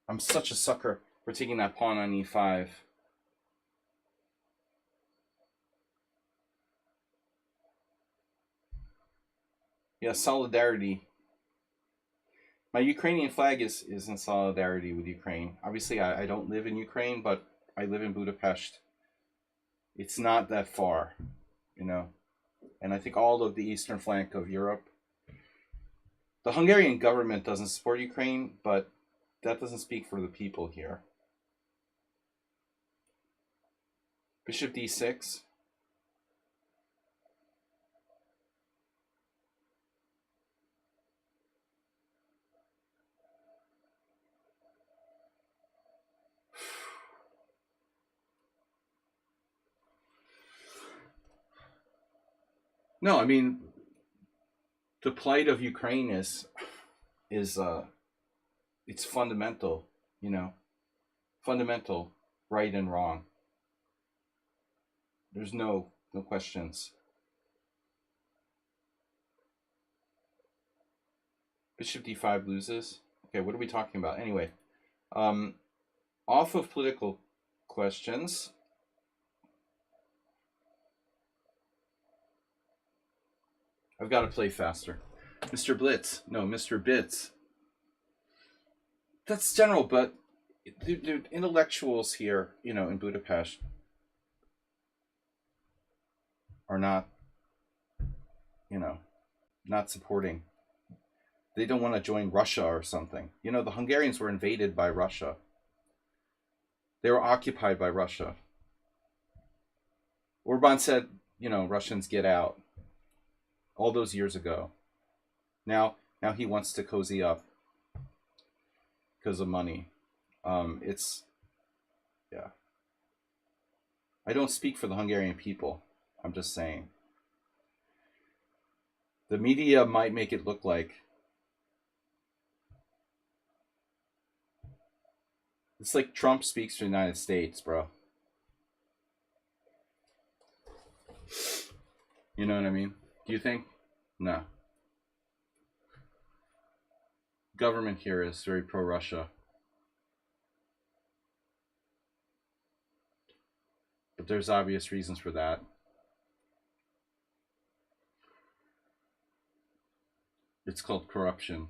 I'm such a sucker for taking that pawn on e5. Yeah, solidarity. My Ukrainian flag is in solidarity with Ukraine. Obviously, I don't live in Ukraine, but I live in Budapest. It's not that far, you know. And I think all of the eastern flank of Europe. The Hungarian government doesn't support Ukraine, but that doesn't speak for the people here. Bishop d6. No, I mean, the plight of Ukraine is it's fundamental, you know, fundamental, right and wrong. There's no questions. Bishop d5 loses. Okay, what are we talking about? Anyway, off of political questions. I've got to play faster. Mr. Blitz. No, Mr. Bits. That's general, but dude, intellectuals here, you know, in Budapest are not, you know, not supporting. They don't want to join Russia or something. You know, the Hungarians were invaded by Russia. They were occupied by Russia. Orban said, you know, Russians get out all those years ago. Now he wants to cozy up because of money. It's, yeah. I don't speak for the Hungarian people. I'm just saying. The media might make it look like it's like Trump speaks for the United States, bro. You know what I mean? Do you think? No. Government here is very pro-Russia. But there's obvious reasons for that. It's called corruption.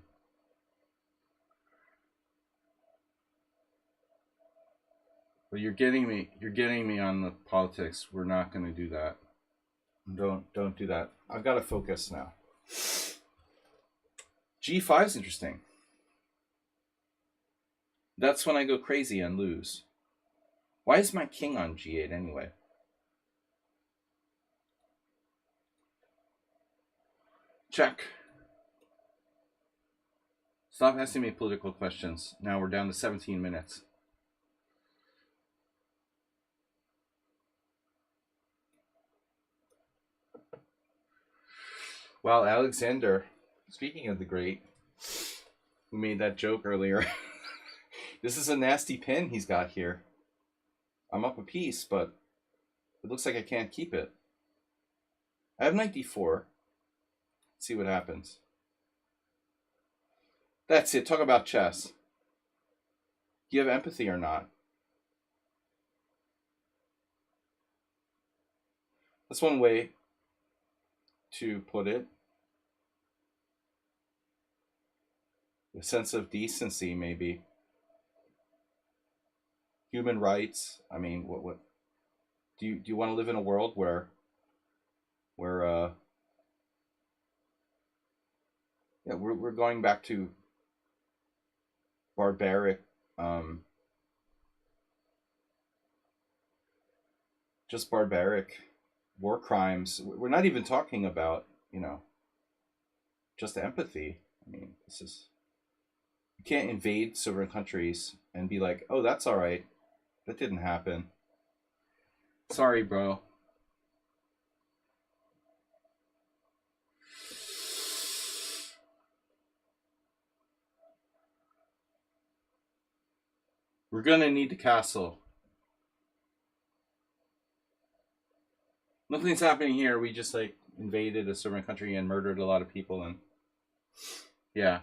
But you're getting me on the politics. We're not going to do that. Don't do that. I've got to focus now. G5 is interesting. That's when I go crazy and lose. Why is my king on G8 anyway? Check. Stop asking me political questions. Now we're down to 17 minutes. Well, Alexander, speaking of the great, who made that joke earlier, this is a nasty pin he's got here. I'm up a piece, but it looks like I can't keep it. I have knight d4. Let's see what happens. That's it. Talk about chess. Do you have empathy or not? That's one way to put it. A sense of decency, maybe. Human rights. I mean, what do you want to live in a world where yeah, we're going back to barbaric just barbaric war crimes. We're not even talking about, you know, just empathy. I mean, this is, you can't invade sovereign countries and be like, oh, that's all right. That didn't happen. Sorry, bro. We're gonna need the castle. Nothing's happening here. We just like invaded a certain country and murdered a lot of people, and yeah.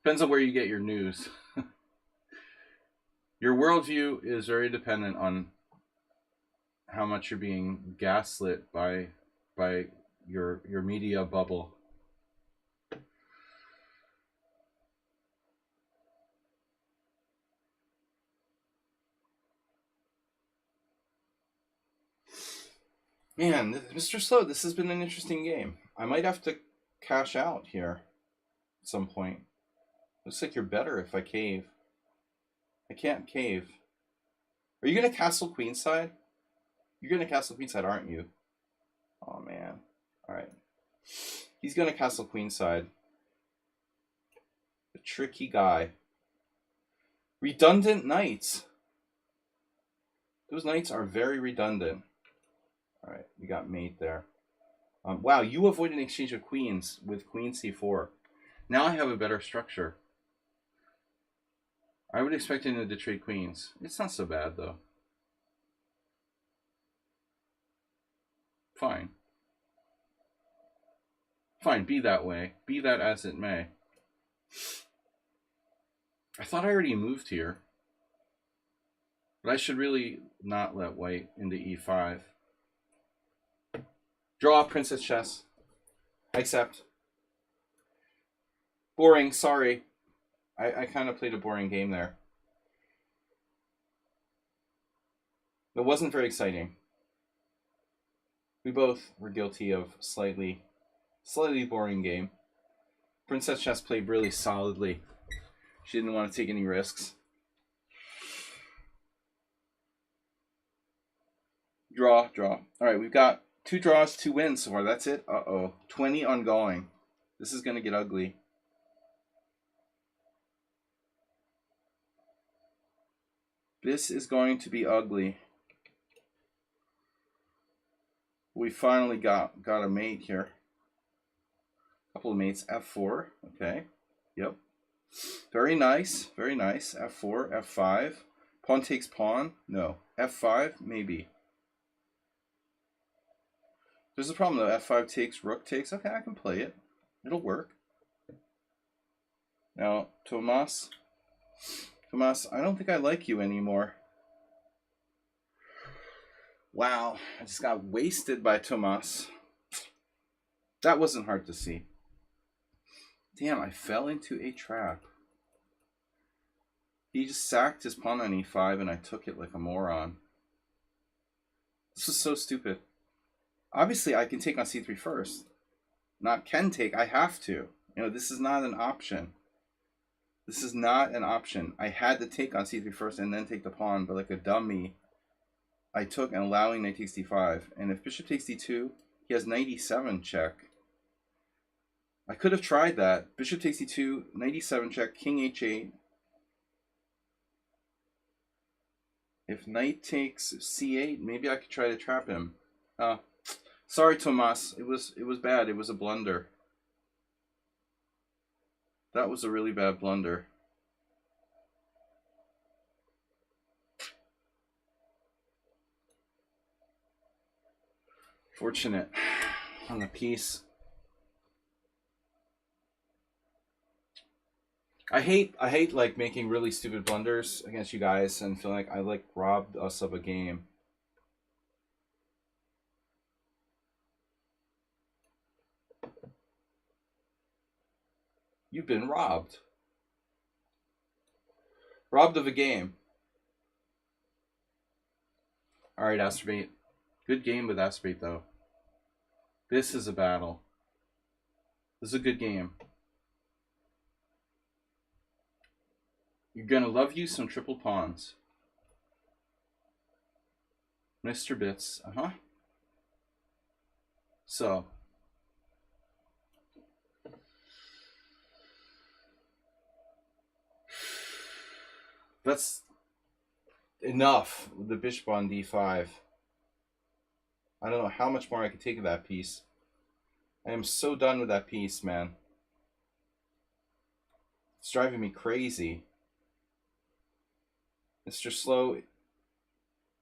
Depends on where you get your news. Your worldview is very dependent on how much you're being gaslit by your media bubble. Man, Mr. Slow, this has been an interesting game. I might have to cash out here at some point. Looks like you're better if I cave. I can't cave. Are you gonna castle queenside? You're gonna castle queenside, aren't you? Oh man. Alright. He's gonna castle queenside. A tricky guy. Redundant knights. Those knights are very redundant. Alright, we got mate there. Wow, you avoid an exchange of queens with queen c4. Now I have a better structure. I would expect him to trade queens. It's not so bad, though. Fine. Fine, be that way. Be that as it may. I thought I already moved here. But I should really not let white into e5. Draw, princess chess. I accept. Boring, sorry. I kind of played a boring game there. It wasn't very exciting. We both were guilty of slightly boring game. Princess chess played really solidly. She didn't want to take any risks. Draw. All right, we've got 2 draws, 2 wins so far. That's it. Uh-oh. 20 ongoing. This is going to get ugly. This is going to be ugly. We finally got a mate here. Couple of mates. F4. Okay. Yep. Very nice. Very nice. F4. F5. Pawn takes pawn. No. F5. Maybe. There's a problem though. F5 takes. Rook takes. Okay, I can play it. It'll work. Now, Tomas, I don't think I like you anymore. Wow, I just got wasted by Tomas. That wasn't hard to see. Damn, I fell into a trap. He just sacked his pawn on e5 and I took it like a moron. This was so stupid. Obviously, I can take on c3 first. Not can take, I have to. You know, this is not an option. This is not an option. I had to take on c3 first and then take the pawn, but like a dummy, I took and allowing knight takes d5. And if bishop takes d2, he has knight e7 check. I could have tried that. Bishop takes d2, knight e7 check, king h8. If knight takes c8, maybe I could try to trap him. Sorry, Tomas. It was bad. It was a blunder. That was a really bad blunder. Fortunate on the piece. I hate like making really stupid blunders against you guys and feeling like I like robbed us of a game. You've been robbed. Robbed of a game. Alright, Astrobate. Good game with Astrobate, though. This is a battle. This is a good game. You're gonna love you some triple pawns. Mr. Bits. So. That's enough with the bishop on d5. I don't know how much more I could take of that piece. I am so done with that piece, man. It's driving me crazy. Mr. Slow,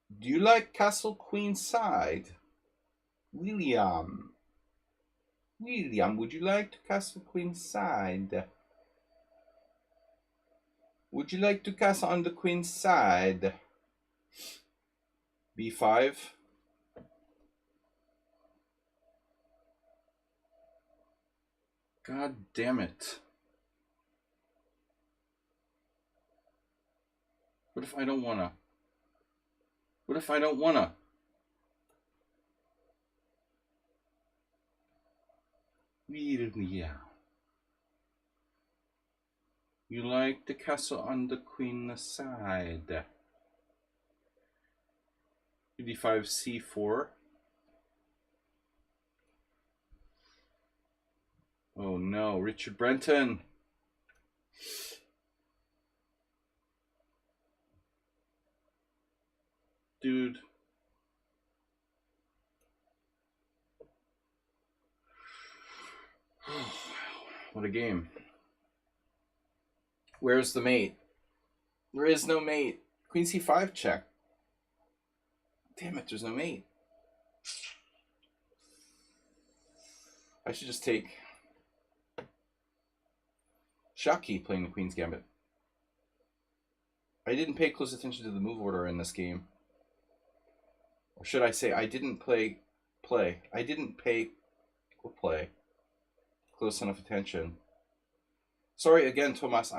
Do you like castle queenside? William. William, would you like to castle queenside? Would you like to castle on the queen's side? B5. God damn it. What if I don't wanna? What if I don't wanna? Yeah. You like the castle on the queen's side. D5 C4. Oh no, Richard Brenton. Dude. What a game. Where's the mate? There is no mate. Queen C5 check. Damn it, there's no mate. I should just take Shaki playing the Queen's Gambit. I didn't pay close attention to the move order in this game. Or should I say I didn't play. I didn't pay or play close enough attention. Sorry again, Tomas.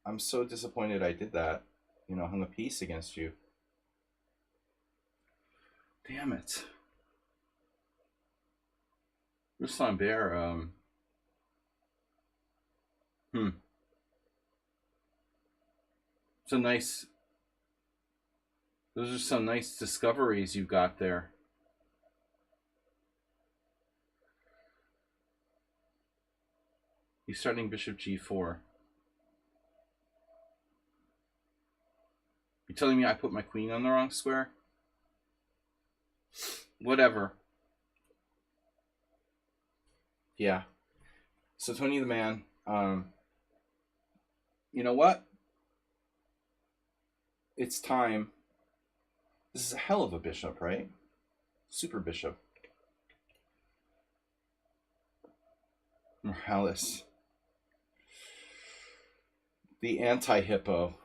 I'm so disappointed I did that. You know, hung a piece against you. Damn it. Ruslan Bear, It's a nice. Those are some nice discoveries you got there. He's starting bishop g4. You telling me I put my queen on the wrong square? Whatever. Yeah. So Tony the man. You know what? It's time. This is a hell of a bishop, right? Super bishop. Morales. The anti-hippo.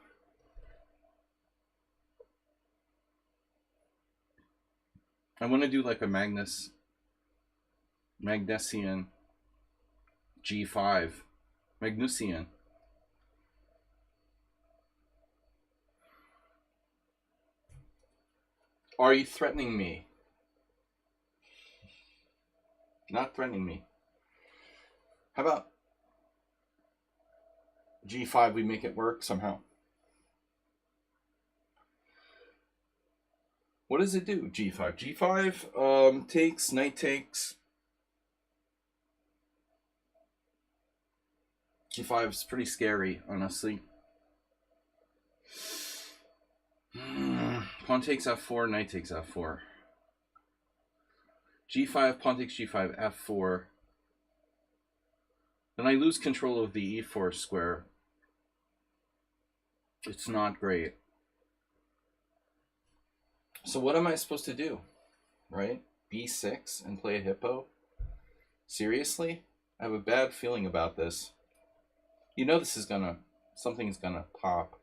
I want to do like a Magnesian G5. Magnusian. Are you threatening me? Not threatening me. How about G5, we make it work somehow? What does it do, G5? G5 takes, knight takes. G5 is pretty scary, honestly. Pawn takes f4, knight takes f4. G5, pawn takes G5, f4. Then I lose control of the e4 square. It's not great. So what am I supposed to do? Right? B6 and play a hippo? Seriously? I have a bad feeling about this. You know this is gonna, something's gonna pop.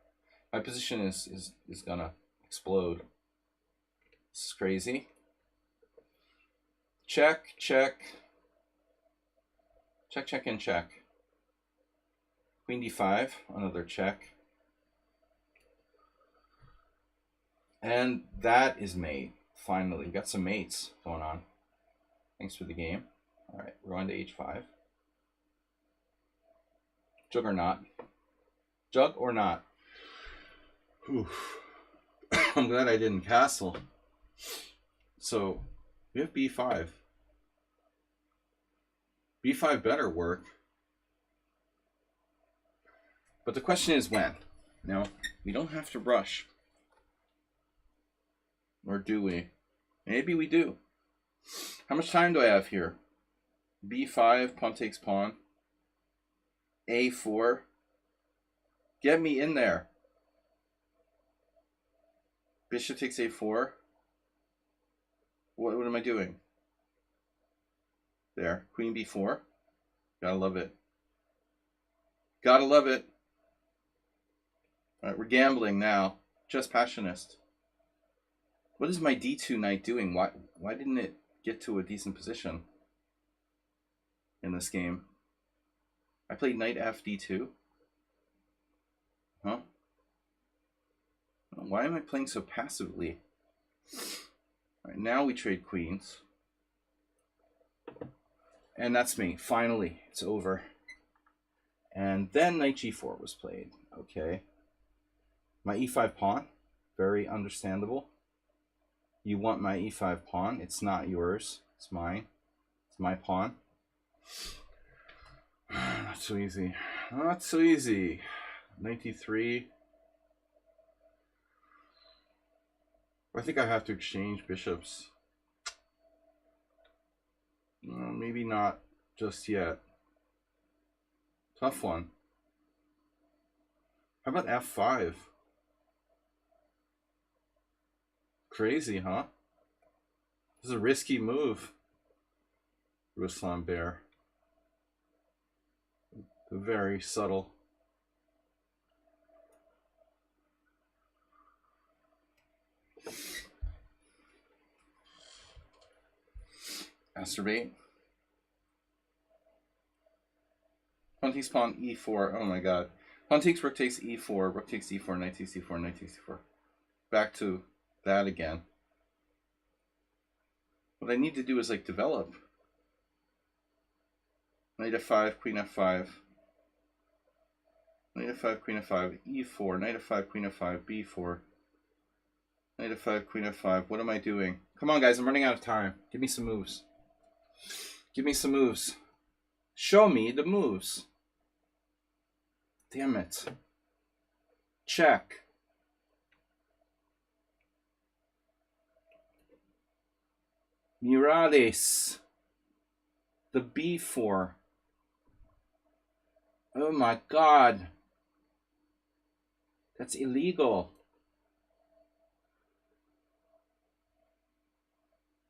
My position is gonna explode. This is crazy. Check, check. Check, check, and check. Queen d5, another check. And that is mate. Finally, we got some mates going on. Thanks for the game. All right, we're on to h5. Jug or not? Jug or not? Oof. I'm glad I didn't castle. So we have b5. b5 better work. But the question is when? Now, we don't have to rush. Or do we? Maybe we do. How much time do I have here? b5, pawn takes pawn. a4. Get me in there. Bishop takes a4. What am I doing? There. Queen b4. Gotta love it. Gotta love it. All right, we're gambling now. Just passionist. What is my d2 knight doing? Why didn't it get to a decent position in this game? I played knight f d2. Huh? Why am I playing so passively? All right, now we trade queens. And that's me. Finally, it's over. And then knight g4 was played. Okay. My e5 pawn. Very understandable. You want my e5 pawn. It's not yours. It's mine. It's my pawn. Not so easy. Not so easy. Knight d3. I think I have to exchange bishops. Maybe not just yet. Tough one. How about f5? Crazy, huh? This is a risky move. Ruslan Bear. Very subtle. Masturbate. Pawn takes pawn e4. Oh my god. Pawn takes rook takes e4. Rook takes e4. Knight takes e4. Knight takes e4. Back to that again. What I need to do is like develop. Knight f5. Queen f5. Knight f5. Queen f5. e4. Knight f5. Queen f5. b4. Knight f5. Queen f5. What am I doing? Come on, guys. I'm running out of time. Give me some moves. Give me some moves. Show me the moves. Damn it. Check. Mirades. The b4. Oh my god. That's illegal.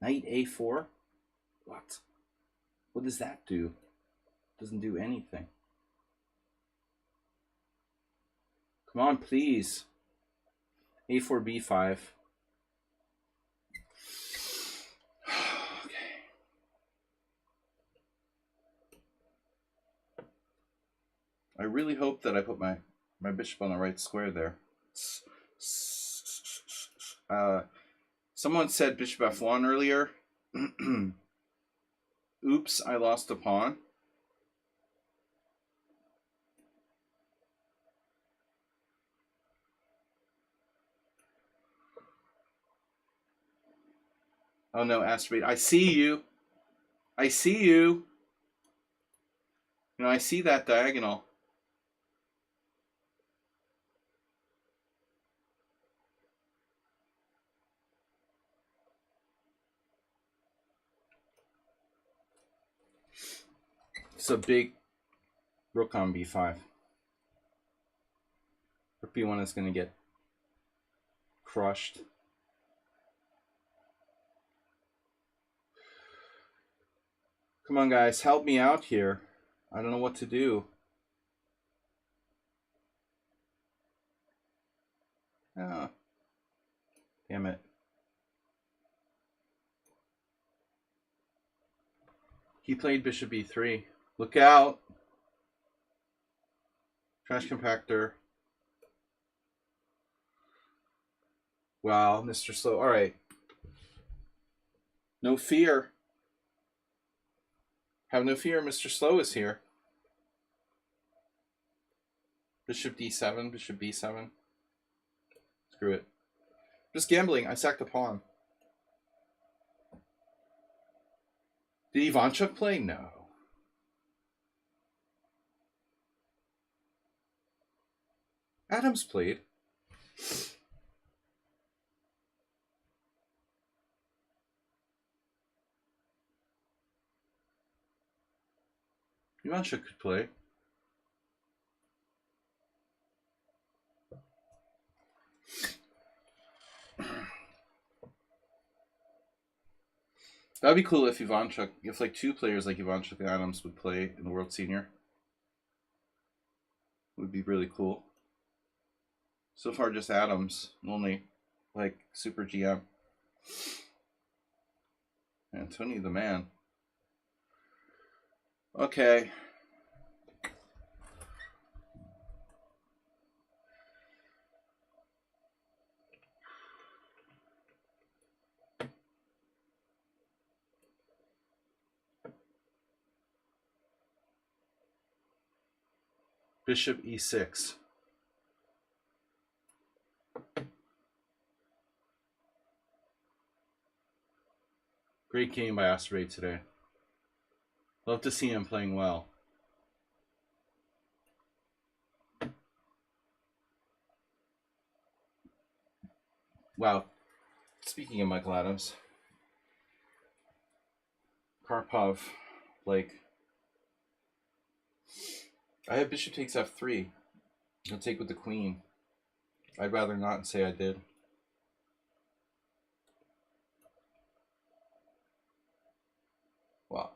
Knight a4? What? What does that do? Doesn't do anything. Come on, please. a4, b5. Okay. I really hope that I put my bishop on the right square there. Someone said bishop f1 earlier. Oops, I lost a pawn. Oh no, Astrobate. I see you. I see you. You know, I see that diagonal. It's a big rook on b5. Rook b1 is going to get crushed. Come on, guys. Help me out here. I don't know what to do. Oh. Damn it. He played bishop e3. Look out. Trash compactor. Wow, Mr. Slow. All right. No fear. Have no fear, Mr. Slow is here. Bishop d7, bishop b7. Screw it. Just gambling. I sacked a pawn. Did Ivanchuk play? No. Adams played. Ivanchuk could play. That'd be cool if like two players like Ivanchuk and Adams would play in the World Senior. Would be really cool. So far, just Adams, only like Super GM. And Tony the man. Okay. Bishop E6. Great game by Asteroid today. Love to see him playing well. Wow. Speaking of Michael Adams, Karpov, like, I have bishop takes f3. I'll take with the queen. I'd rather not say I did. Wow.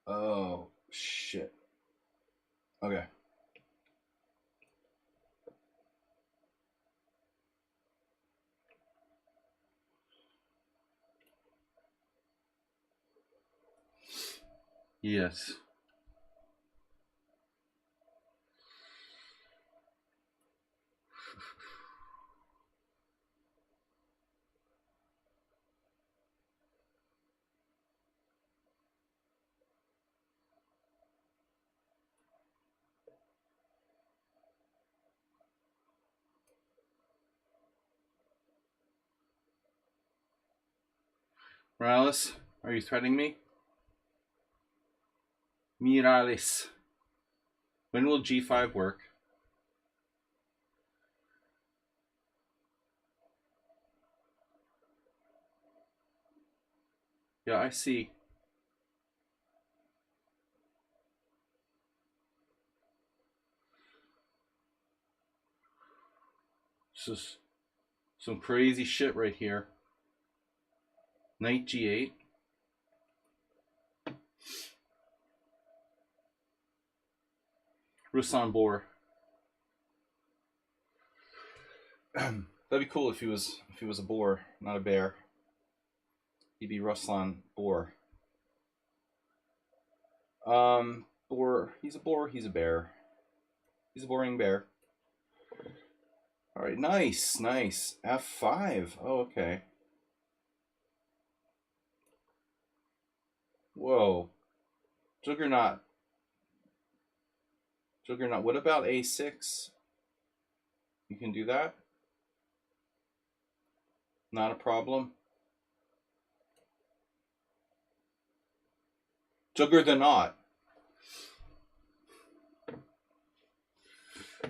Oh, shit. Okay. Yes. Morales, are you threatening me? Morales. When will G5 work? Yeah, I see. This is some crazy shit right here. Knight G8. Ruslan Boar. That'd be cool if he was a boar, not a bear. He'd be Ruslan Boar. Boar. He's a boar. He's a bear. He's a boring bear. All right, nice, nice. F5. Oh, okay. Whoa. Juggernaut. Juggernaut. What about A6? You can do that? Not a problem. Juggernaut.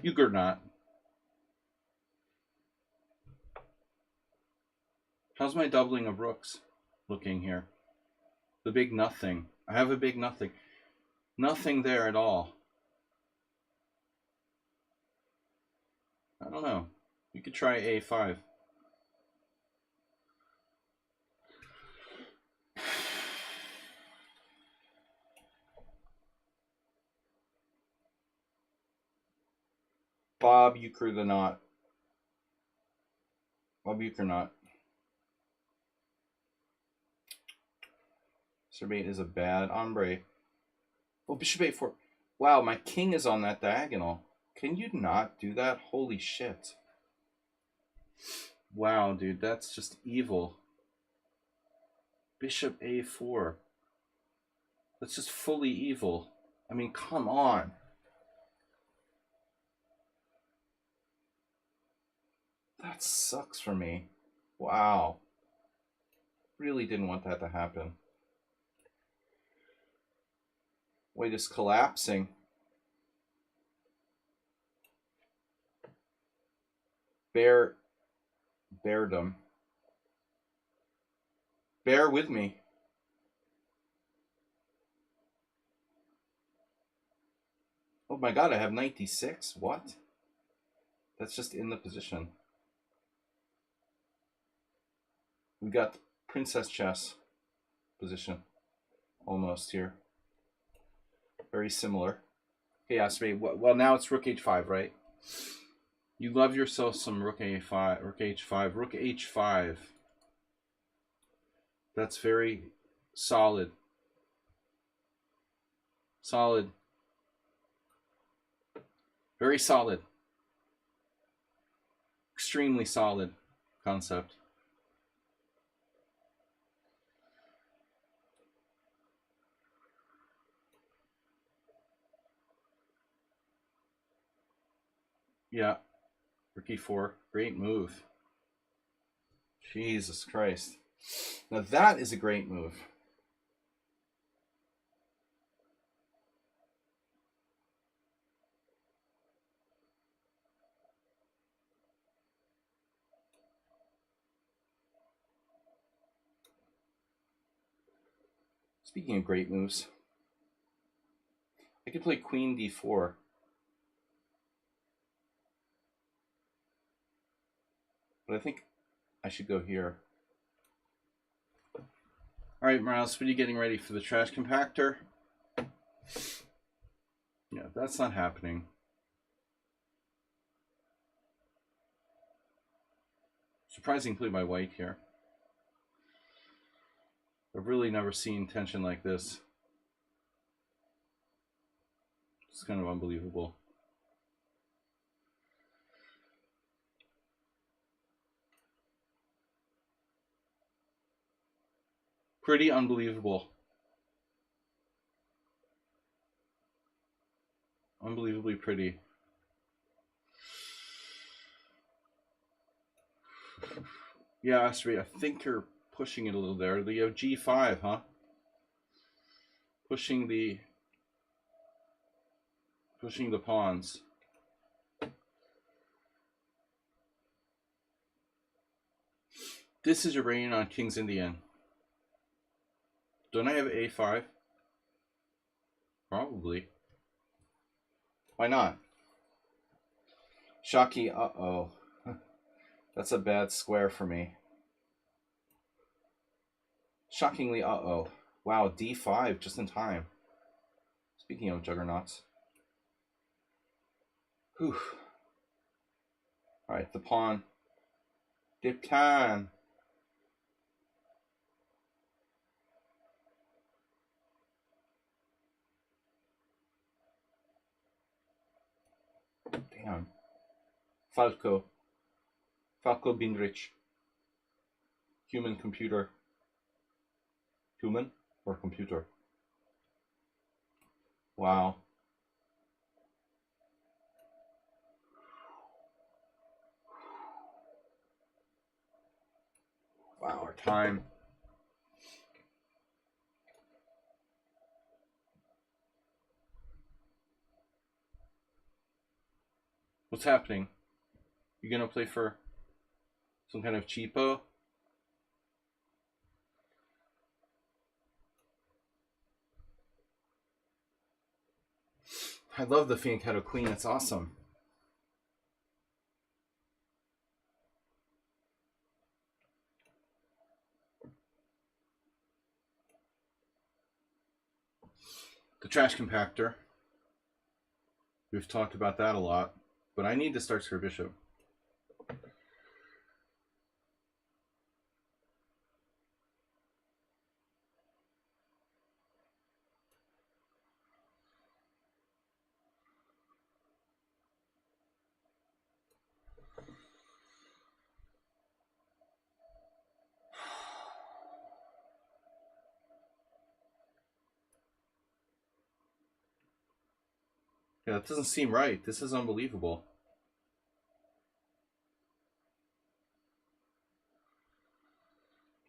Juggernaut. How's my doubling of rooks looking here? The big nothing. I have a big nothing. Nothing there at all. I don't know. You could try A5. Bob Euchre the Knot. Bob Euchre Knot. Sir-mate is a bad hombre. Oh, bishop A4. Wow, my king is on that diagonal. Can you not do that? Holy shit. Wow, dude, that's just evil. Bishop A4. That's just fully evil. I mean, come on. That sucks for me. Wow. Really didn't want that to happen. Wait, it's collapsing. Beardom. Bear with me. Oh my god, I have 96? What? That's just in the position. We got princess chess. position. Almost here. Very similar. Okay, Asprey. Well, now it's rook h5, right? You love yourself some rook a5, rook h5, rook h5. That's very solid. Solid. Very solid. Extremely solid concept. Yeah. Rook e4. Great move. Jesus Christ. Now that is a great move. Speaking of great moves, I could play queen d4. But I think I should go here. All right, Morales, what are you getting ready for the trash compactor? Yeah, that's not happening. Surprising play by white here. I've really never seen tension like this. It's kind of unbelievable. Pretty unbelievable. Unbelievably pretty. Yeah, Astrid, I think you're pushing it a little there. You have g5, huh? Pushing the pawns. This is your brain on King's Indian. Don't I have a5? Probably. Why not? Shaki, uh-oh. That's a bad square for me. Shockingly, uh-oh. Wow, d5 just in time. Speaking of juggernauts. Whew. Alright, the pawn. Dip time. Damn. Falco Binrich. Human computer. Human or computer? Wow. Wow, our time. What's happening? You gonna play for some kind of cheapo? I love the Fianchetto Queen. It's awesome. The trash compactor. We've talked about that a lot, but I need to start Sir Bishop. Yeah, that doesn't seem right. This is unbelievable.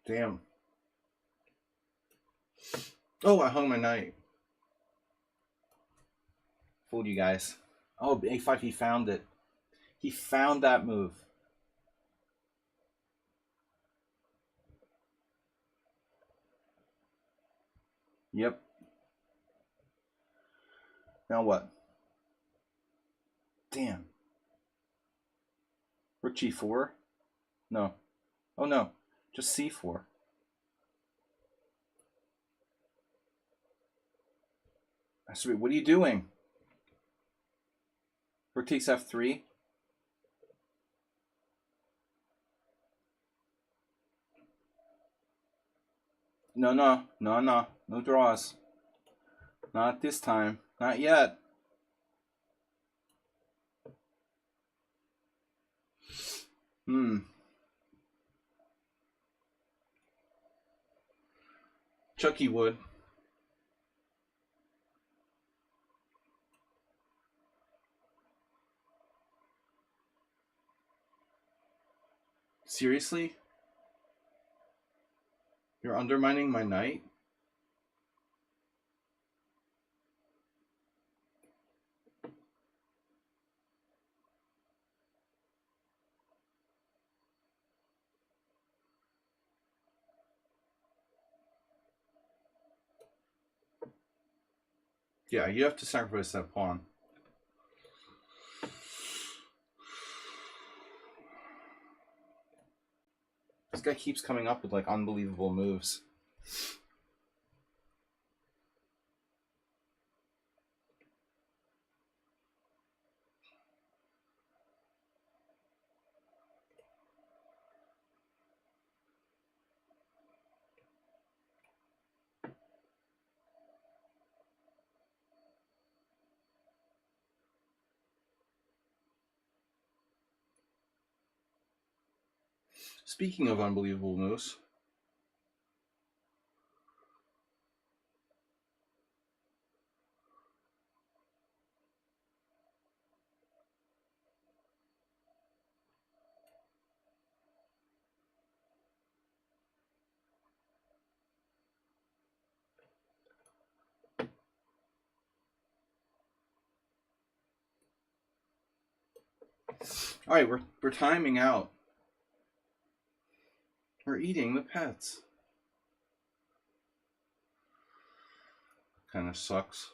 Damn. Oh, I hung my knight. Fooled you guys. Oh, a5, he found it. He found that move. Yep. Now what? Damn. Rook g4? No. Oh no. Just c4. So what are you doing? Rook takes f3. No draws. Not this time. Not yet. Chucky would. Seriously? You're undermining my knight? Yeah, you have to sacrifice that pawn. This guy keeps coming up with like unbelievable moves. Speaking of unbelievable moves, all right, we're timing out. We're eating the pets. Kind of sucks.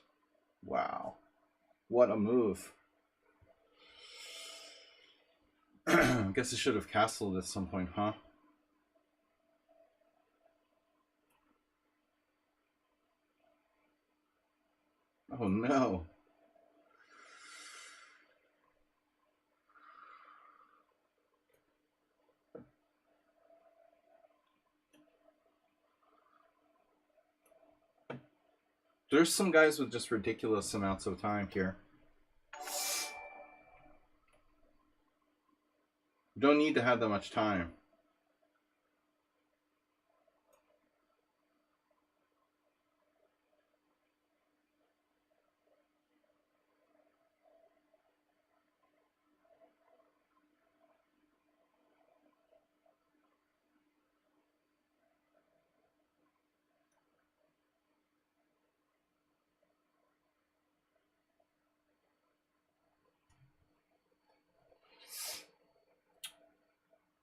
Wow, what a move. I guess I should have castled at some point, huh? Oh no. There's some guys with just ridiculous amounts of time here. You don't need to have that much time.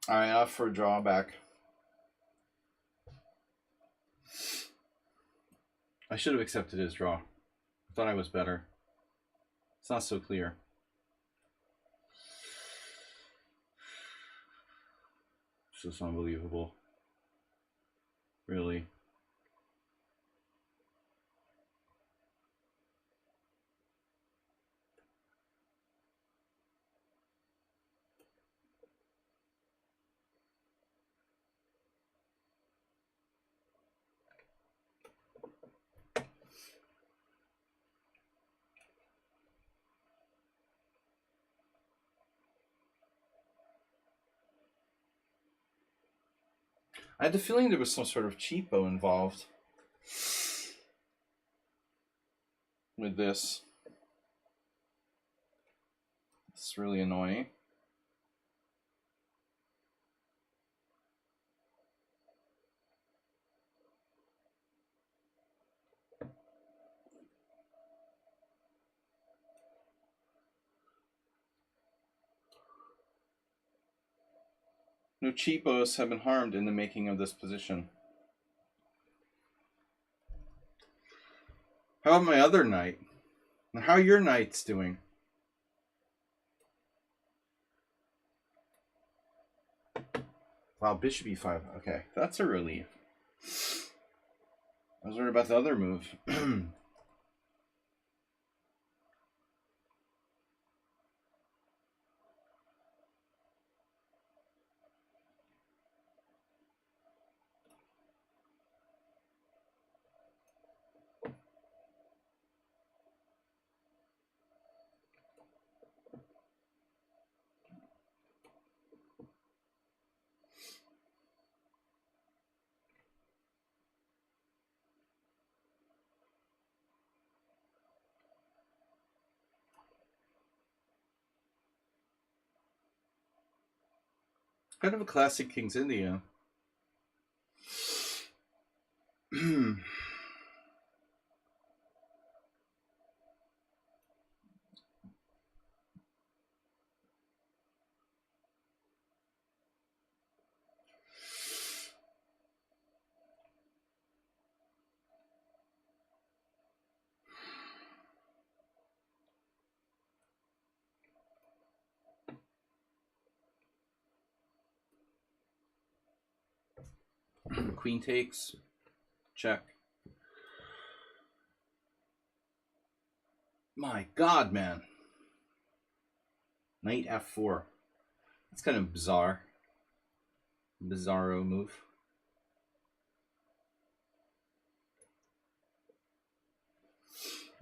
All right, off for a drawback. I should have accepted his draw. I thought I was better. It's not so clear. It's just unbelievable. Really. I had the feeling there was some sort of cheapo involved with this. It's really annoying. No cheapos have been harmed in the making of this position. How about my other knight? How are your knights doing? Wow, bishop e5. Okay, that's a relief. I was worried about the other move. Kind of a classic King's India. Queen takes. Check. My God, man. Knight F4. That's kind of bizarre. Bizarro move.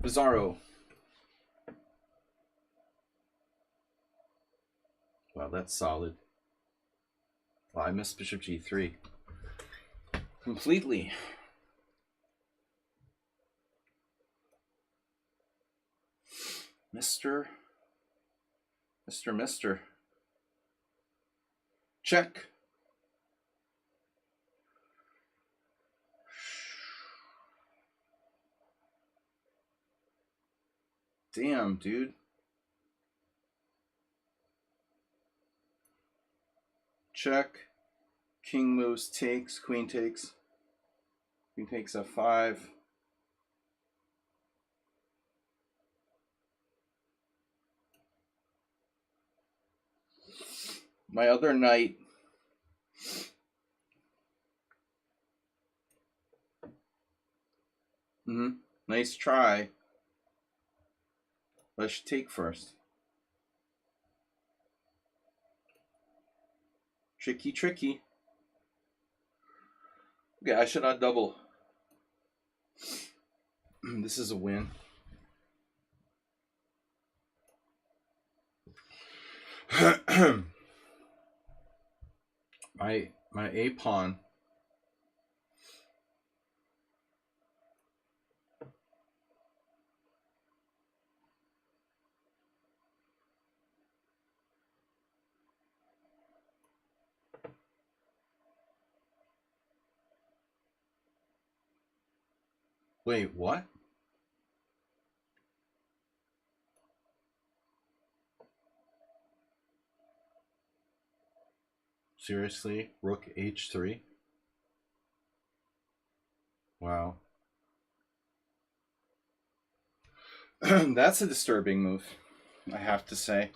Bizarro. Wow, that's solid. Wow, I missed Bishop G3. Completely. Mister. Check. Damn, dude. Check. King moves, takes, queen takes. Queen takes F5. My other knight. Nice try. But I should take first. Tricky. Okay, I should not double. This is a win. my A pawn. Wait, what? Seriously? Rook H3? Wow. That's a disturbing move, I have to say.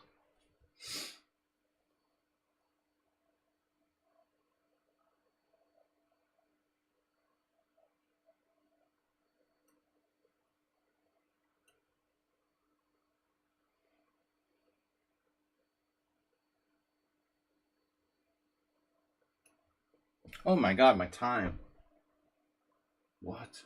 Oh my God, my time. What?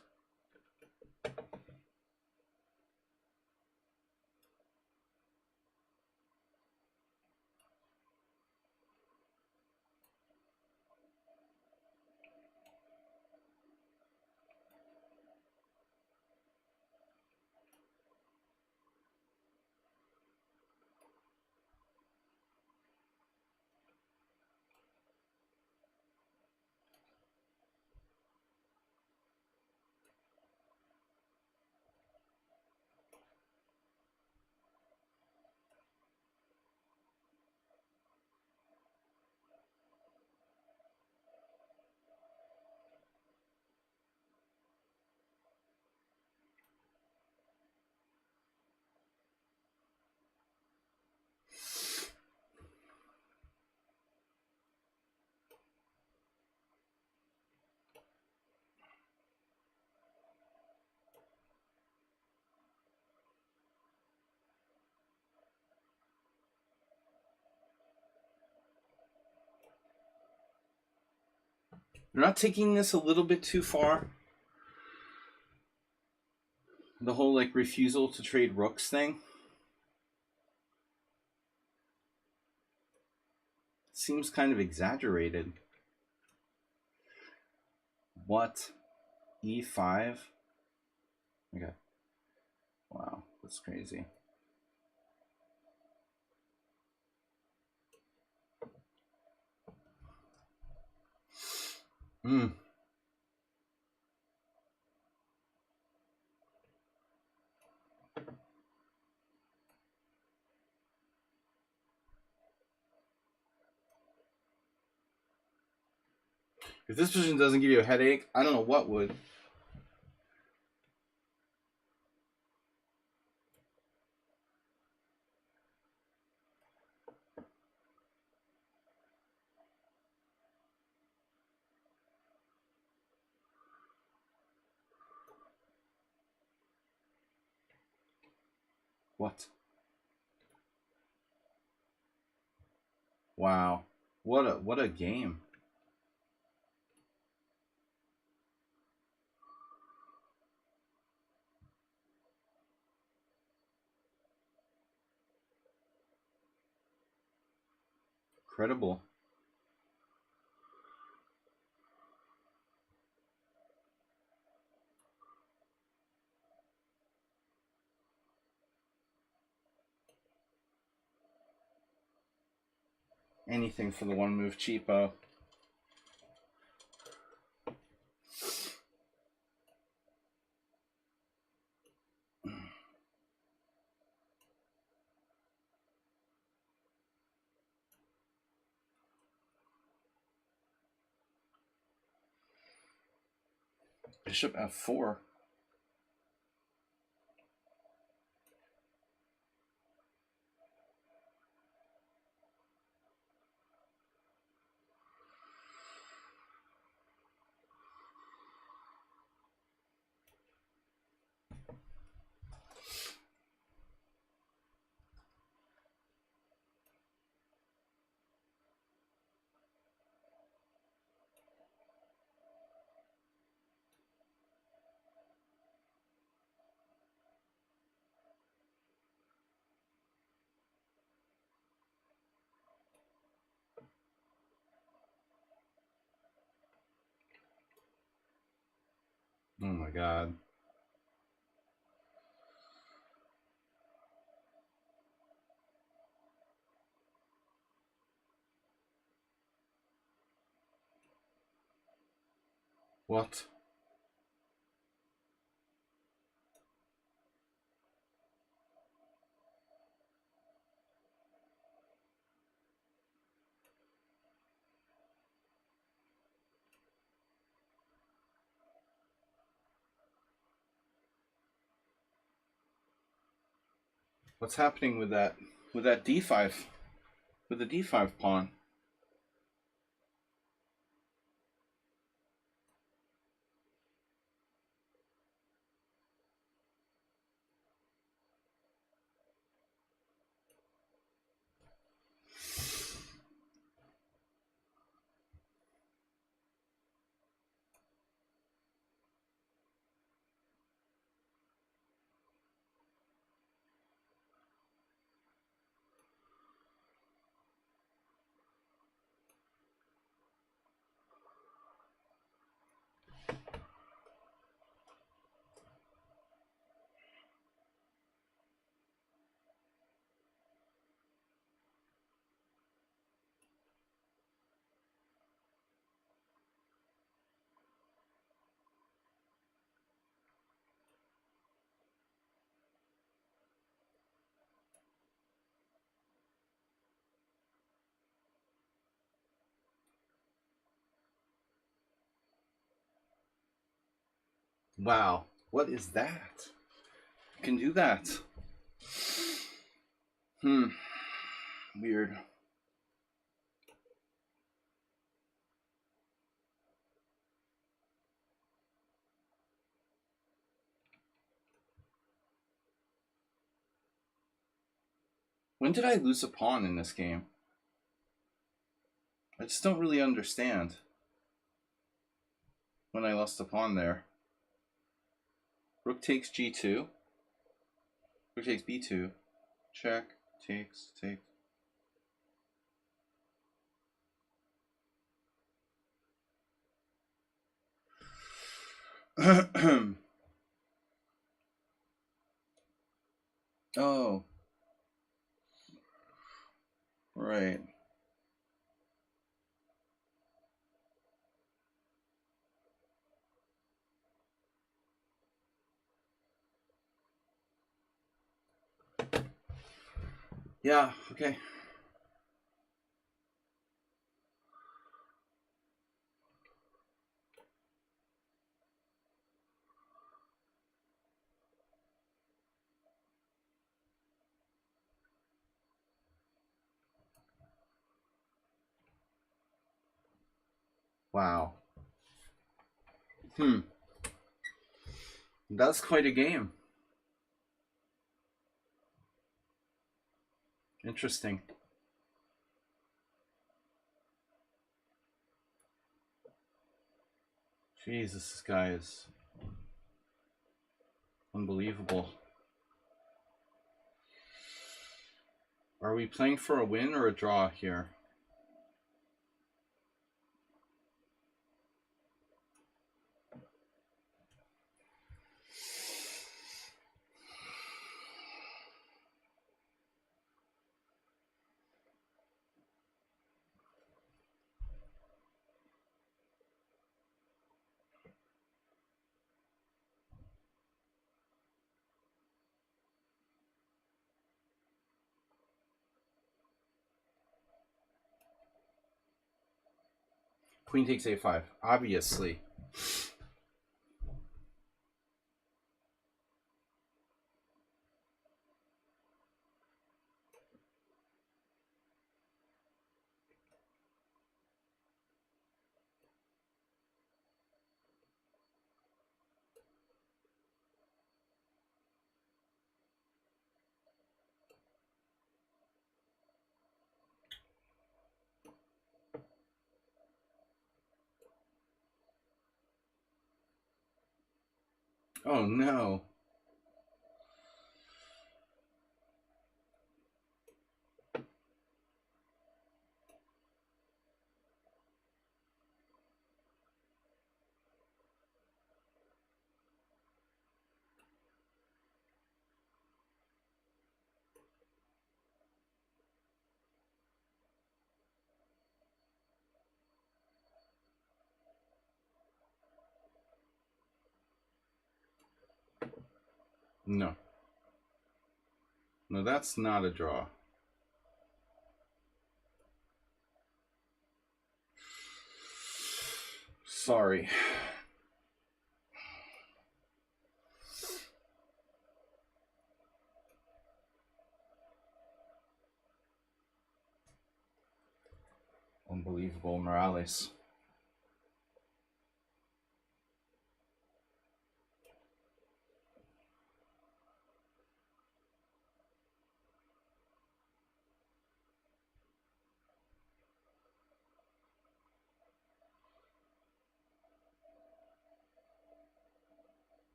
You're not taking this a little bit too far? The whole like refusal to trade rooks thing? Seems kind of exaggerated. What? E5? Okay. Wow, that's crazy. Mm. If this position doesn't give you a headache, I don't know what would. What? Wow. What a game. Incredible. Anything for the one move cheapo. Bishop f4. Oh my god. What? What's happening with that d5? With the d5 pawn? Wow. What is that? You can do that. Weird. When did I lose a pawn in this game? I just don't really understand when I lost a pawn there. Rook takes g2. Rook takes b2. Check. Takes. Oh. Right. Yeah, okay. Wow. That's quite a game. Interesting. Jesus, this guy is unbelievable. Are we playing for a win or a draw here? Queen takes a5, obviously. Oh no. No. No, that's not a draw. Sorry. Unbelievable, Morales.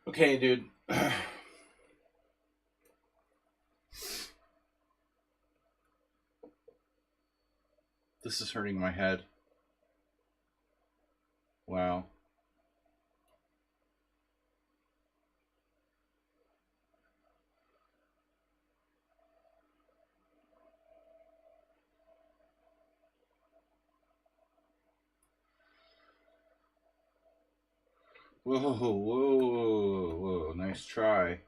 Okay, dude. This is hurting my head. Wow. Whoa, whoa, whoa, whoa. Nice try.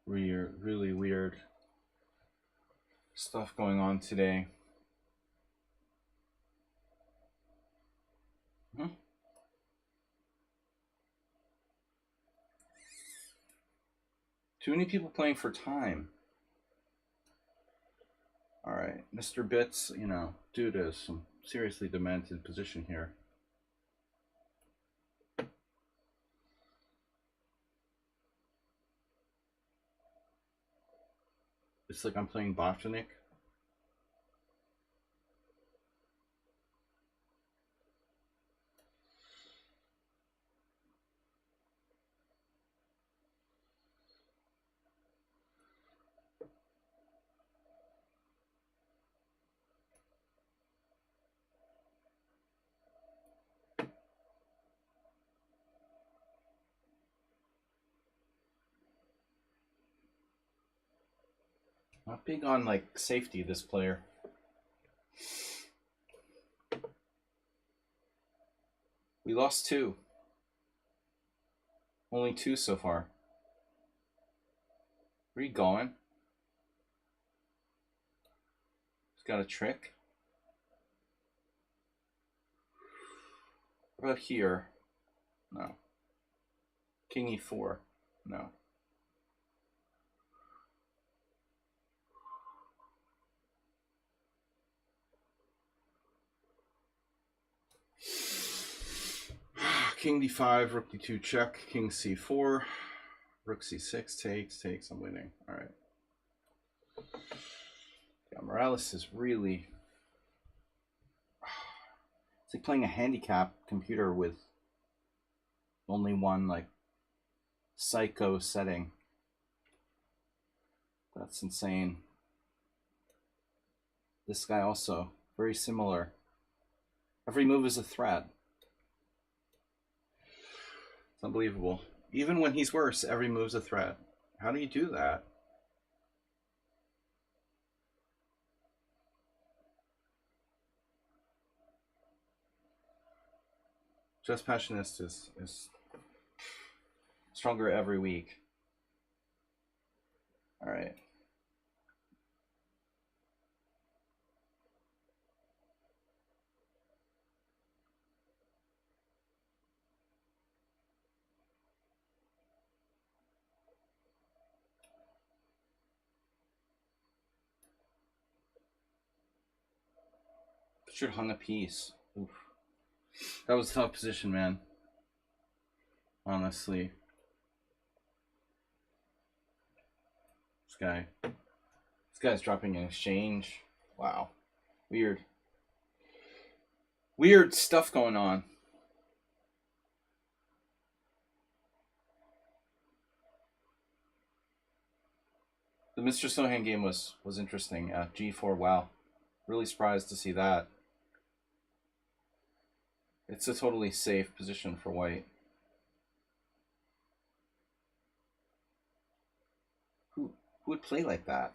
Weird, really weird. stuff going on today. Too many people playing for time. All right, Mr. Bits, you know, dude is some seriously demented position here. It's like I'm playing Botanic. Not big on like safety, this player. We lost 2. Only 2 so far. Where are you going? He's got a trick. What about here? No. King e4. No. King d5, rook d2 check, king c4, rook c6 takes. I'm winning. All right. Yeah, Morales is really. It's like playing a handicap computer with only one like psycho setting. That's insane. This guy also very similar. Every move is a threat. It's unbelievable. Even when he's worse, every move's a threat. How do you do that? Just Passionist is stronger every week. All right. Should have hung a piece. Oof. That was a tough position, man. Honestly. This guy's dropping an exchange. Wow. Weird stuff going on. The Mr. Sohan game was interesting. G4, wow. Really surprised to see that. It's a totally safe position for white. Who would play like that?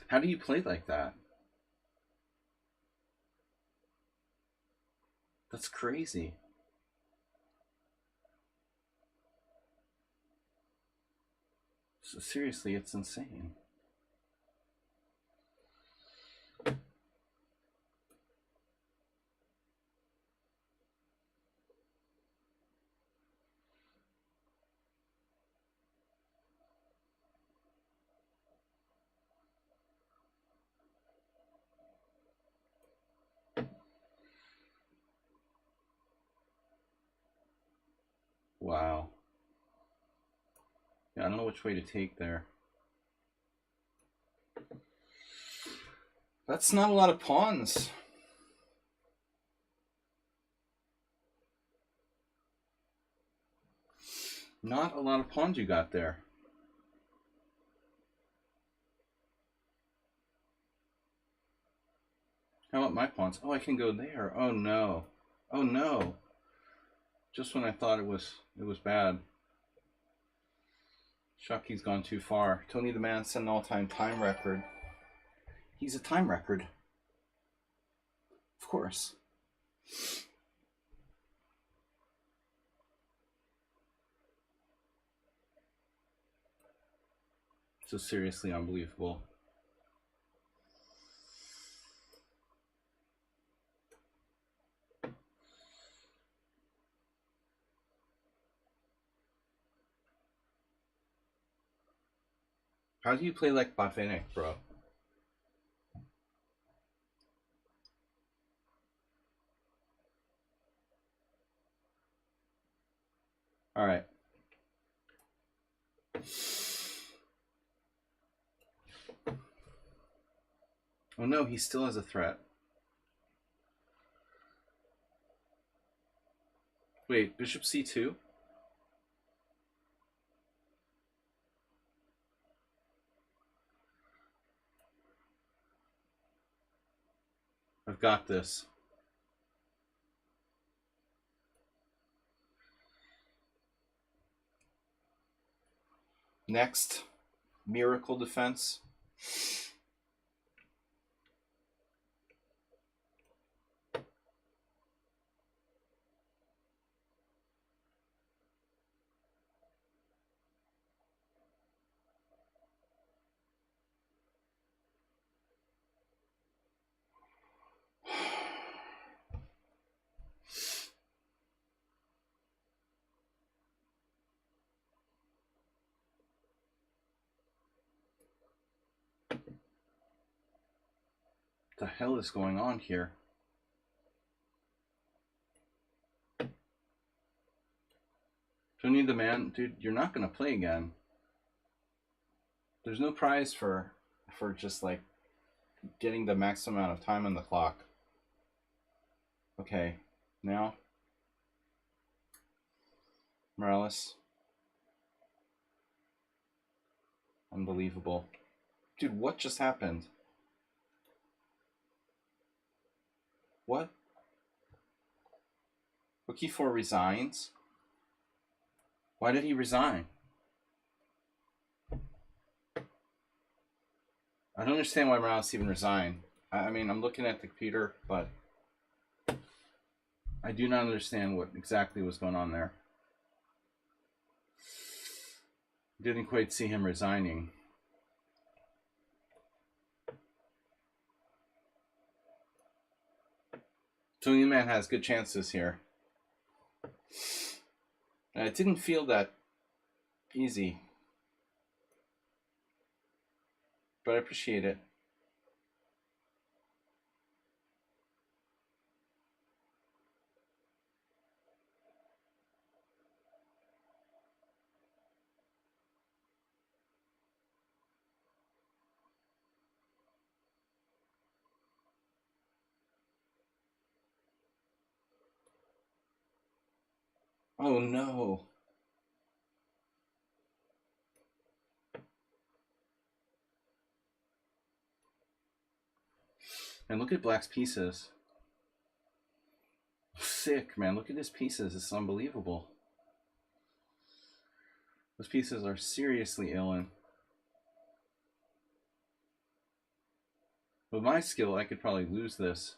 How do you play like that? That's crazy. So seriously, it's insane. Wow. Yeah, I don't know which way to take there. That's not a lot of pawns. Not a lot of pawns you got there. How about my pawns? Oh, I can go there. Oh no. Oh no. Just when I thought it was bad. Shucky's gone too far. Tony the Man set an all-time time record. He's a time record. Of course. So seriously unbelievable. How do you play like Botvinnik, bro? All right. Oh no, he still has a threat. Wait, bishop c2? I've got this. Next, miracle defense. What the hell is going on here? Tony the man, dude, you're not gonna play again. There's no prize for just like getting the maximum amount of time on the clock. Okay, now Morales. Unbelievable. Dude, what just happened? What? Rook e4 resigns? Why did he resign? I don't understand why Morales even resigned. I mean, I'm looking at the computer, but I do not understand what exactly was going on there. Didn't quite see him resigning. Tony Man has good chances here. And it didn't feel that easy, but I appreciate it. Oh no. And look at Black's pieces. Sick, man. Look at his pieces. It's unbelievable. Those pieces are seriously ill. With my skill, I could probably lose this.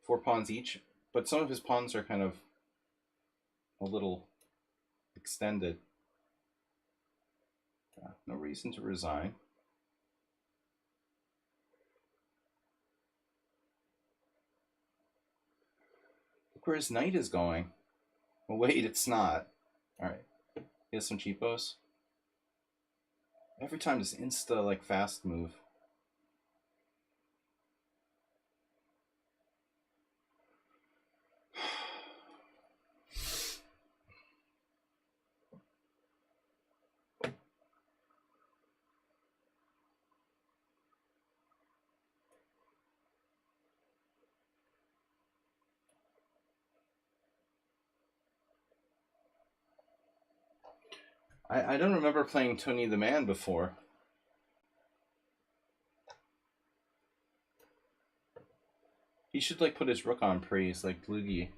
4 pawns each, but some of his pawns are kind of a little extended. No reason to resign. Look where his knight is going. Well, wait, it's not. All right. He has some cheapos. Every time this insta like fast move. I don't remember playing Tony the Man before. He should like put his rook on praise like Dlugi.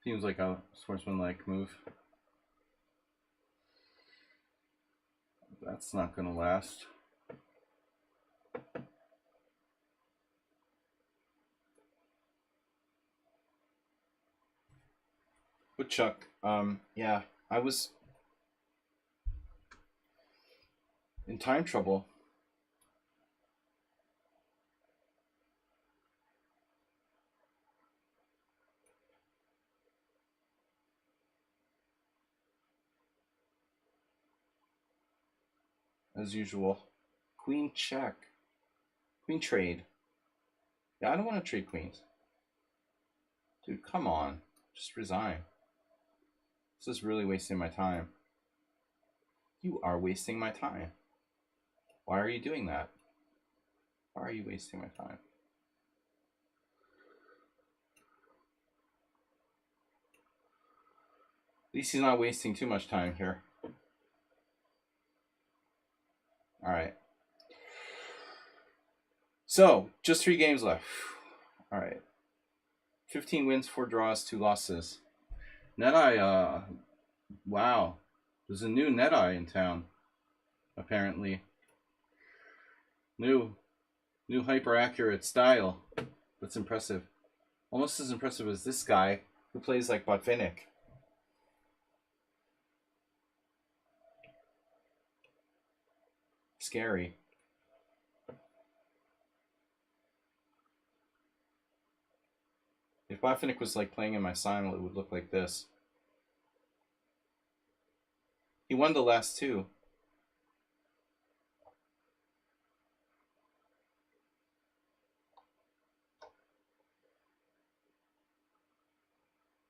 Seems like a sportsman-like move. That's not gonna last. Woodchuck, yeah, I was in time trouble. as usual. Queen check. Queen trade. Yeah, I don't want to trade queens. Dude, come on. Just resign. This is really wasting my time. You are wasting my time. Why are you doing that? Why are you wasting my time? At least he's not wasting too much time here. All right. So, just 3 games left. All right. 15 wins, 4 draws, 2 losses. Net-Eye, wow. There's a new Net-Eye in town, apparently. New hyper-accurate style. That's impressive. Almost as impressive as this guy who plays like Botvinnik. Scary. If Botvinnik was like playing in my Simul, it would look like this. He won the last 2.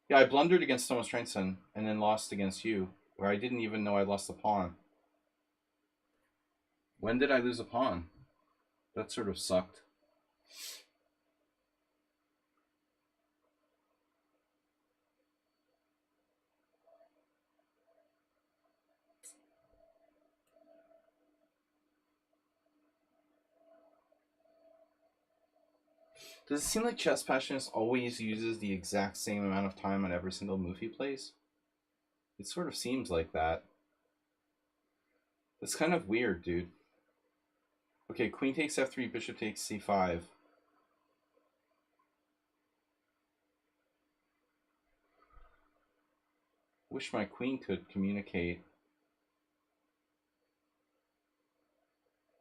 Yeah, I blundered against Thomas Trenson and then lost against you, where I didn't even know I lost a pawn. When did I lose a pawn? That sort of sucked. Does it seem like Chess Passionist always uses the exact same amount of time on every single move he plays? It sort of seems like that. It's kind of weird, dude. Okay, queen takes f3, bishop takes c5. Wish my queen could communicate.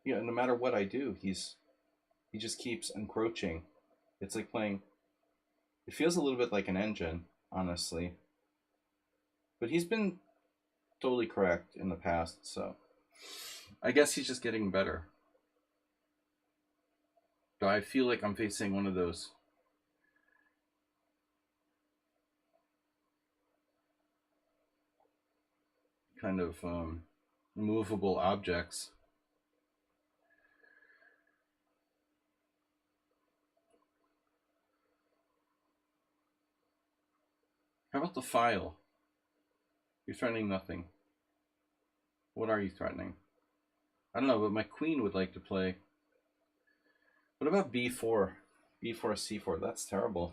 Yeah, no matter what I do, he just keeps encroaching. It's like playing. It feels a little bit like an engine, honestly. But he's been totally correct in the past, so I guess he's just getting better. But I feel like I'm facing one of those kind of movable objects. How about the file? You're threatening nothing. What are you threatening? I don't know, but my queen would like to play. What about b4? b4, c4. That's terrible.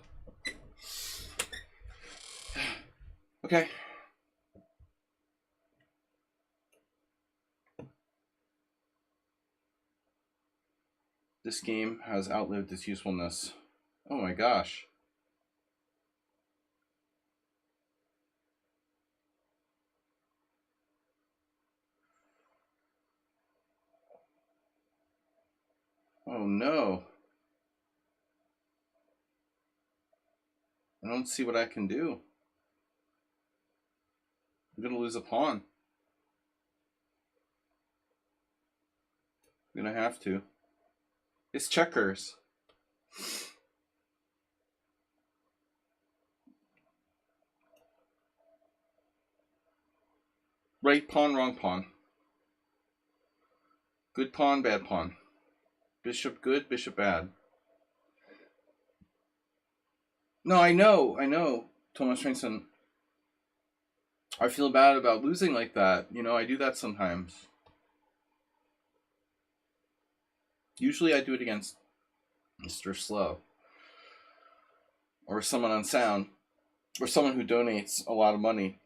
Okay. This game has outlived its usefulness. Oh my gosh. Oh no. I don't see what I can do. I'm gonna lose a pawn. I'm gonna have to. It's checkers. Right pawn, wrong pawn. Good pawn, bad pawn. Bishop good, bishop bad. No, I know, Thomas Transon. I feel bad about losing like that. You know, I do that sometimes. Usually I do it against Mr. Slow. Or someone on sound. Or someone who donates a lot of money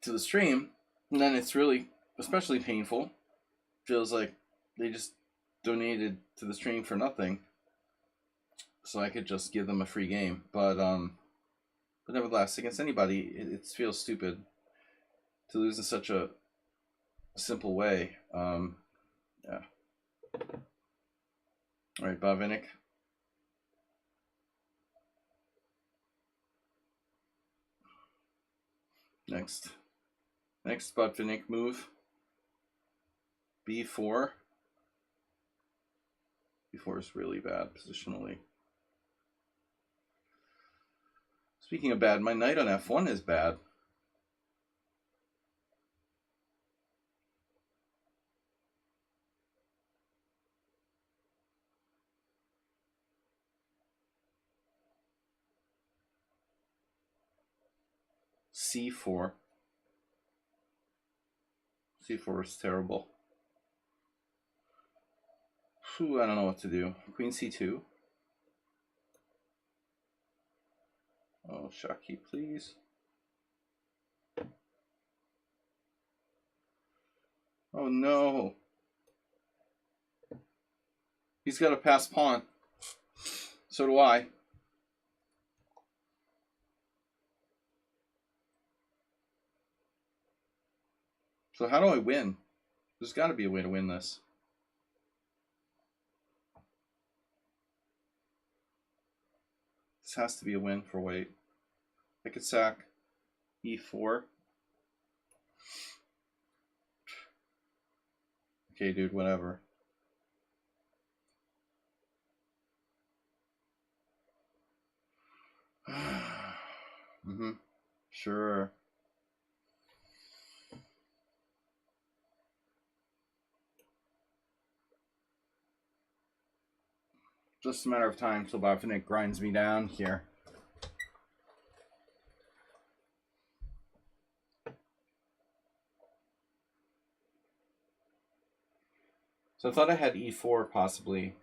to the stream. And then it's really especially painful. Feels like they just donated to the stream for nothing. So I could just give them a free game. But nevertheless, against anybody, it feels stupid to lose in such a simple way. Yeah. All right, Botvinnik. Next Botvinnik move. B4. B4 is really bad positionally. Speaking of bad, my knight on F1 is bad. C4. C4 is terrible. Whew, I don't know what to do. Queen C2. Oh, Shaki, please. Oh no. He's got a pass pawn. So do I. So how do I win? There's got to be a way to win this. This has to be a win for white. I could sack E4. Okay, dude, whatever. Mm-hmm. Sure. Just a matter of time till Botvinnik grinds me down here. So I thought I had E4 possibly.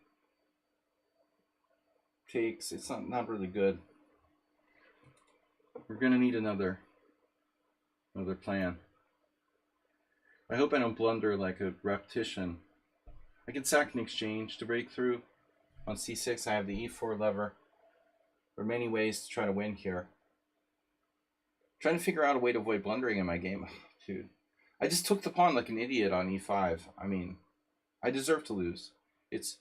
Takes. It's not really good. We're gonna need another plan. I hope I don't blunder like a repetition. I can sack an exchange to break through. On C6, I have the E4 lever. There are many ways to try to win here. I'm trying to figure out a way to avoid blundering in my game. Dude, I just took the pawn like an idiot on E5. I mean, I deserve to lose. It's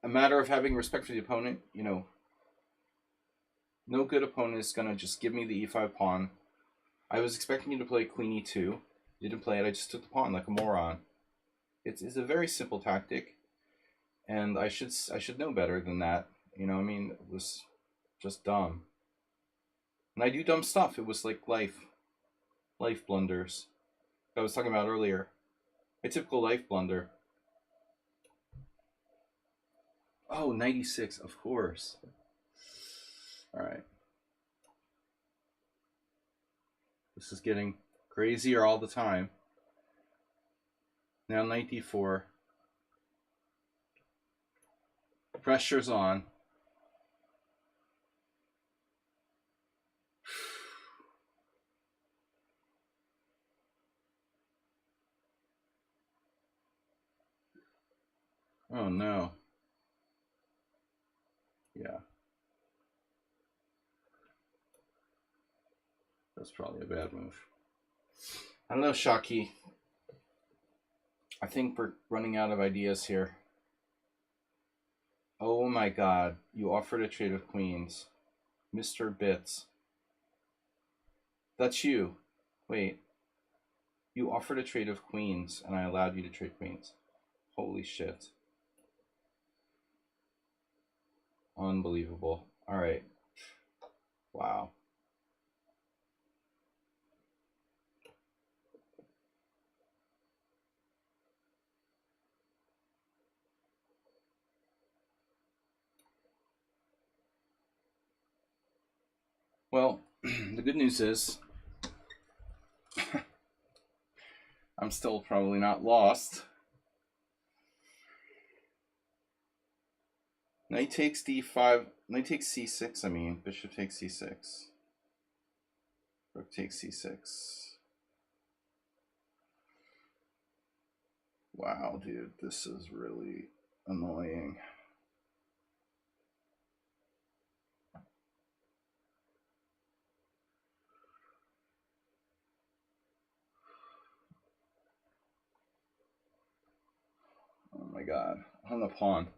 a matter of having respect for the opponent. You know, no good opponent is going to just give me the E5 pawn. I was expecting you to play Queen E2. Didn't play it. I just took the pawn like a moron. It's a very simple tactic, and I should know better than that. You know, I mean, it was just dumb. And I do dumb stuff. It was like life blunders I was talking about earlier. A typical life blunder. Oh, 96, of course. All right. This is getting crazier all the time. Now 94. Pressure's on. Oh no. Yeah. That's probably a bad move. I don't know, Shaki. I think we're running out of ideas here. Oh my god. You offered a trade of queens. Mr. Bits. That's you. Wait. You offered a trade of queens, and I allowed you to trade queens. Holy shit. Unbelievable. All right. Wow. Well, the good news is I'm still probably not lost. Knight takes d5. Knight takes c6, I mean. Bishop takes c6. Rook takes c6. Wow, dude, this is really annoying. Oh my god. On the pawn.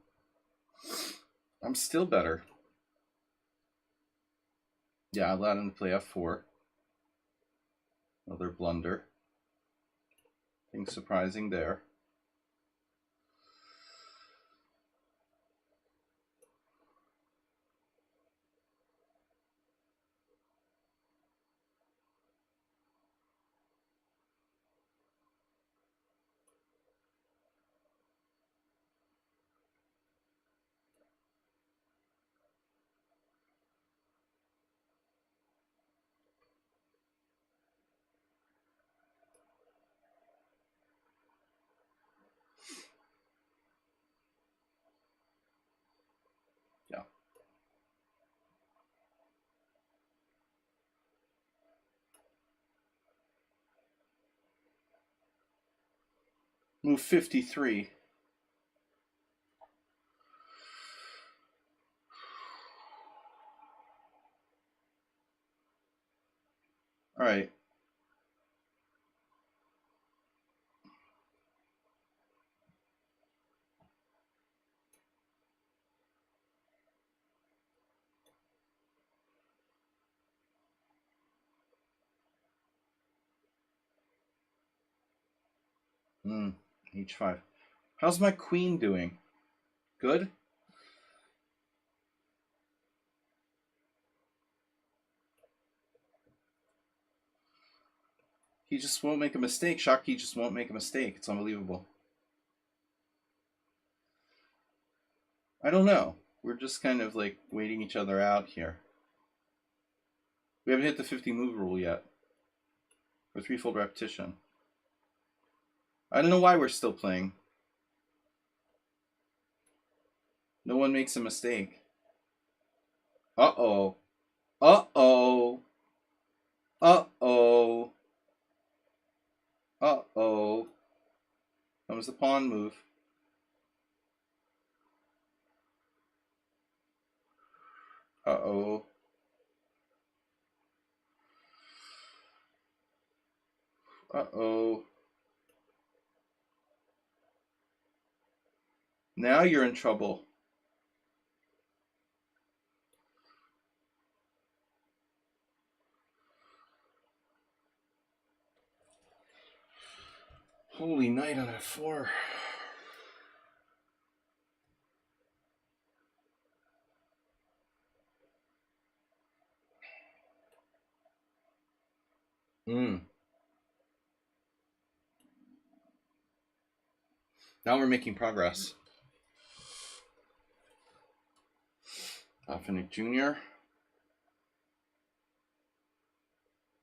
I'm still better. Yeah, I allowed him to play f4. Another blunder. Nothing surprising there. Yeah. Move 53. All right. H5. How's my queen doing? Good? He just won't make a mistake. Shock, he just won't make a mistake. It's unbelievable. I don't know. We're just kind of like waiting each other out here. We haven't hit the 50 move rule yet. Or threefold repetition. I don't know why we're still playing. No one makes a mistake. Uh-oh. Uh-oh. Uh-oh. Uh-oh. Comes the pawn move. Uh-oh. Uh-oh. Now you're in trouble. Holy knight on F4. Now we're making progress. Alphanik Jr.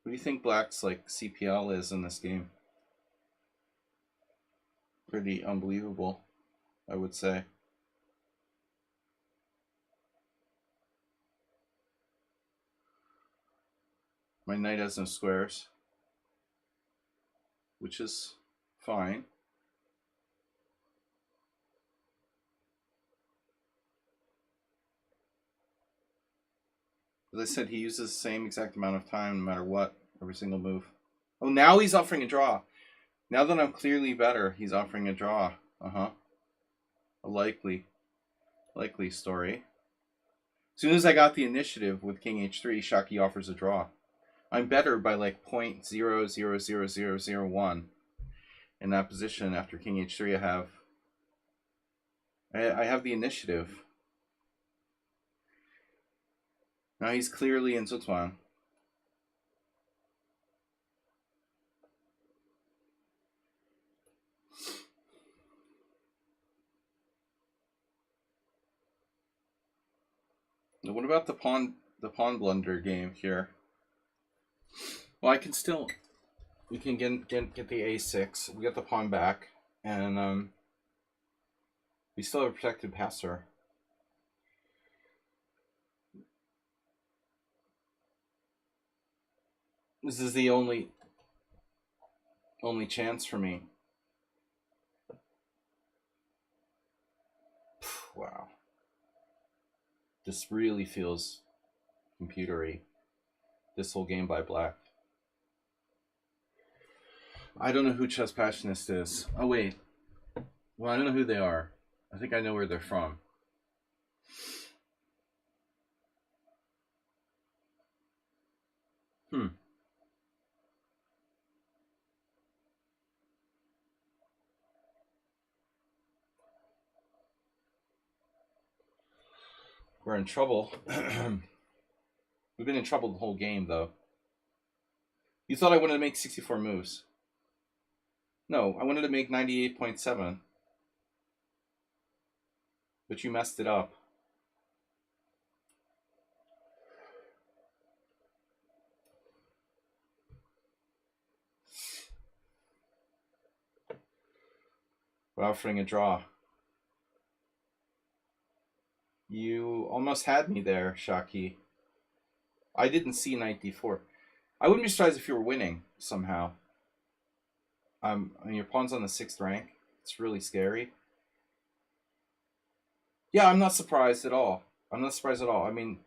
What do you think Black's like CPL is in this game? Pretty unbelievable, I would say. My knight has no squares, which is fine. As I said, he uses the same exact amount of time no matter what, every single move. Oh, now he's offering a draw. Now that I'm clearly better, he's offering a draw. Uh-huh. A likely story. As soon as I got the initiative with King H3, Shaki offers a draw. I'm better by like 0.000001 in that position after King H3. I have the initiative. Now he's clearly in Sichuan. What about the pawn blunder game here? Well, I can still, we can get the a6. We get the pawn back, and we still have a protected passer. This is the only chance for me. Wow. This really feels computery. This whole game by Black. I don't know who Chess Passionist is. Oh, wait. Well, I don't know who they are. I think I know where they're from. We're in trouble. We've been in trouble the whole game, though. You thought I wanted to make 64 moves. No, I wanted to make 98.7. But you messed it up. We're offering a draw. You almost had me there, Shaki. I didn't see knight d4. I wouldn't be surprised if you were winning somehow. I mean, your pawn's on the 6th rank. It's really scary. Yeah, I'm not surprised at all. I'm not surprised at all. I mean,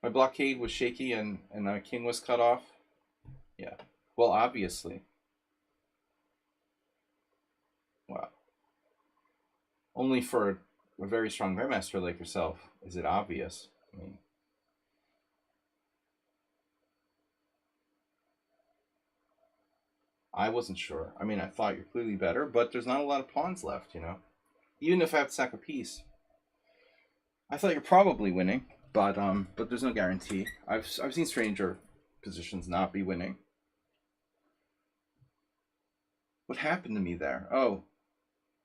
my blockade was shaky and my king was cut off. Yeah. Well, obviously. Wow. Only for a very strong grandmaster like yourself is it obvious. I mean, I wasn't sure. I mean, I thought you're clearly better, but there's not a lot of pawns left, you know? Even if I have to sack a piece. I thought you're probably winning, but there's no guarantee. I've seen stranger positions not be winning. What happened to me there? Oh,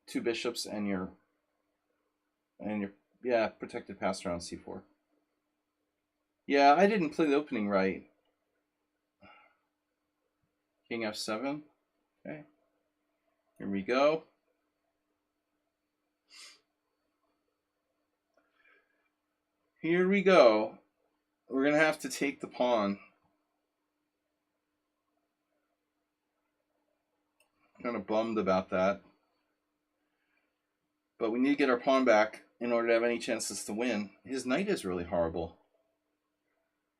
2 bishops and your yeah, protected pass around c4. Yeah, I didn't play the opening right. King f7. Okay. Here we go. Here we go. We're going to have to take the pawn. I'm kind of bummed about that. But we need to get our pawn back in order to have any chances to win. His knight is really horrible.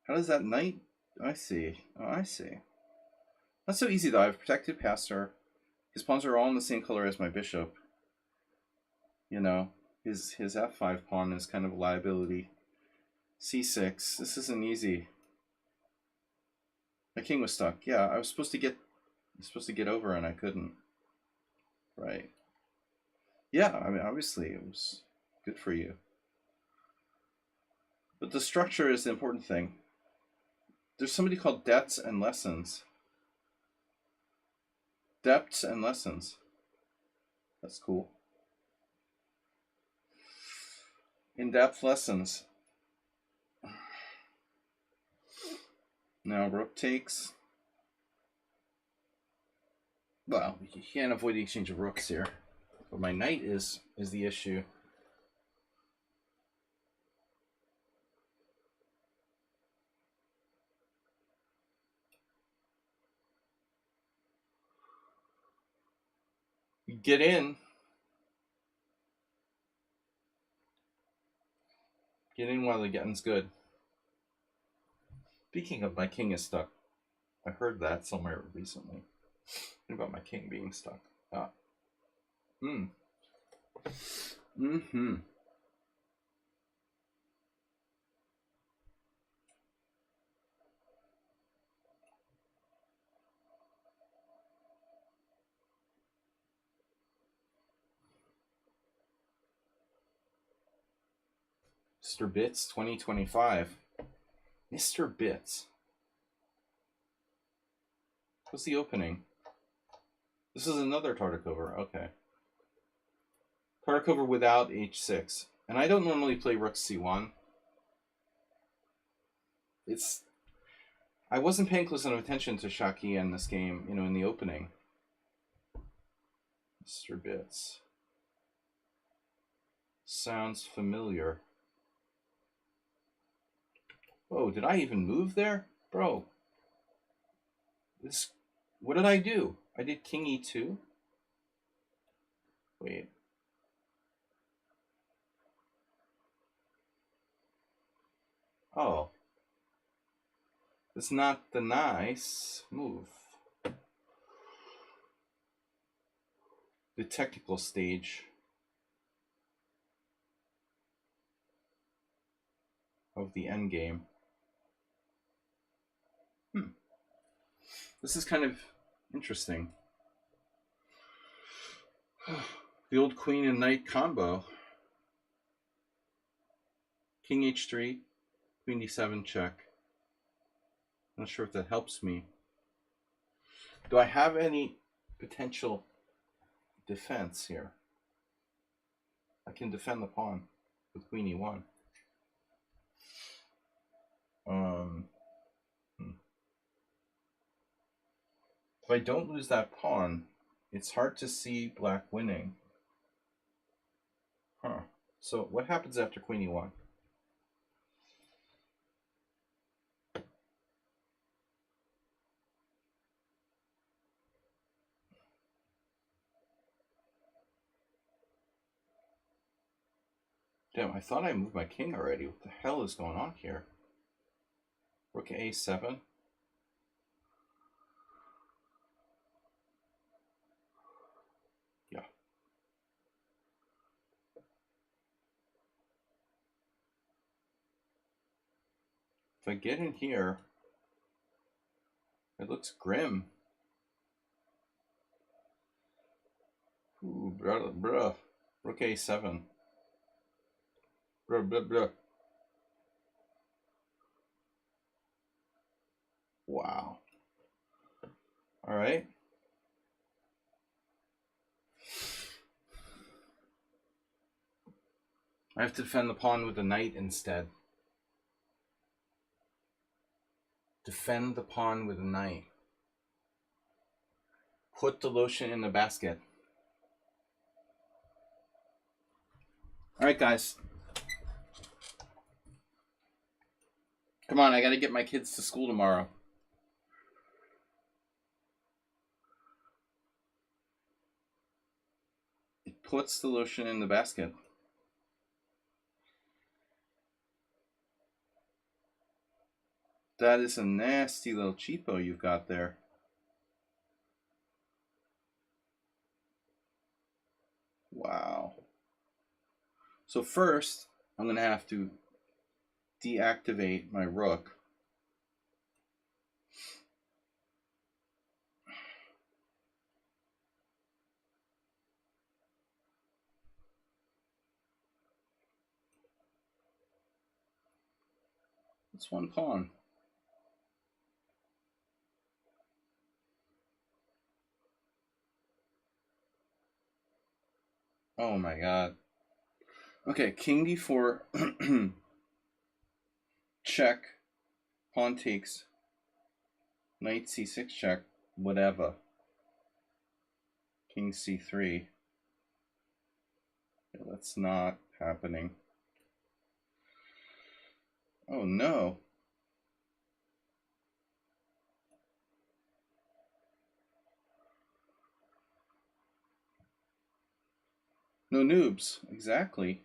How does that knight... I see. Oh, I see. Not so easy, though. I have protected passer. His pawns are all in the same color as my bishop. You know, his f5 pawn is kind of a liability. c6. This isn't easy. My king was stuck. Yeah, I was supposed to get over and I couldn't. Right. Yeah, I mean, obviously it was good for you. But the structure is the important thing. There's somebody called Depths and Lessons. Depths and Lessons. That's cool. In-depth lessons. Now rook takes. Well, you can't avoid the exchange of rooks here. But my knight is the issue. You get in. Get in while the getting's good. Speaking of, my king is stuck. I heard that somewhere recently. What about my king being stuck? Ah. Mm-hmm. Mr. Bits 2025. Mr. Bits. What's the opening? This is another Tartakover. Okay. Tartakover without h6. And I don't normally play rook c1. I wasn't paying close enough attention to Shaki in this game, you know, in the opening. Mr. Bits. Sounds familiar. Oh, did I even move there? Bro. What did I do? I did king e2? Wait. Oh. It's not the nice move. The technical stage of the endgame. This is kind of interesting. The old queen and knight combo. King h3, queen d7 check. Not sure if that helps me. Do I have any potential defense here? I can defend the pawn with queen e1. If I don't lose that pawn, it's hard to see black winning. Huh. So what happens after queen e1? Damn, I thought I moved my king already. What the hell is going on here? Rook a7. Yeah. If I get in here, it looks grim. Ooh, bruh. Rook a7. Bruh. Wow. All right. I have to defend the pawn with the knight instead. Defend the pawn with a knight. Put the lotion in the basket. All right, guys. Come on, I got to get my kids to school tomorrow. It puts the lotion in the basket. That is a nasty little cheapo you've got there. Wow. So first, I'm going to have to deactivate my rook. It's one pawn. Oh my god. Okay, king d4. Check. Pawn takes. Knight c6 check. Whatever. King c3. Yeah, that's not happening. Oh no. No noobs. Exactly.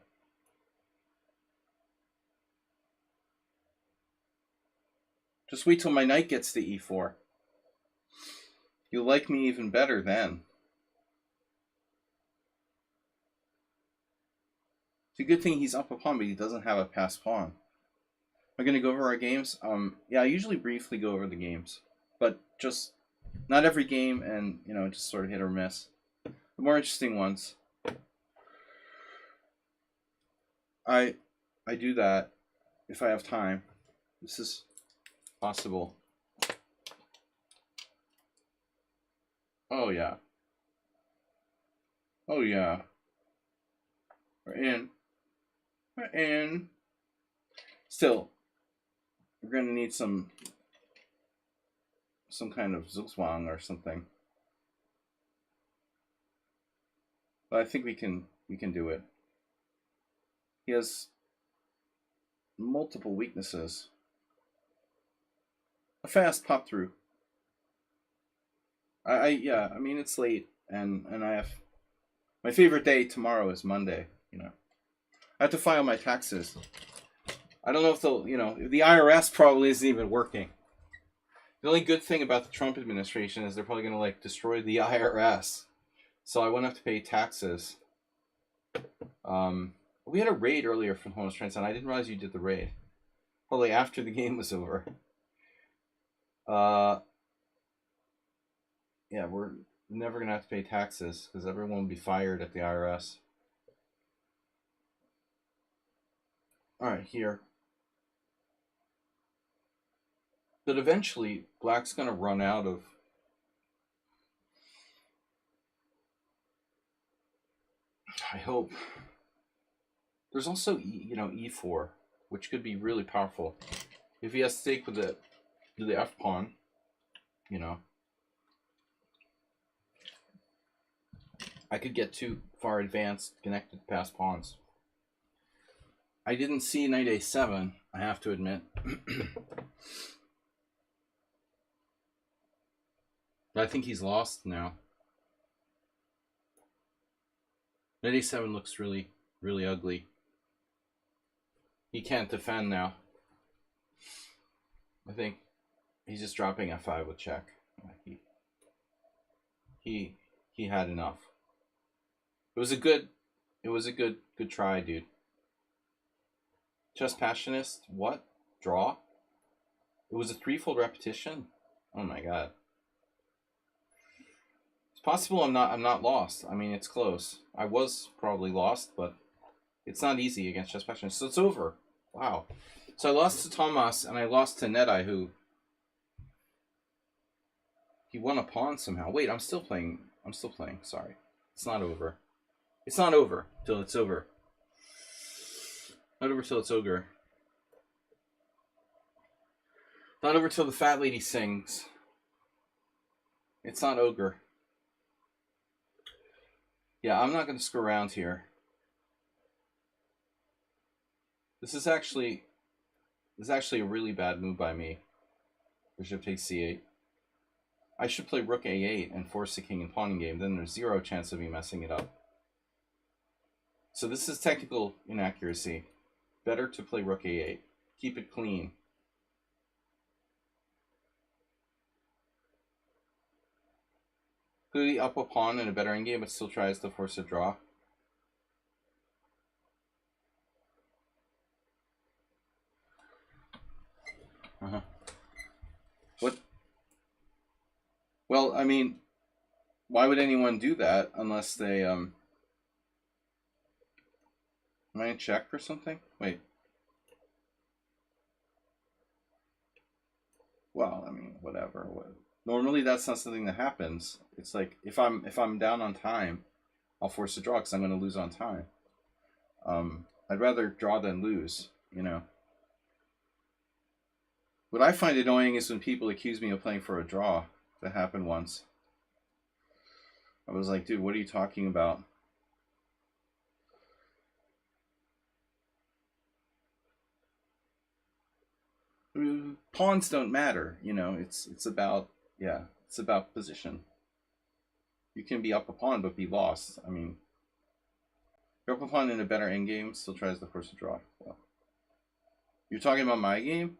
Just wait till my knight gets to e4. You'll like me even better then. It's a good thing he's up a pawn, but he doesn't have a passed pawn. Am I going to go over our games? Yeah, I usually briefly go over the games, but just not every game, and just sort of hit or miss. The more interesting ones, I do that if I have time. This is possible. Oh yeah. Oh yeah. We're in. We're in. Still, we're gonna need some kind of Zugzwang or something. But I think we can do it. He has multiple weaknesses. A fast pop through. Yeah, I mean it's late and I have my favorite day tomorrow is Monday, I have to file my taxes. I don't know if they'll, the IRS probably isn't even working. The only good thing about the Trump administration is they're probably going to destroy the IRS. So I won't have to pay taxes. We had a raid earlier from Homeless Trends, and I didn't realize you did the raid. Probably after the game was over. Yeah, we're never going to have to pay taxes because everyone will be fired at the IRS. All right, here. But eventually, black's going to run out of... I hope. There's also, e4, which could be really powerful. If he has to take with the f pawn, I could get too far advanced, connected past pawns. I didn't see knight a7, I have to admit. But I think he's lost now. Knight a7 looks really, really ugly. He can't defend now. I think he's just dropping f5 with check. He had enough. It was a good try, dude. Chess Passionist, what? Draw? It was a threefold repetition? Oh my god. It's possible I'm not lost. I mean, it's close. I was probably lost, but it's not easy against Chess Passionist. So it's over. Wow. So I lost to Thomas, and I lost to Nedai, who... He won a pawn somehow. Wait, I'm still playing. Sorry. It's not over. It's not over till it's over. Not over till it's over. Not over till the fat lady sings. It's not ogre. Yeah, I'm not going to screw around here. This is actually a really bad move by me. Bishop takes c8. I should play rook a8 and force the king and pawn in game. Then there's zero chance of me messing it up. So this is technical inaccuracy. Better to play rook a8. Keep it clean. Clearly up a pawn in a better endgame, but still tries to force a draw. What? Well, I mean, why would anyone do that unless they Am I in check for something? Wait. Well, I mean, whatever. Normally, that's not something that happens. It's like if I'm down on time, I'll force a draw because I'm going to lose on time. I'd rather draw than lose, What I find annoying is when people accuse me of playing for a draw. That happened once. I was like, dude, what are you talking about? Pawns don't matter, it's about position. You can be up a pawn but be lost. I mean, you're up a pawn in a better endgame, still tries to force a draw. Well, you're talking about my game?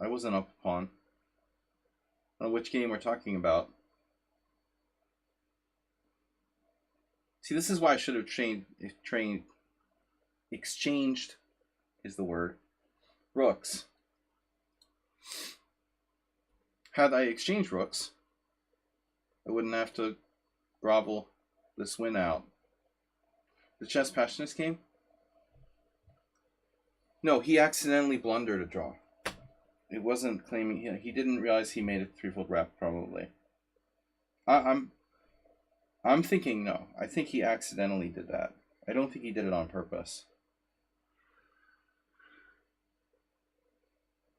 I wasn't up a pawn. I don't know which game we're talking about. See, this is why I should have exchanged is the word, rooks. Had I exchanged rooks, I wouldn't have to grovel this win out. The Chess Passionist game? No, he accidentally blundered a draw. It wasn't claiming... He didn't realize he made a threefold rep, probably. I'm thinking no. I think he accidentally did that. I don't think he did it on purpose.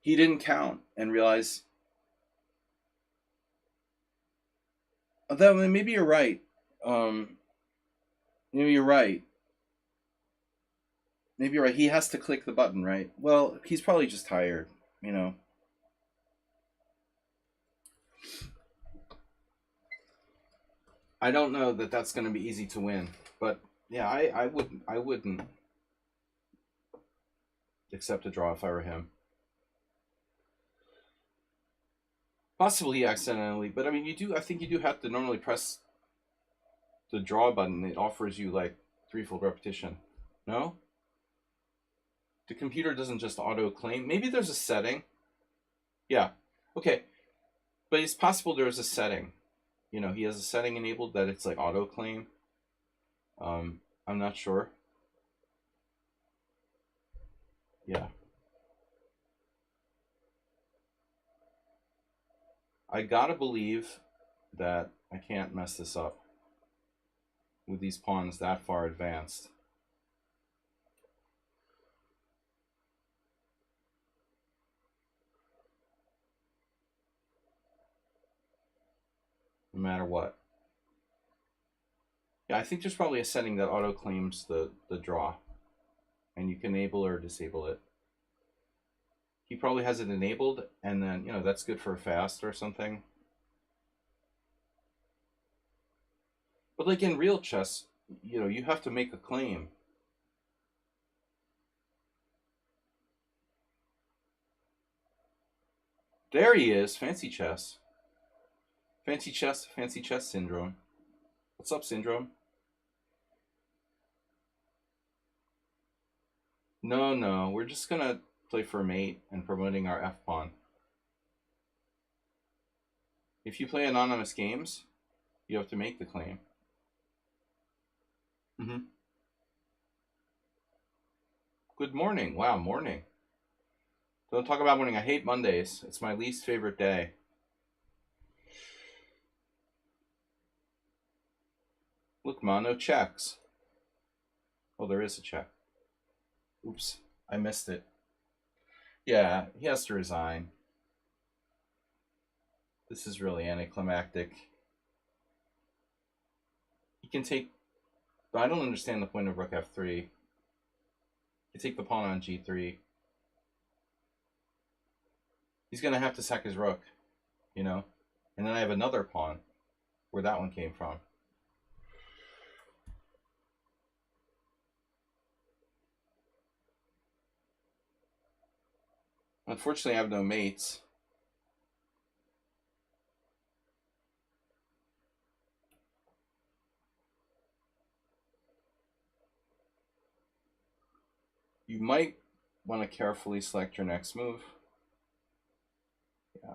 He didn't count and realize... Maybe you're right. Maybe you're right. Maybe you're right. He has to click the button, right? Well, he's probably just tired, I don't know that that's going to be easy to win, but yeah, I wouldn't accept a draw if I were him. Possibly accidentally, but I mean, I think you do have to normally press the draw button. It offers you like threefold repetition. No? The computer doesn't just auto claim. Maybe there's a setting. Yeah. Okay. But it's possible there's a setting. He has a setting enabled that it's like auto claim. I'm not sure. Yeah. I gotta believe that I can't mess this up with these pawns that far advanced. No matter what. Yeah, I think there's probably a setting that auto claims the draw, and you can enable or disable it. He probably has it enabled, and then that's good for fast or something. But like in real chess, you have to make a claim. There he is, fancy chess. Fancy chess syndrome. What's up, syndrome? No, we're just gonna play for mate and promoting our F pawn. If you play anonymous games, you have to make the claim. Mm-hmm. Good morning. Wow, morning. Don't talk about morning. I hate Mondays. It's my least favorite day. Look, Mono checks. Oh, there is a check. Oops, I missed it. Yeah, he has to resign. This is really anticlimactic. He can take... But I don't understand the point of rook f3. You take the pawn on g3. He's going to have to sack his rook, And then I have another pawn where that one came from. Unfortunately, I have no mates. You might want to carefully select your next move. Yeah.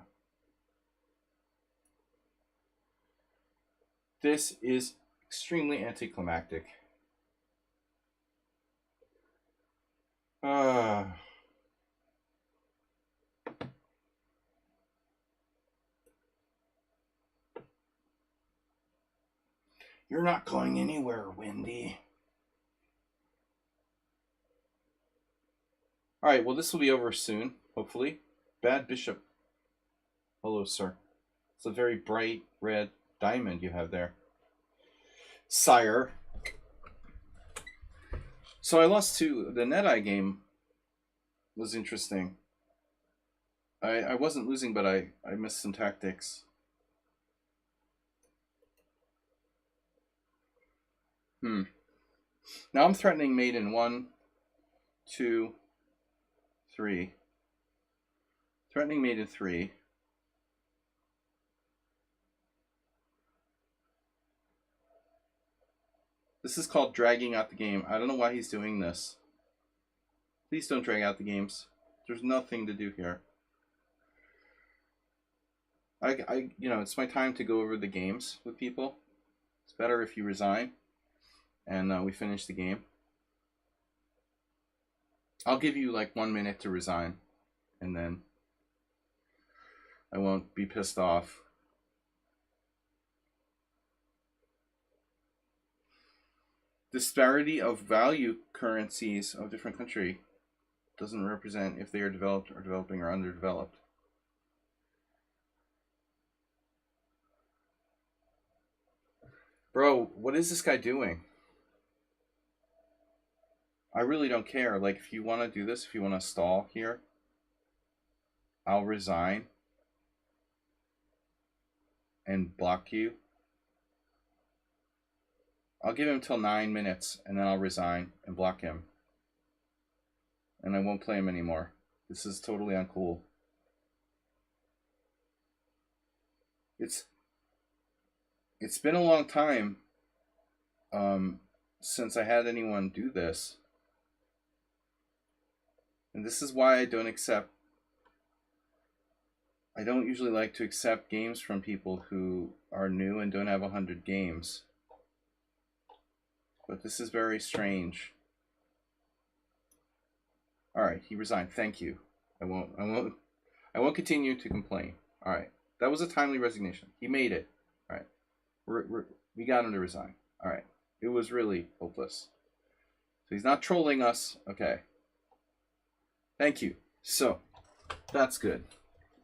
This is extremely anticlimactic. You're not going anywhere, Wendy. All right, well, this will be over soon, hopefully. Bad bishop. Hello, sir. It's a very bright red diamond you have there. Sire. So I lost two. The net-eye game was interesting. I wasn't losing, but I missed some tactics. Now I'm threatening mate in 1, 2, 3. Threatening mate in 3. This is called dragging out the game. I don't know why he's doing this. Please don't drag out the games. There's nothing to do here. It's my time to go over the games with people. It's better if you resign and we finish the game. I'll give you like 1 minute to resign, and then I won't be pissed off. Disparity of value currencies of different country doesn't represent if they are developed or developing or underdeveloped. Bro, what is this guy doing? I really don't care. Like, if you want to do this, if you want to stall here, I'll resign and block you. I'll give him till 9 minutes, and then I'll resign and block him. And I won't play him anymore. This is totally uncool. It's been a long time since I had anyone do this. And this is why I don't usually like to accept games from people who are new and don't have 100 games. but this is very strange. All right, he resigned. Thank you. I won't continue to complain. All right, that was a timely resignation. He made it. All right, we got him to resign. All right, it was really hopeless. So he's not trolling us. Okay. Thank you. So that's good.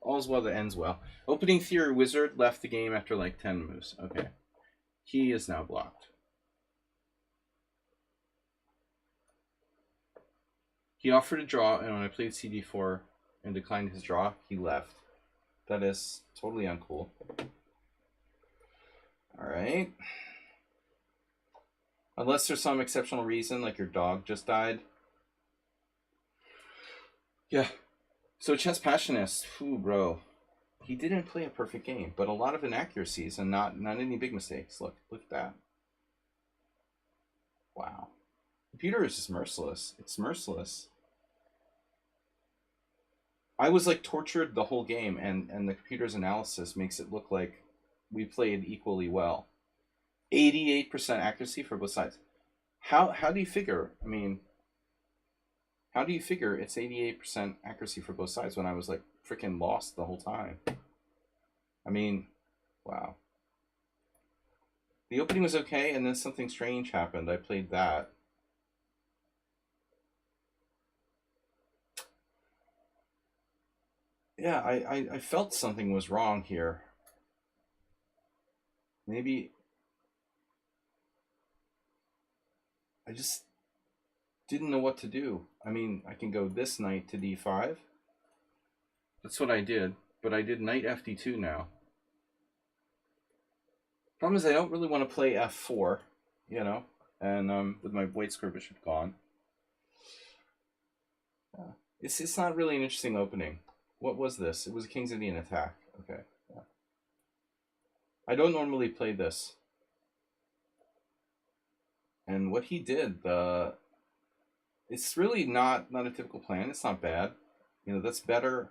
All's well that ends well. Opening Theory Wizard left the game after like 10 moves. Okay. He is now blocked. He offered a draw, and when I played CD4 and declined his draw, he left. That is totally uncool. Alright. Unless there's some exceptional reason, like your dog just died. Yeah. So Chess Passionist, ooh, bro. He didn't play a perfect game, but a lot of inaccuracies and not any big mistakes. Look at that. Wow. Computer is just merciless. It's merciless. I was like tortured the whole game, and the computer's analysis makes it look like we played equally well. 88% accuracy for both sides. How do you figure? I mean, how do you figure it's 88% accuracy for both sides when I was like freaking lost the whole time? I mean, wow. The opening was okay, and then something strange happened. I played that. Yeah, I felt something was wrong here. Maybe I just didn't know what to do. I mean, I can go this knight to d5. That's what I did, but I did knight fd2 now. Problem is I don't really want to play f4, you know, and with my white square bishop gone. It's not really an interesting opening. What was this? It was a King's Indian attack. Okay. Yeah. I don't normally play this. And what he did, it's really not a typical plan. It's not bad. You know, that's better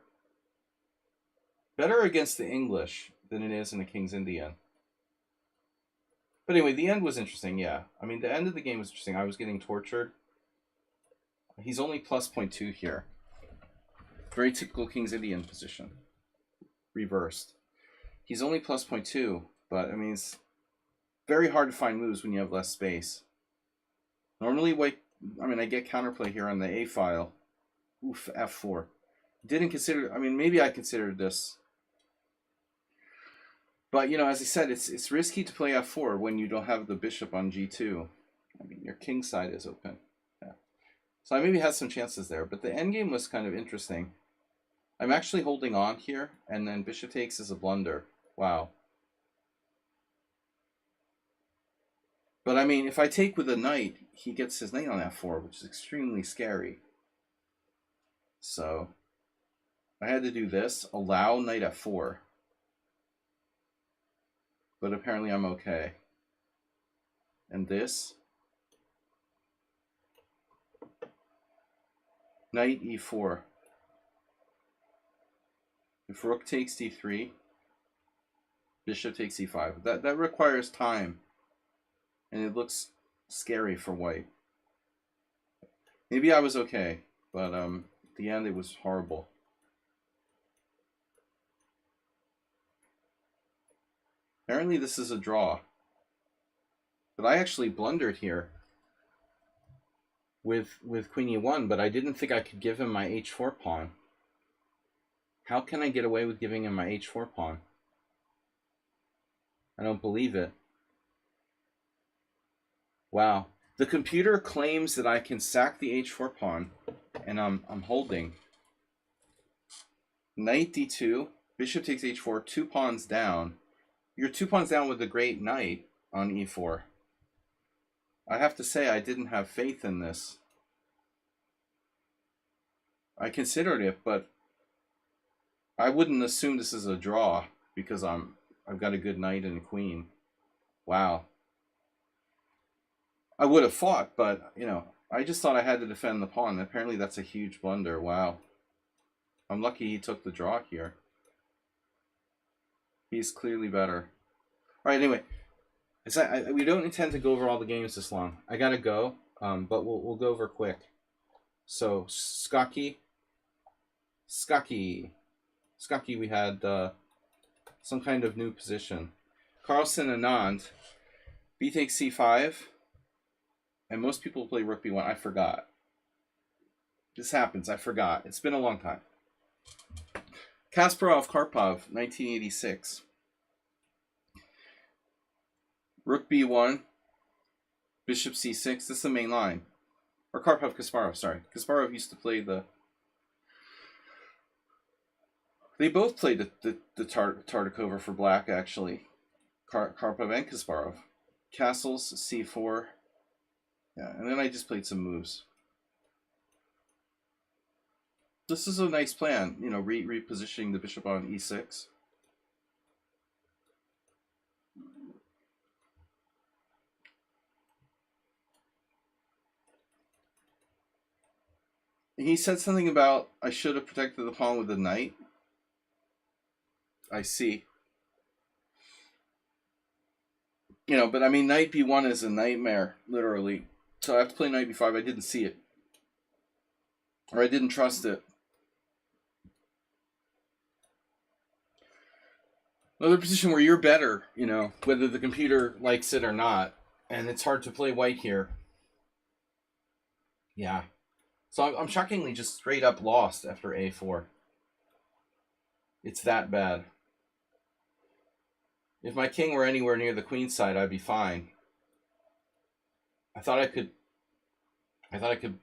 against the English than it is in a King's Indian. But anyway, the end was interesting, yeah. I mean, the end of the game was interesting. I was getting tortured. He's only plus 0.2 here. Very typical King's Indian position. Reversed. He's only plus 0.2, but I mean, it's very hard to find moves when you have less space. Normally, I get counterplay here on the A file. Oof, F4. Didn't consider, I mean, maybe I considered this. But, you know, as I said, it's risky to play F4 when you don't have the bishop on G2. I mean, your king side is open. Yeah. So I maybe had some chances there, but the endgame was kind of interesting. I'm actually holding on here, and then bishop takes is a blunder. Wow. But I mean, if I take with a knight, he gets his knight on f4, which is extremely scary. So I had to do this, allow knight f4. But apparently I'm okay. And this, knight e4. If rook takes d3, bishop takes e5. That requires time. And it looks scary for white. Maybe I was okay, but at the end it was horrible. Apparently this is a draw. But I actually blundered here with queen e1, but I didn't think I could give him my h4 pawn. How can I get away with giving him my h4 pawn? I don't believe it. Wow. The computer claims that I can sack the h4 pawn, and I'm holding. Knight d2, bishop takes h4, 2 pawns down. You're 2 pawns down with the great knight on e4. I have to say I didn't have faith in this. I considered it, but I wouldn't assume this is a draw because I've got a good knight and a queen. Wow. I would have fought, but, you know, I just thought I had to defend the pawn. Apparently that's a huge blunder. Wow. I'm lucky he took the draw here. He's clearly better. All right, anyway. We don't intend to go over all the games this long. I gotta go, but we'll go over quick. So Skaki, we had some kind of new position. Carlsen Anand, B takes C5, and most people play Rook B1. I forgot. This happens. I forgot. It's been a long time. Kasparov Karpov, 1986. Rook B1, Bishop C6. This is the main line. Or Karpov Kasparov, sorry. Kasparov used to play the... They both played the Tartakova for black, actually. Karpov and Kasparov. Castles, C4. Yeah, and then I just played some moves. This is a nice plan, you know, repositioning the bishop on E6. He said something about I should have protected the pawn with the knight. I see. You know, but I mean, knight B1 is a nightmare, literally. So I have to play knight B5. I didn't see it. Or I didn't trust it. Another position where you're better, you know, whether the computer likes it or not. And it's hard to play white here. Yeah. So I'm shockingly just straight up lost after A4. It's that bad. If my king were anywhere near the queen side, I'd be fine. I thought I could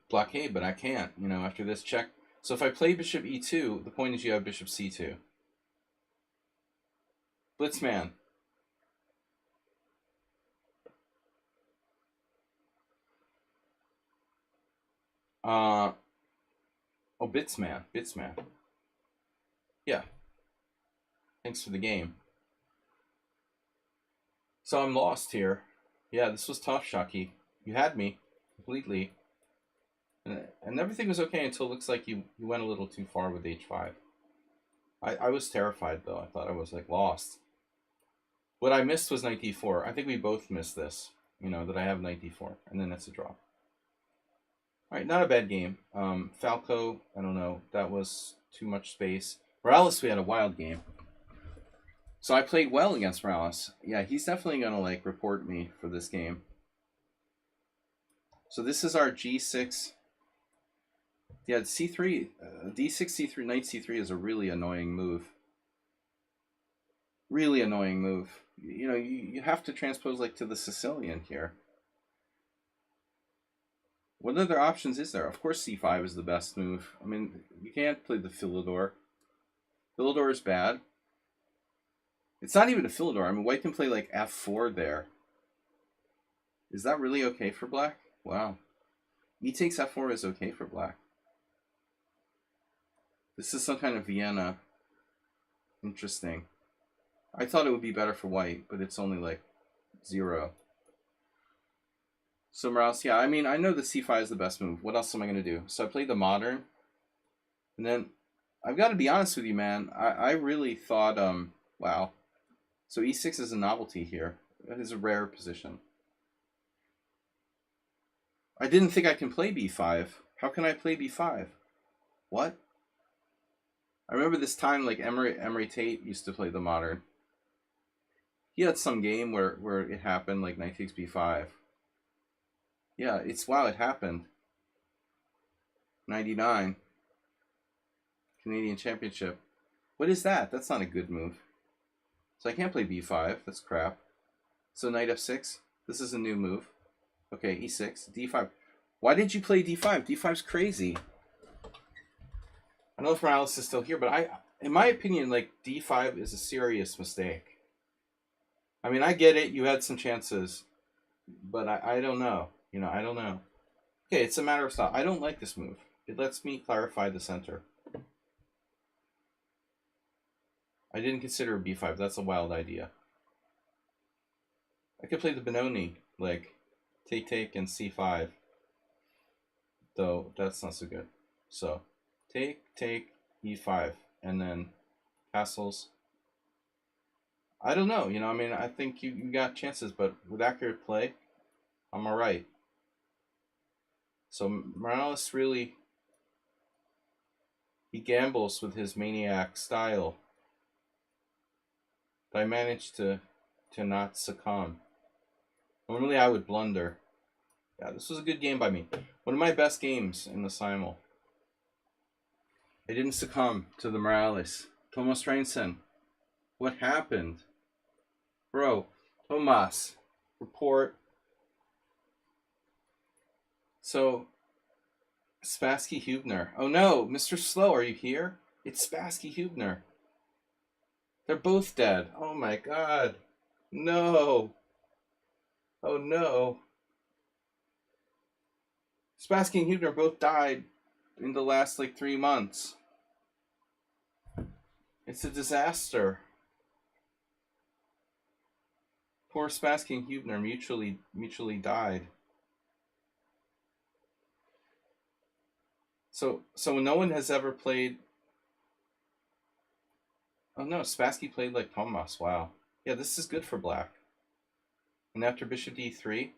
blockade, but I can't, you know, after this check. So if I play bishop E2, the point is you have bishop C2. Blitzman. Oh, Bitsman. Yeah. Thanks for the game. So I'm lost here. Yeah, this was tough, Shaki. You had me completely. And everything was okay until it looks like you went a little too far with H5. I was terrified, though. I thought I was, like, lost. What I missed was knight D4. I think we both missed this, you know, that I have knight D4. And then that's a draw. All right, not a bad game. Falco, I don't know. That was too much space. Morales, we had a wild game. So I played well against Morales. Yeah, he's definitely going to, like, report me for this game. So this is our G6. Yeah, C3, D6, C3, knight C3 is a really annoying move. Really annoying move. You know, you have to transpose, like, to the Sicilian here. What other options is there? Of course C5 is the best move. I mean, you can't play the Philidor. Philidor is bad. It's not even a Philidor. I mean, white can play, like, F4 there. Is that really okay for black? Wow. E takes F4 is okay for black. This is some kind of Vienna. Interesting. I thought it would be better for white, but it's only like 0. So Morales, yeah, I mean, I know the C5 is the best move. What else am I going to do? So I played the modern. And then, I've got to be honest with you, man. I really thought, wow. So E6 is a novelty here. That is a rare position. I didn't think I can play B5. How can I play B5? What? I remember this time, like, Emery Tate used to play the modern. He had some game where it happened, like knight takes B5. Yeah, wow, it happened. 99. Canadian Championship. What is that? That's not a good move. So I can't play B5. That's crap. So knight F6. This is a new move. Okay, E6. D5. Why did you play D5? D5's crazy. I don't know if Morales is still here, but in my opinion, like, D5 is a serious mistake. I mean, I get it. You had some chances, but I don't know. You know, I don't know. Okay, it's a matter of style. I don't like this move. It lets me clarify the center. I didn't consider B5. That's a wild idea. I could play the Benoni, like take and C5. Though that's not so good. So take E5, and then castles. I don't know. I mean, I think you got chances, but with accurate play, I'm all right. So Morales really, he gambles with his maniac style. But I managed to not succumb. Normally I would blunder. Yeah, this was a good game by me. One of my best games in the Simul. I didn't succumb to the Morales. Tomas Reinsen, what happened? Bro, Tomas, report. So, Spassky Hubner. Oh no, Mr. Slow, are you here? It's Spassky Hubner. They're both dead. Oh my god. No. Oh no. Spassky and Hubner both died in the last like 3 months. It's a disaster. Poor Spassky and Hubner mutually died. So no one has ever played. Oh no, Spassky played like Tomas. Wow. Yeah, this is good for black. And after bishop d3.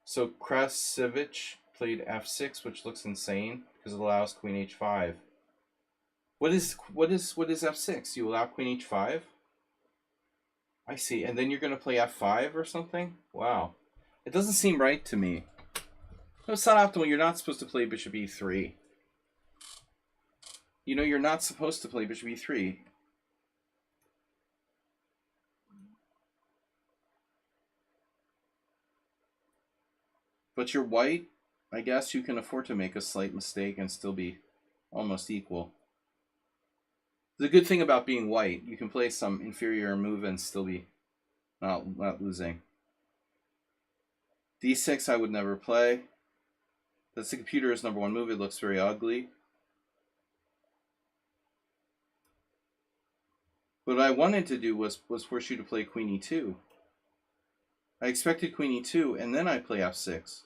So Krasevich played f6, which looks insane because it allows queen h5. What is f6? You allow queen h5? I see. And then you're going to play f5 or something? Wow. It doesn't seem right to me. No, it's not optimal. You're not supposed to play bishop e3. You're not supposed to play bishop e3. But you're white. I guess you can afford to make a slight mistake and still be almost equal. The good thing about being white, you can play some inferior move and still be not losing. d6 I would never play. That's the computer's number one move. It looks very ugly. What I wanted to do was force you to play queen e2. I expected queen e2, and then I play f6.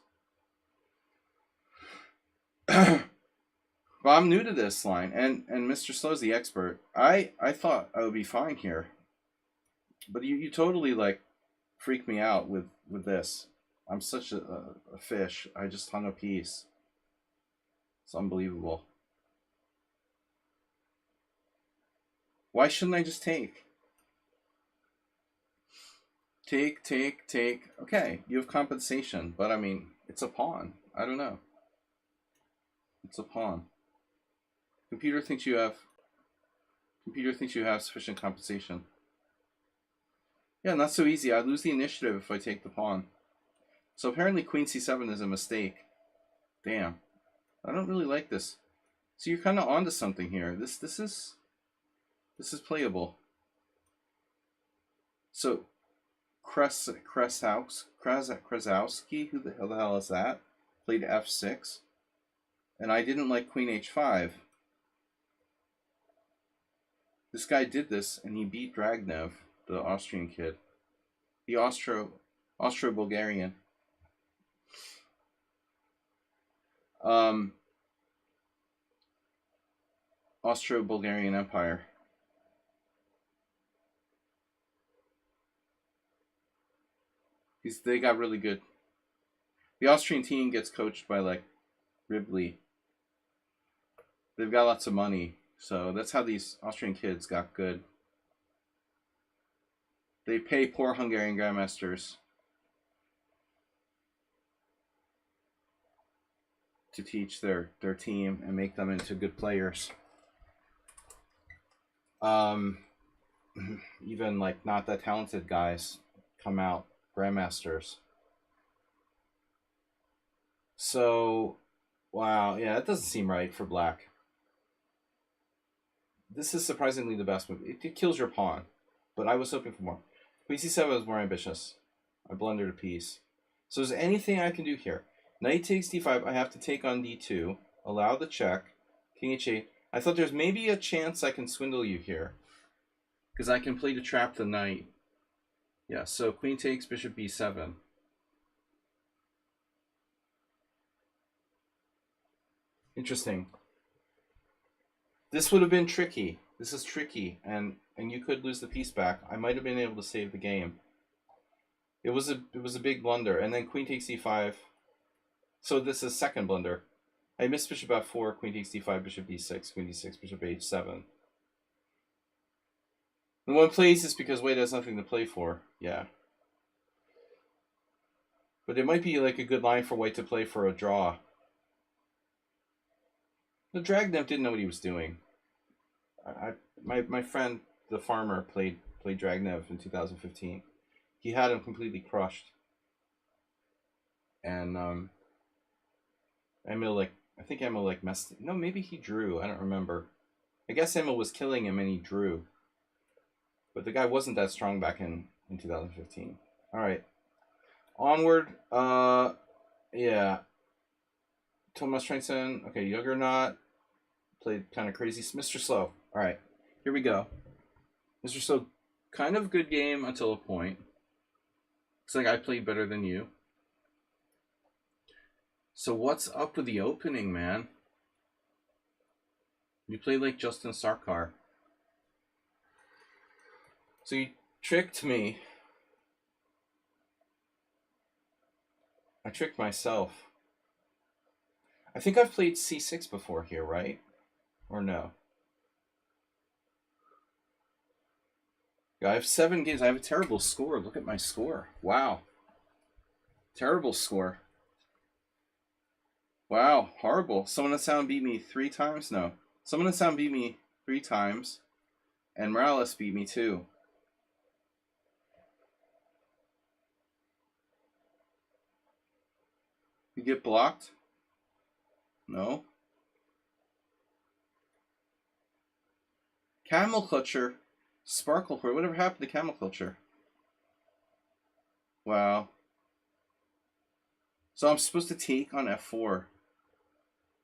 Well, I'm new to this line, and Mr. Slow's the expert. I thought I would be fine here. But you totally, like, freaked me out with this. I'm such a fish. I just hung a piece. It's unbelievable. Why shouldn't I just take? Take. Okay, you have compensation, but I mean, it's a pawn. I don't know. It's a pawn. Computer thinks you have sufficient compensation. Yeah, not so easy. I lose the initiative if I take the pawn. So apparently queen c7 is a mistake. Damn. I don't really like this. So you're kind of onto something here. This is playable. So Krasowski, who the hell is that? Played f6. And I didn't like queen h5. This guy did this, and he beat Dragnev, the Austrian kid. The Austro-Bulgarian. Austro-Bulgarian Empire. They got really good. The Austrian team gets coached by, like, Ribley. They've got lots of money, so that's how these Austrian kids got good. They pay poor Hungarian grandmasters to teach their team and make them into good players. Even like not that talented guys come out grandmasters. So, wow, yeah, that doesn't seem right for black. This is surprisingly the best move. It kills your pawn, but I was hoping for more. Queen c7 was more ambitious. I blundered a piece. So is there anything I can do here? Knight takes d5. I have to take on d2. Allow the check. King h8. I thought there's maybe a chance I can swindle you here, because I can play to trap the knight. Yeah, so queen takes bishop b7. Interesting. This would have been tricky. This is tricky, and you could lose the piece back. I might have been able to save the game. It was a big blunder, and then queen takes e5. So this is second blunder. I missed bishop f4, queen takes d5, bishop d6, queen d6, bishop h7. And one plays this because white has nothing to play for. Yeah. But it might be like a good line for white to play for a draw. The Dragnev didn't know what he was doing. My friend, the farmer, played Dragnev in 2015. He had him completely crushed. And Emil I think Emil messed. No, maybe he drew. I don't remember. I guess Emil was killing him and he drew. But the guy wasn't that strong back in 2015. All right. Onward. Yeah. Thomas Trenson. Okay, Juggernaut. Played kind of crazy. Mr. Slow. All right. Here we go. Mr. Slow, kind of good game until a point. Looks like I played better than you. So what's up with the opening, man? You played like Justin Sarkar. So you tricked me. I tricked myself. I think I've played c6 before here, right? Or no? I have 7 games. I have a terrible score. Look at my score. Wow. Terrible score. Wow, horrible. Someone in Sound beat me 3 times? No. Someone in Sound beat me 3 times. And Morales beat me 2. You get blocked? No. Camel Clutcher. Sparkle Horde. Whatever happened to Camel Clutcher? Wow. So I'm supposed to take on f4.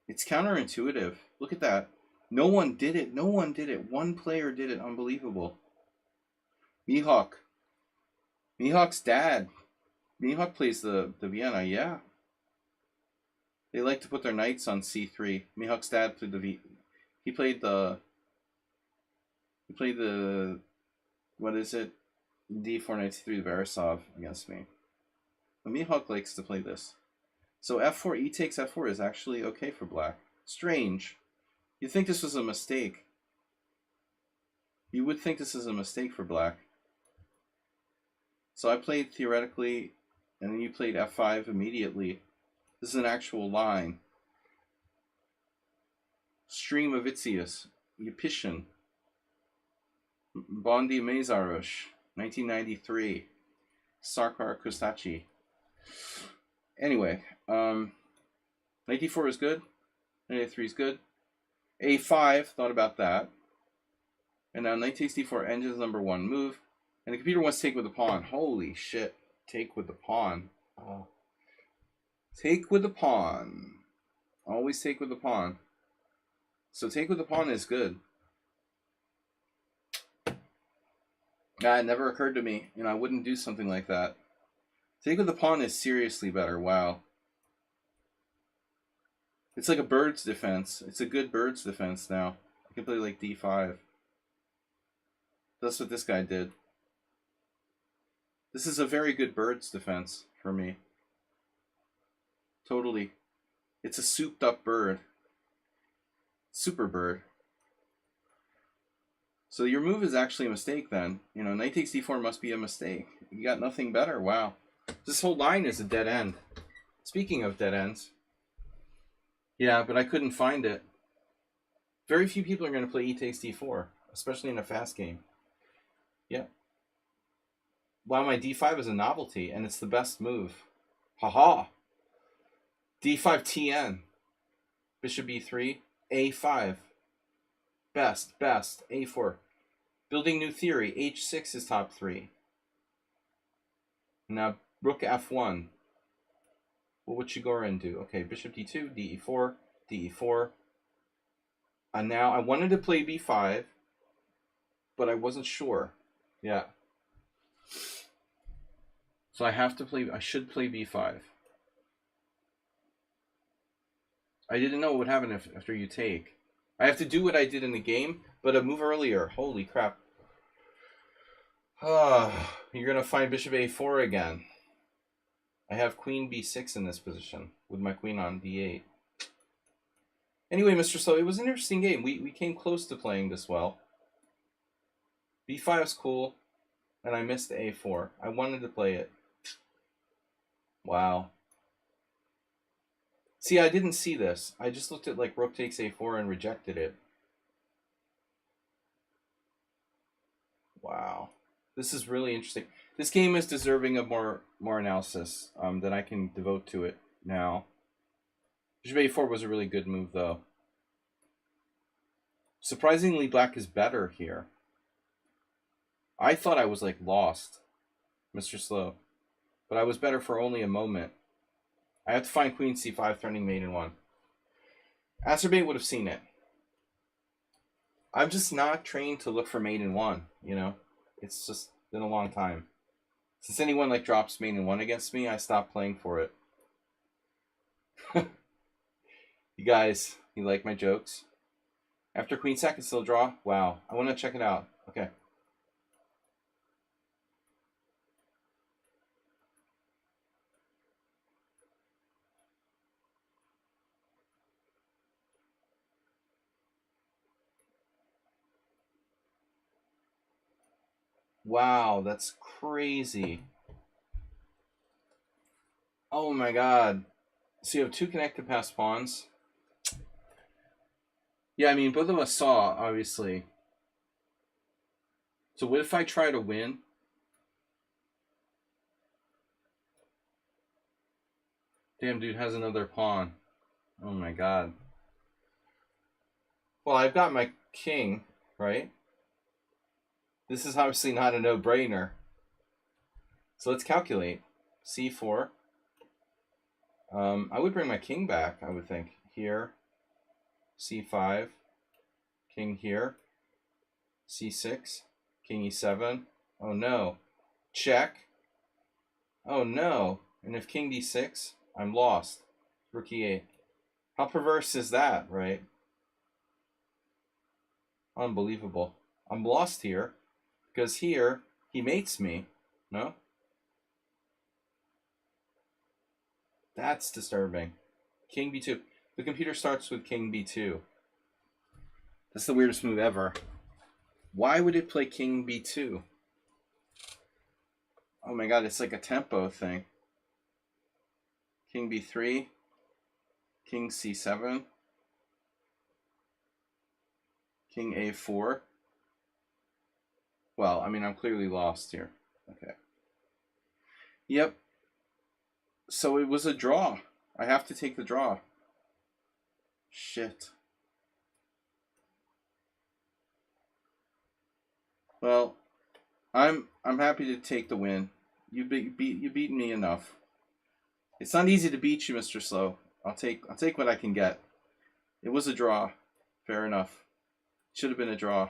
It's counterintuitive. Look at that. No one did it. No one did it. One player did it. Unbelievable. Mihawk. Mihawk's dad. Mihawk plays the Vienna, yeah. They like to put their knights on c3. Mihawk's dad played the He played the what is it? d4 knight c3 Verisov against me. But Mihawk likes to play this. So f4, e takes f4 is actually okay for black. Strange. You'd think this was a mistake. You would think this is a mistake for black. So I played theoretically, and then you played f5 immediately. This is an actual line. Stream of Itzius, Yupitian, Bondi Mazarush, 1993, Sarkar Kustachi. Anyway, knight d4 is good. Knight a3 is good. a5, thought about that. And now knight takes d4 ends number 1 move. And the computer wants to take with the pawn. Holy shit. Take with the pawn. Oh. Take with the pawn. Always take with the pawn. So take with the pawn is good. It never occurred to me. I wouldn't do something like that. Take with the pawn is seriously better. Wow. It's like a bird's defense. It's a good bird's defense now. I can play like d5. That's what this guy did. This is a very good bird's defense for me. Totally. It's a souped up bird. Super bird. So your move is actually a mistake then. Knight takes d4 must be a mistake. You got nothing better. Wow. This whole line is a dead end. Speaking of dead ends. Yeah, but I couldn't find it. Very few people are going to play e takes d4, especially in a fast game. Yeah. Wow, my d5 is a novelty, and it's the best move. Haha. d5 tn. Bishop e3. a5. Best. a4. Building new theory. h6 is top 3. Now, rook f1. What would Shigorin do? Okay, bishop d2, de4, de4. And now I wanted to play b5, but I wasn't sure. Yeah. So I should play b5. I didn't know what would happen after you take. I have to do what I did in the game, but a move earlier. Holy crap. Ah, you're going to find bishop a4 again. I have queen b6 in this position with my queen on d8. Anyway, Mr. Slow, it was an interesting game. We came close to playing this well. b5 is cool, and I missed a4. I wanted to play it. Wow. See, I didn't see this. I just looked at like rook takes a4 and rejected it. Wow. This is really interesting. This game is deserving of more analysis than I can devote to it now. Bishop a4 was a really good move, though. Surprisingly, black is better here. I thought I was like lost, Mr. Slow, but I was better for only a moment. I have to find queen c5 threatening mate in 1. Acerbate would have seen it. I'm just not trained to look for mate in 1, you know? It's just been a long time. Since anyone like drops mate in 1 against me, I stopped playing for it. You guys, you like my jokes? After queen sack, it's still draw? Wow. I want to check it out. Okay. Wow, that's crazy. Oh my god. So you have 2 connected pass pawns. Yeah, I mean, both of us saw, obviously. So what if I try to win? Damn, dude has another pawn. Oh my god. Well, I've got my king, right? This is obviously not a no-brainer. So let's calculate. c4. I would bring my king back, I would think. Here. c5. King here. c6. King e7. Oh no. Check. Oh no. And if king d6, I'm lost. Rook e8. How perverse is that, right? Unbelievable. I'm lost here because here he mates me. No? That's disturbing. King b2. The computer starts with king b2. That's the weirdest move ever. Why would it play king b2? Oh my god, it's like a tempo thing. King b3. King c7. King a4. Well, I mean, I'm clearly lost here. Okay. Yep. So it was a draw. I have to take the draw. Shit. Well, I'm happy to take the win. You beat me enough. It's not easy to beat you, Mr. Slow. I'll take what I can get. It was a draw. Fair enough. Should have been a draw.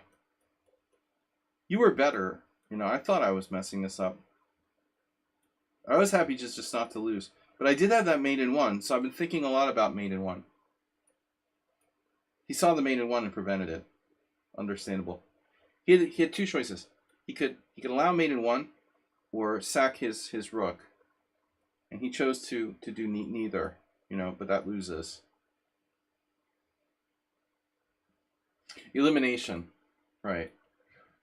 You were better. You know, I thought I was messing this up. I was happy just not to lose. But I did have that mate in 1, so I've been thinking a lot about mate in 1. He saw the mate in 1 and prevented it. Understandable. He had 2 choices. He could allow mate in 1 or sack his rook. And he chose to do neither, you know, but that loses. Elimination. Right.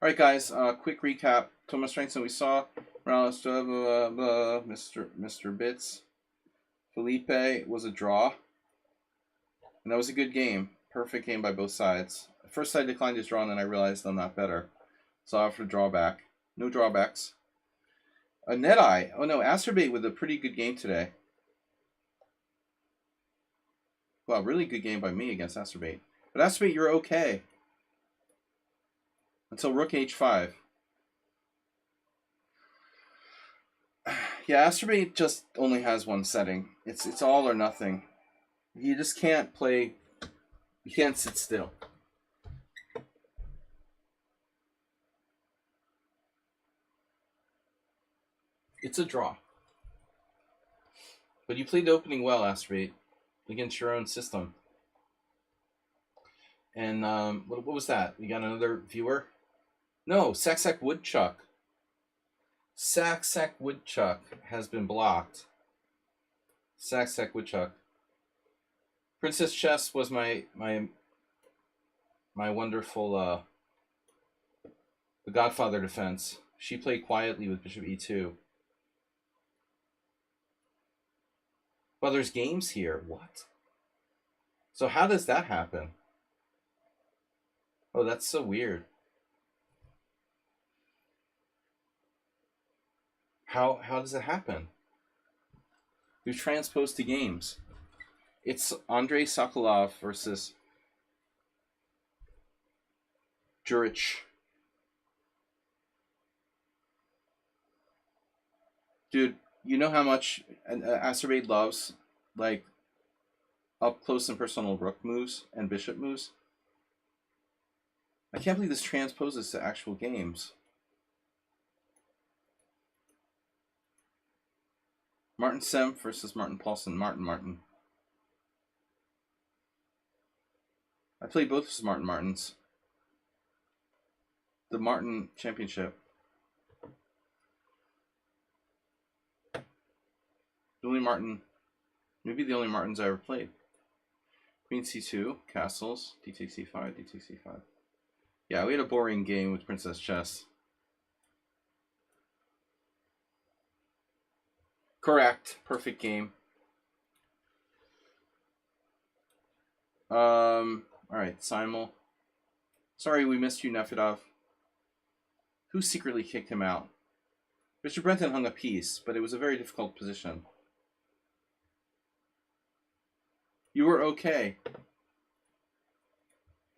All right, guys, quick recap. Thomas Strengths, we saw Morales, Mr. Bits. Felipe was a draw. And that was a good game. Perfect game by both sides. At first I declined his draw, and then I realized I'm not better. So I offered a drawback. No drawbacks. A net eye. Oh no, Acerbate with a pretty good game today. Well, really good game by me against Acerbate. But Acerbate, you're okay. Until rook h5. Yeah, Acerbate just only has one setting. It's all or nothing. You just can't play. You can't sit still. It's a draw. But you played the opening well, Acerbate, against your own system. And what was that? We got another viewer? No, Sack Woodchuck. Sack Woodchuck has been blocked. Sack Woodchuck. Princess Chess was my wonderful the Godfather defense. She played quietly with Bishop E2. Well, there's games here. What? So how does that happen? Oh, that's so weird. How does it happen? We've transposed to games. It's Andrei Sokolov versus Jurich. Dude, you know how much Acerbate loves, like, up close and personal rook moves and bishop moves? I can't believe this transposes to actual games. Martin Sem versus Martin Paulson. Martin. I played both of Martins. The Martin Championship. The only Martin, maybe the only Martins I ever played. Queen C2, castles, D takes C5, D takes C5. Yeah, we had a boring game with Princess Chess. Correct. Perfect game. Alright, Simul. Sorry we missed you, Nefedov. Who secretly kicked him out? Mr. Brenton hung a piece, but it was a very difficult position. You were okay.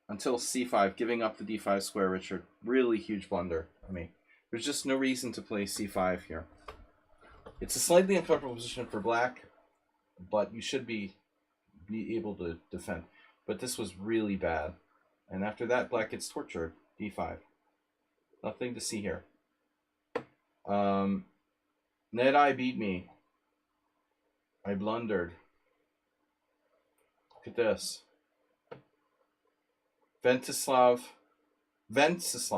Until C5, giving up the D5 square, Richard. Really huge blunder. I mean, there's just no reason to play C5 here. It's a slightly uncomfortable position for black, but you should be able to defend. But this was really bad. And after that, black gets tortured. D5. Nothing to see here. Ned-Eye beat me. I blundered. Look at this. Venceslav. It's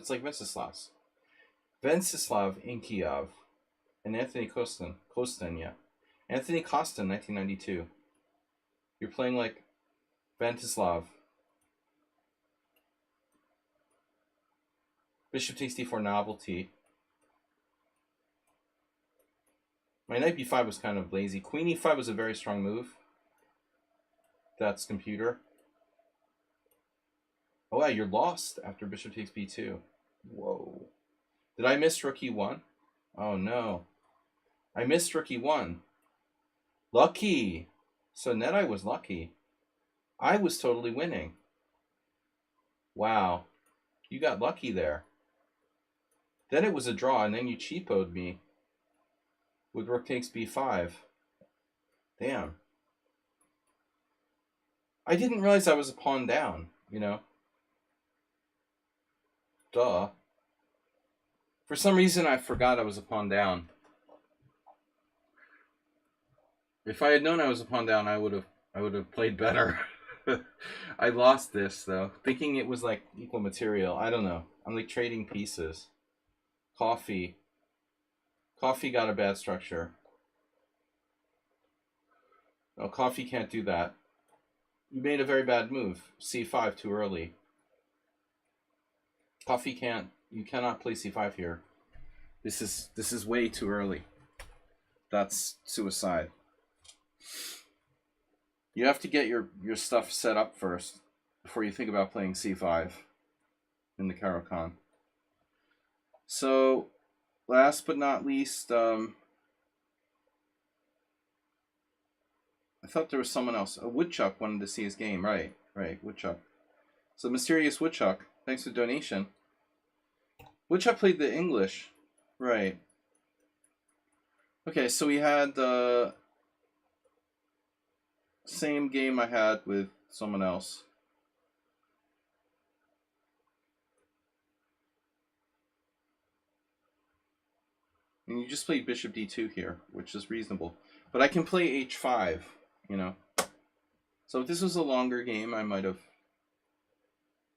like Venceslas. Venceslav Inkiev and Anthony Kostin, yeah. Anthony Kostin, 1992. You're playing like Venceslav. Bishop takes D4 novelty. My knight B5 was kind of lazy. Queen E5 was a very strong move. That's computer. Oh yeah, you're lost after bishop takes B2. Whoa. Did I miss rook E1? Oh no. I missed rook E1. Lucky. So Ned-Eye was lucky. I was totally winning. Wow. You got lucky there. Then it was a draw, and then you cheapoed me with rook takes B5. Damn. I didn't realize I was a pawn down, you know? Duh. For some reason, I forgot I was a pawn down. If I had known I was a pawn down, I would have played better. I lost this though, thinking it was like equal material. I don't know. I'm like trading pieces. Coffee got a bad structure. No, coffee can't do that. You made a very bad move. C5 too early. Coffee can't. You cannot play C5 here. This is way too early. That's suicide. You have to get your stuff set up first before you think about playing C5 in the Caro-Kann. So, last but not least, I thought there was someone else. A Woodchuck wanted to see his game. Right, Woodchuck. So, Mysterious Woodchuck, thanks for the donation. Woodchuck played the English. Right. Okay, so we had the same game I had with someone else. And you just played bishop d2 here, which is reasonable. But I can play h5, you know. So if this was a longer game, I might have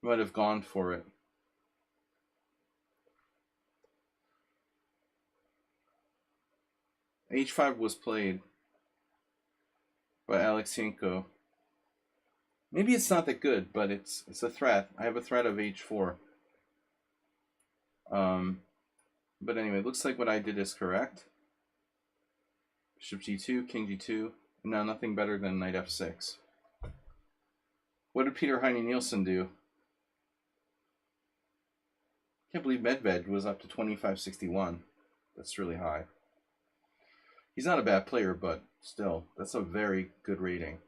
Might have gone for it. H5 was played by Alexyenko. Maybe it's not that good, but it's a threat. I have a threat of H4. But anyway, it looks like what I did is correct. Bishop G2, King G2, and now nothing better than Knight F6. What did Peter Heine Nielsen do? Can't believe Medved was up to 2561. That's really high. He's not a bad player, but still, that's a very good rating.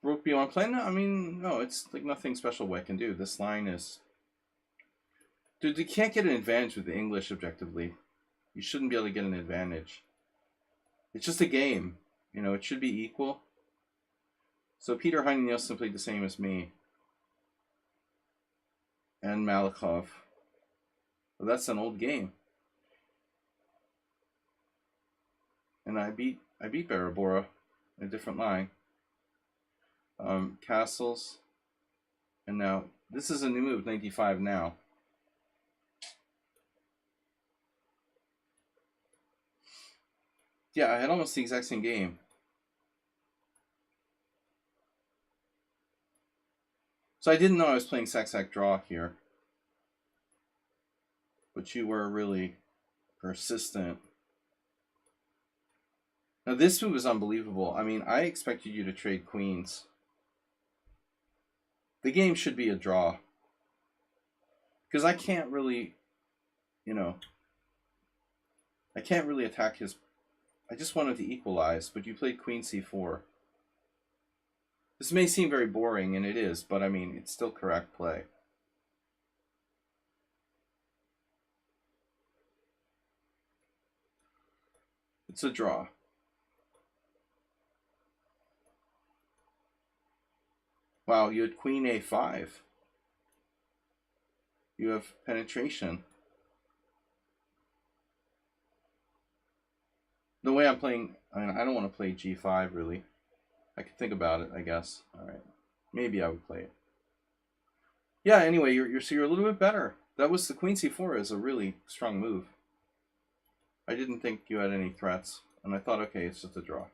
Rook B1 play? No, I mean, no, it's like nothing special what I can do. This line is... Dude, you can't get an advantage with the English objectively. You shouldn't be able to get an advantage. It's just a game. You know, it should be equal. So Peter Heine Nielsen played the same as me. And Malakhov. Well, that's an old game. And I beat Barabora in a different line. Castles. And now, this is a new move, 95 now. Yeah, I had almost the exact same game. So I didn't know I was playing sack draw here. But you were really persistent. Now this move is unbelievable. I mean, I expected you to trade queens. The game should be a draw. Because I can't really, you know, I can't really attack his... I just wanted to equalize, but you played queen c4. This may seem very boring, and it is, but I mean, it's still correct play. It's a draw. Wow, you had queen a5. You have penetration. The way I'm playing, I mean, I don't want to play g5 really. I could think about it, I guess. All right, maybe I would play it. Yeah. Anyway, you're a little bit better. That was the queen c4 is a really strong move. I didn't think you had any threats, and I thought, okay, it's just a draw.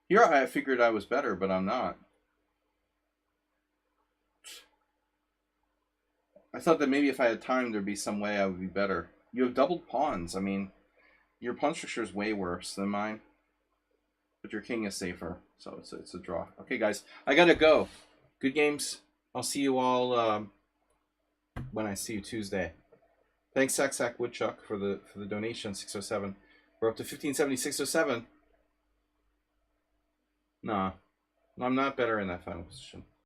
Here I figured I was better, but I'm not. I thought that maybe if I had time, there'd be some way I would be better. You have doubled pawns. I mean, your pawn structure is way worse than mine, but your king is safer, so it's a draw. Okay, guys, I gotta go. Good games. I'll see you all when I see you Tuesday. Thanks, Sack Woodchuck, for the donation. 607. We're up to 1570. 607. Nah, I'm not better in that final position.